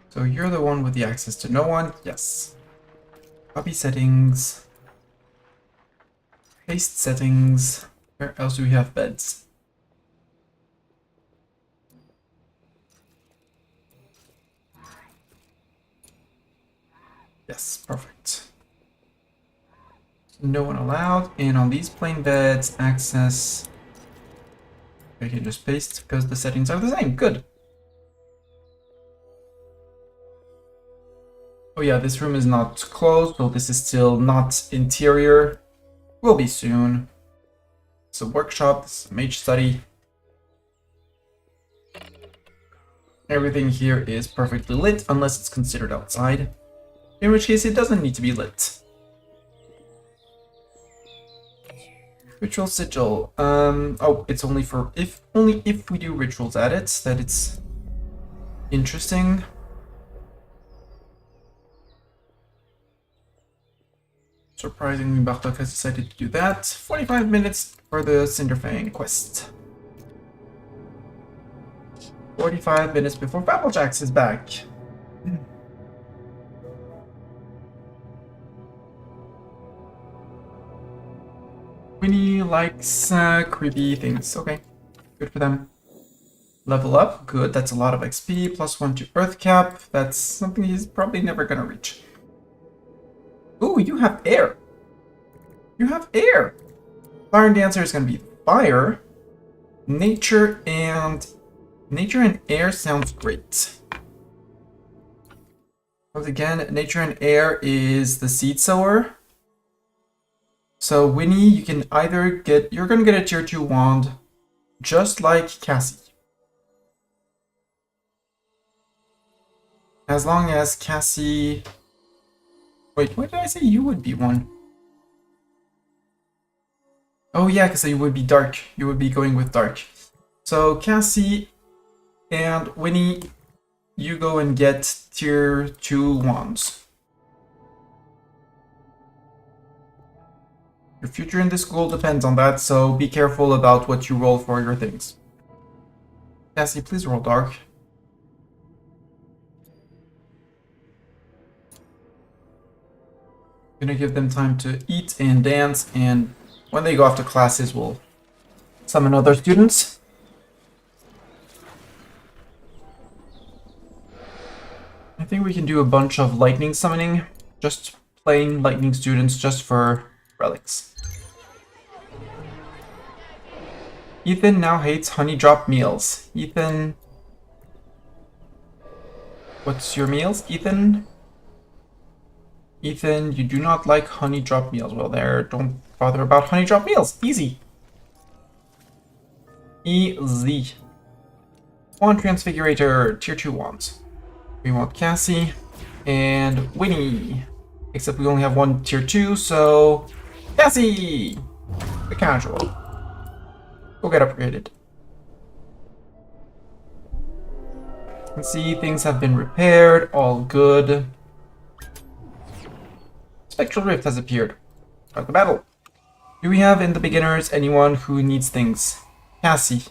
[SPEAKER 1] So you're the one with the access to no one? Yes. Copy settings. Paste settings. Where else do we have beds? Yes, perfect. No one allowed. And on these plain beds, access. I can just paste because the settings are the same. Good. Oh yeah, this room is not closed, so this is still not interior. Will be soon. It's a workshop, it's a mage study. Everything here is perfectly lit, unless it's considered outside. In which case it doesn't need to be lit. Ritual sigil. Oh, it's only if we do rituals at it, that it's interesting. Surprisingly, Bartok has decided to do that. 45 minutes for the Cinderfang quest. 45 minutes before Babblejax is back. Winnie likes creepy things. Okay, good for them. Level up, good, that's a lot of XP, +1 to Earth Cap, that's something he's probably never gonna reach. Ooh, you have air! You have air! Fire and Dancer is gonna be fire. Nature and air sounds great. Once again, nature and air is the seed sower. So Winnie, you can either get, you're gonna get a tier 2 wand, just like Cassie. As long as Cassie... Wait, what did I say? You would be one. Oh yeah, because you would be dark. You would be going with dark. So Cassie and Winnie, you go and get tier 2 wands. Your future in this school depends on that, so be careful about what you roll for your things. Cassie, please roll dark. Gonna give them time to eat and dance, and when they go off to classes, we'll summon other students. I think we can do a bunch of lightning summoning, just plain lightning students just for relics. Ethan now hates honey drop meals. Ethan, what's your meals, Ethan? Ethan, you do not like honey drop meals. Well, there, don't bother about honey drop meals. Easy. Easy. Wand Transfigurator, tier 2 wands. We want Cassie and Winnie. Except we only have one tier 2, so... Cassie! The casual. Go get upgraded. Let's see, things have been repaired. All good. Spectral Rift has appeared. Start the battle. Do we have in the beginners anyone who needs things? Cassie.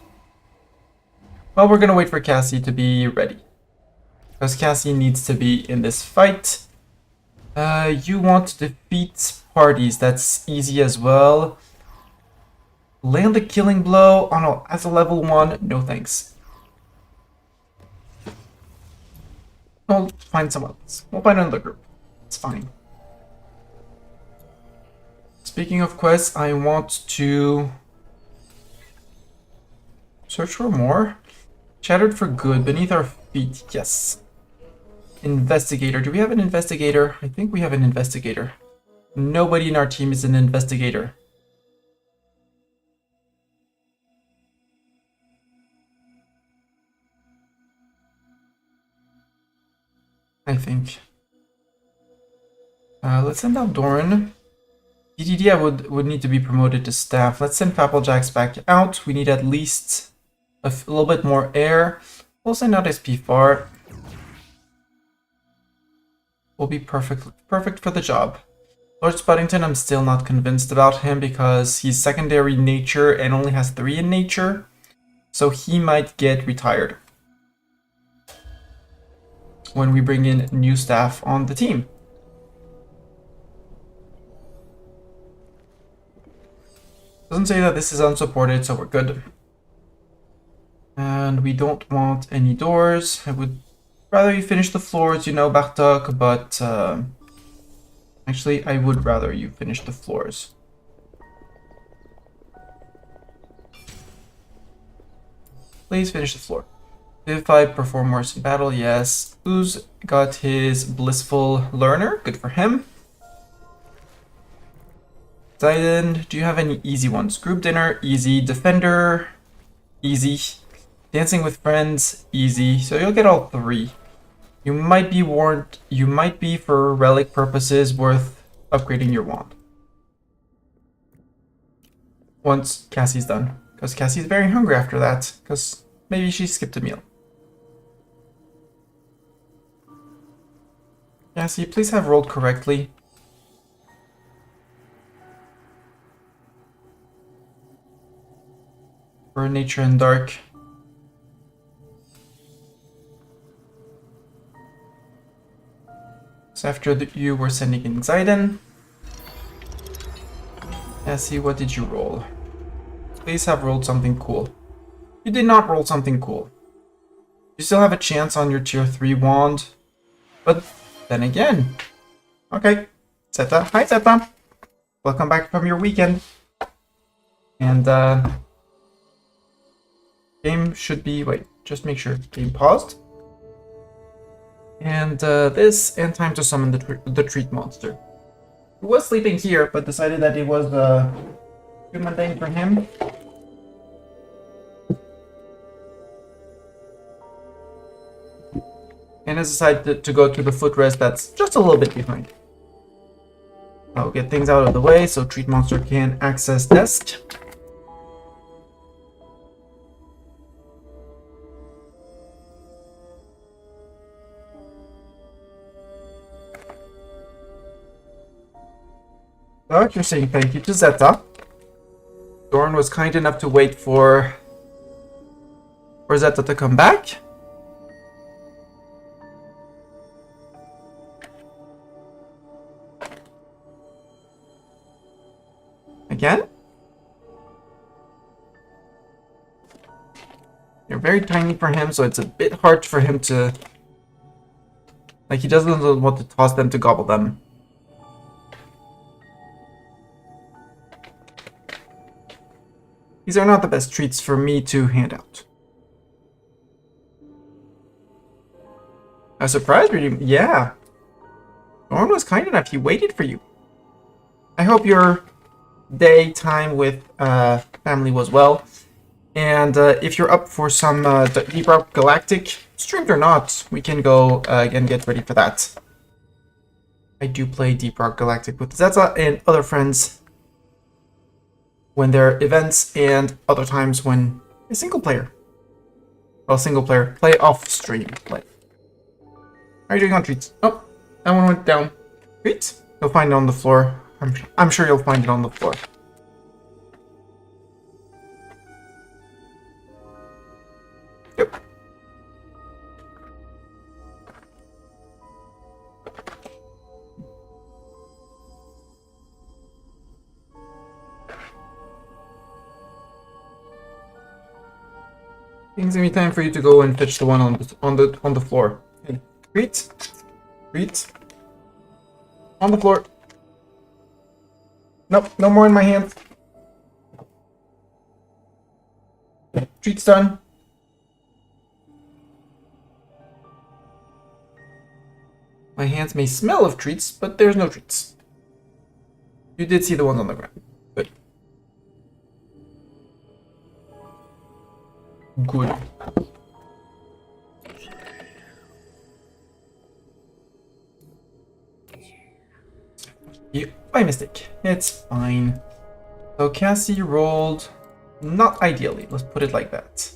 [SPEAKER 1] Well, we're gonna wait for Cassie to be ready. Because Cassie needs to be in this fight. You want to defeat parties. That's easy as well. Land a killing blow on as a level 1. No thanks. We'll find someone else. We'll find another group. It's fine. Speaking of quests, I want to search for more. Shattered for good, beneath our feet, yes. Investigator, do we have an investigator? I think we have an investigator. Nobody in our team is an investigator. I think. Let's send out Doran. DDD would need to be promoted to staff. Let's send Papplejacks back out. We need at least a little bit more air. We'll send out SP4. Will be perfect for the job. Lord Spuddington, I'm still not convinced about him because he's secondary nature and only has 3 in nature. So he might get retired when we bring in new staff on the team. Doesn't say that this is unsupported, so we're good. And we don't want any doors. I would rather you finish the floors, you know, Bartok, but actually, I would rather you finish the floors. Please finish the floor. If I perform worse in battle, yes. Who's got his blissful learner? Good for him. Zayden, do you have any easy ones? Group dinner, easy. Defender, easy. Dancing with friends, easy. So you'll get all 3. You might be warned, you might be for relic purposes worth upgrading your wand. Once Cassie's done. Because Cassie's very hungry after that. Because maybe she skipped a meal. Cassie, please have rolled correctly. For nature and dark. So after you were sending in Zayden. Cassie, what did you roll? Please have rolled something cool. You did not roll something cool. You still have a chance on your tier 3 wand. But then again... Okay. Zeta. Hi, Zeta. Welcome back from your weekend. And, game should be... Wait, just make sure. Game paused. And, this, and time to summon the treat monster. He was sleeping here, but decided that it was, too mundane for him. And has decided to go to the footrest that's just a little bit behind. I'll get things out of the way so Treat Monster can access desk. Oh, you're saying thank you to Zeta. Dorn was kind enough to wait for Zeta to come back. Again? You're very tiny for him, so it's a bit hard for him to... Like, he doesn't want to toss them to gobble them. These are not the best treats for me to hand out. A surprise reading? Yeah. Dorn was kind enough. He waited for you. I hope your daytime with family was well. And if you're up for some Deep Rock Galactic, streamed or not, we can go and get ready for that. I do play Deep Rock Galactic with Zeta and other friends when there are events, and other times when a single player. Well, single player. Play off stream. Play. How are you doing on treats? Oh, that one went down. Treats? You'll find it on the floor. I'm sure you'll find it on the floor. Yep. It's gonna be time for you to go and fetch the one on the floor. Hey, treats, treats, on the floor. Nope, no more in my hands. Treats done. My hands may smell of treats, but there's no treats. You did see the ones on the ground. Good. Good. Yeah, by mistake. It's fine. So Cassie rolled not ideally, let's put it like that.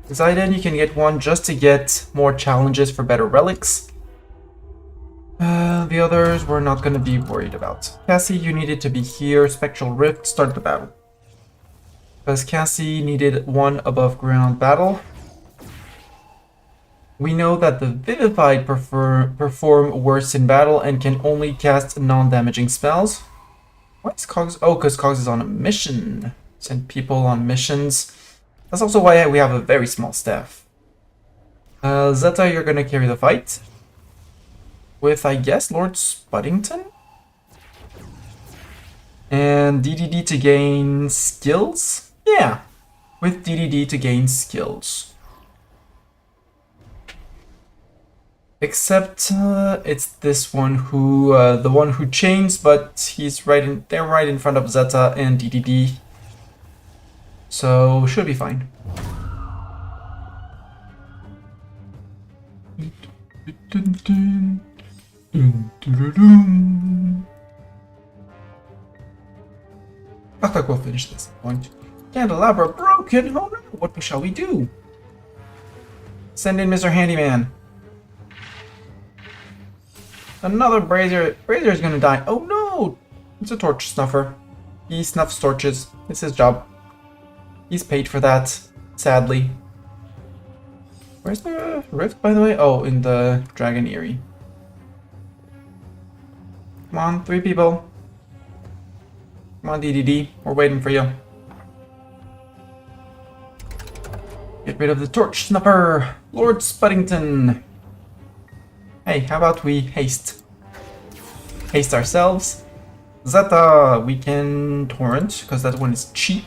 [SPEAKER 1] Zidane, you can get one just to get more challenges for better relics. The others we're not going to be worried about. Cassie, you needed to be here. Spectral Rift, start the battle. Because Cassie needed one above ground battle. We know that the Vivified perform worse in battle and can only cast non-damaging spells. Why is Cogs? Oh, because Cogs is on a mission. Send people on missions. That's also why we have a very small staff. Zeta, you're gonna carry the fight. With, I guess, Lord Spuddington? And DDD to gain skills? Yeah, with DDD to gain skills. Except it's this one who, the one who chains, but they're right in front of Zeta and DDD. So, should be fine. I think we'll finish this point. Candelabra broken! Oh no! What shall we do? Send in Mr. Handyman. Another brazier. Brazier's gonna die. Oh no! It's a torch snuffer. He snuffs torches. It's his job. He's paid for that, sadly. Where's the rift, by the way? Oh, in the Dragon Eyrie. Come on, 3 people. Come on, DDD. We're waiting for you. Get rid of the torch snapper! Lord Spuddington! Hey, how about we haste? Haste ourselves. Zeta, we can torrent, because that one is cheap.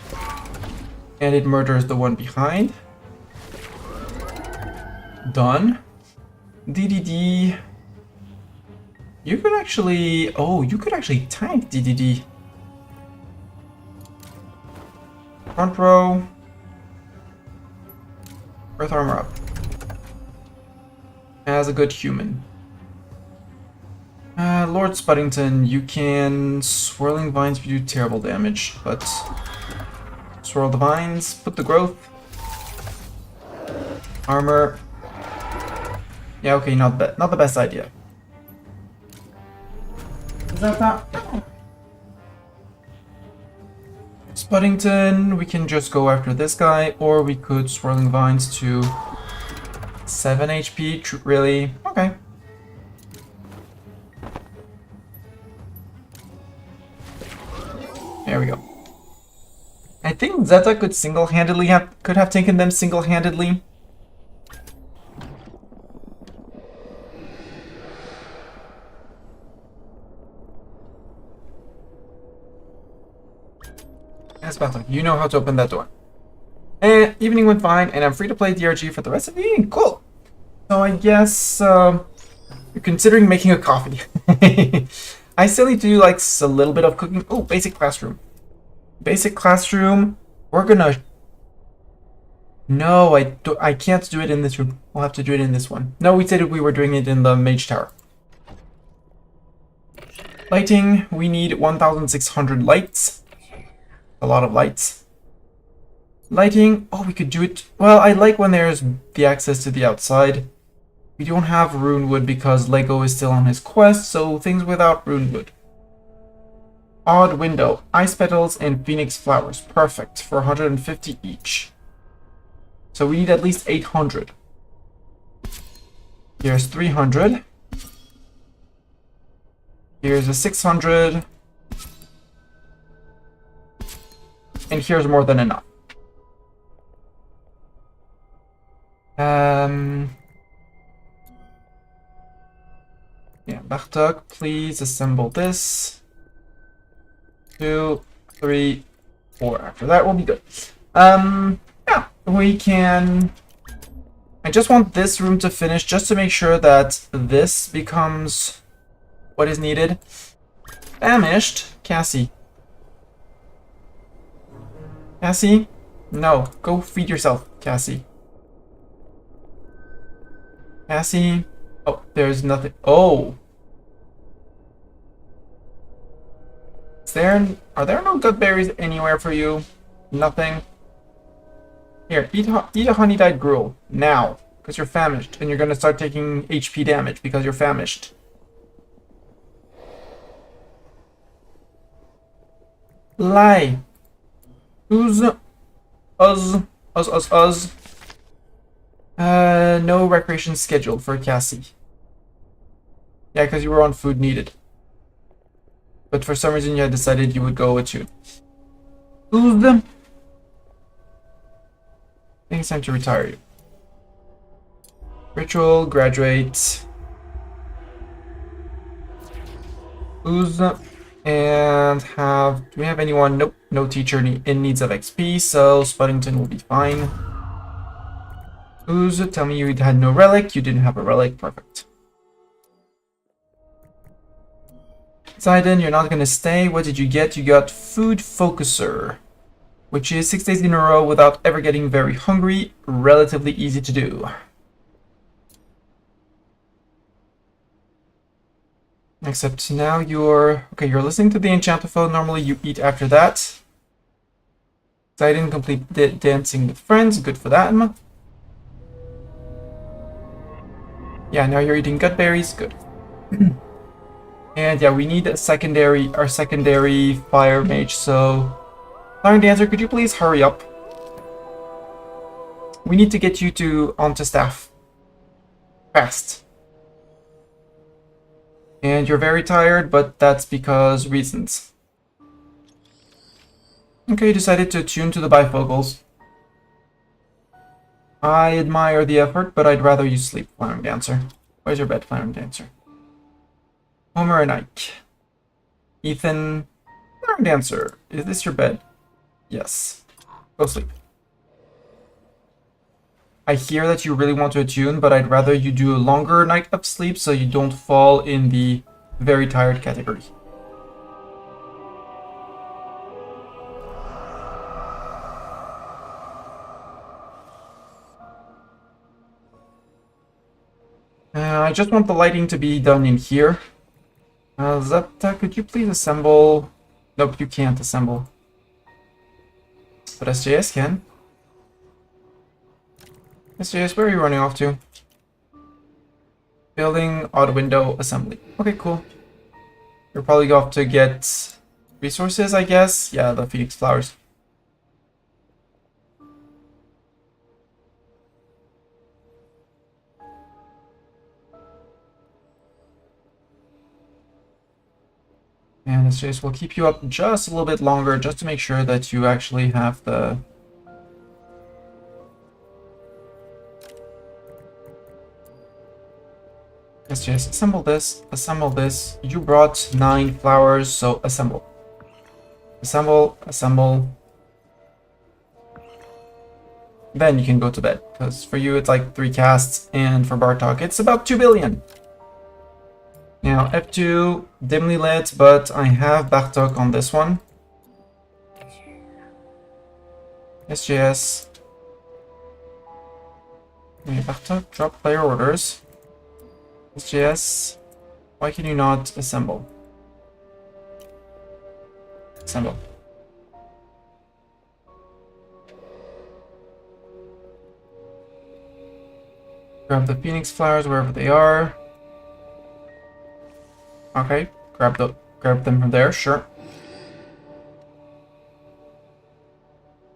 [SPEAKER 1] And it murders the one behind. Done. DDD. You could actually... Oh, you could actually tank DDD. Front row. Earth armor up. As a good human. Lord Spuddington, you can... Swirling Vines do terrible damage, but... Swirl the Vines, put the growth. Armor. Yeah, okay, not the best idea. Is that? Spuddington, we can just go after this guy, or we could Swirling Vines to 7 HP, really? Okay. There we go. I think Zeta could single-handedly have taken them single-handedly. Yes, Battle, you know how to open that door. And evening went fine, and I'm free to play DRG for the rest of the evening. Cool. So I guess you're considering making a coffee. I still need to do like a little bit of cooking. Oh, basic classroom. Basic classroom. We're gonna. No, I can't do it in this room. We'll have to do it in this one. No, we said we were doing it in the Mage Tower. Lighting. We need 1,600 lights. A lot of lights. Lighting. Oh, we could do it. Well, I like when there's the access to the outside. We don't have Runewood because Lego is still on his quest, so things without Runewood. Odd window. Ice petals and phoenix flowers. Perfect. For 150 each. So we need at least 800. Here's 300. Here's a 600. And here's more than enough. Yeah, Bartok, please assemble this. 2, 3, 4. After that will be good. Yeah, we can... I just want this room to finish just to make sure that this becomes what is needed. Famished. Cassie. Cassie? No, go feed yourself, Cassie. Cassie? Oh, there's nothing. Oh! Are there no gut berries anywhere for you? Nothing? Here, eat a honey-dyed gruel. Now. Because you're famished. And you're gonna start taking HP damage because you're famished. Lie. Who's... Us. No recreation scheduled for Cassie. Yeah, because you were on food needed. But for some reason you had decided you would go with you. Who's them? I think it's time to retire you. Ritual, graduate. Who's and have... Do we have anyone? Nope. No teacher in needs of XP, so Spuddington will be fine. Ooze, tell me you had no relic. You didn't have a relic. Perfect. Zidon, you're not gonna stay. What did you get? You got Food Focuser, which is 6 days in a row without ever getting very hungry. Relatively easy to do. Except now you're... Okay, you're listening to the Enchantophone. Normally you eat after that. Zidon complete dancing with friends. Good for that. Yeah, now you're eating gut berries. Good. And yeah, we need our secondary fire mage, so... Fire Dancer, could you please hurry up? We need to get you onto staff. Fast. And you're very tired, but that's because reasons. Okay, you decided to attune to the bifocals. I admire the effort, but I'd rather you sleep, Flaring Dancer. Where's your bed, Flaring Dancer? Homer and Ike. Ethan, Flaring Dancer, is this your bed? Yes. Go sleep. I hear that you really want to attune, but I'd rather you do a longer night of sleep so you don't fall in the very tired category. I just want the lighting to be done in here. Zeta, could you please assemble? Nope, you can't assemble. But SJS can. SJS, where are you running off to? Building odd window assembly. Okay, cool. You're probably off to get resources, I guess. Yeah, the Phoenix flowers. And SJS will keep you up just a little bit longer just to make sure that you actually have the... SJS, assemble this, assemble this. You brought 9 flowers, so assemble. Assemble, assemble. Then you can go to bed, because for you it's like 3 casts, and for Bartok it's about 2 billion. Now, F2, dimly lit, but I have Bartok on this one. SJS. Okay, Bartok, drop player orders. SJS, why can you not assemble? Assemble. Grab the Phoenix flowers wherever they are. Okay, grab them from there, sure.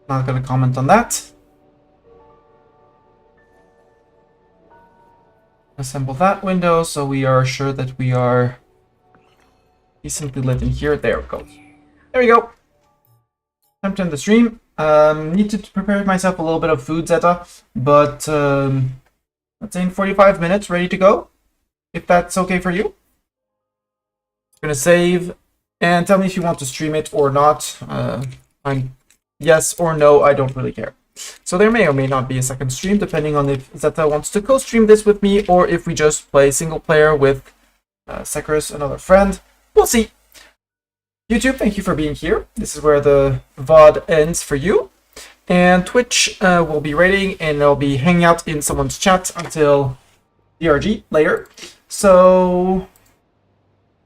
[SPEAKER 1] Not gonna comment on that. Assemble that window so we are sure that we are decently lit in here. There we go. There we go. Time to end the stream. Need to prepare myself a little bit of food, Zeta, but let's say in 45 minutes, ready to go, if that's okay for you. I'm gonna save and tell me if you want to stream it or not. I'm yes or no, I don't really care. So there may or may not be a second stream, depending on if Zeta wants to co-stream this with me, or if we just play single player with Sekrus, another friend. We'll see. YouTube, thank you for being here. This is where the VOD ends for you. And Twitch will be rating, and I'll be hanging out in someone's chat until DRG later. So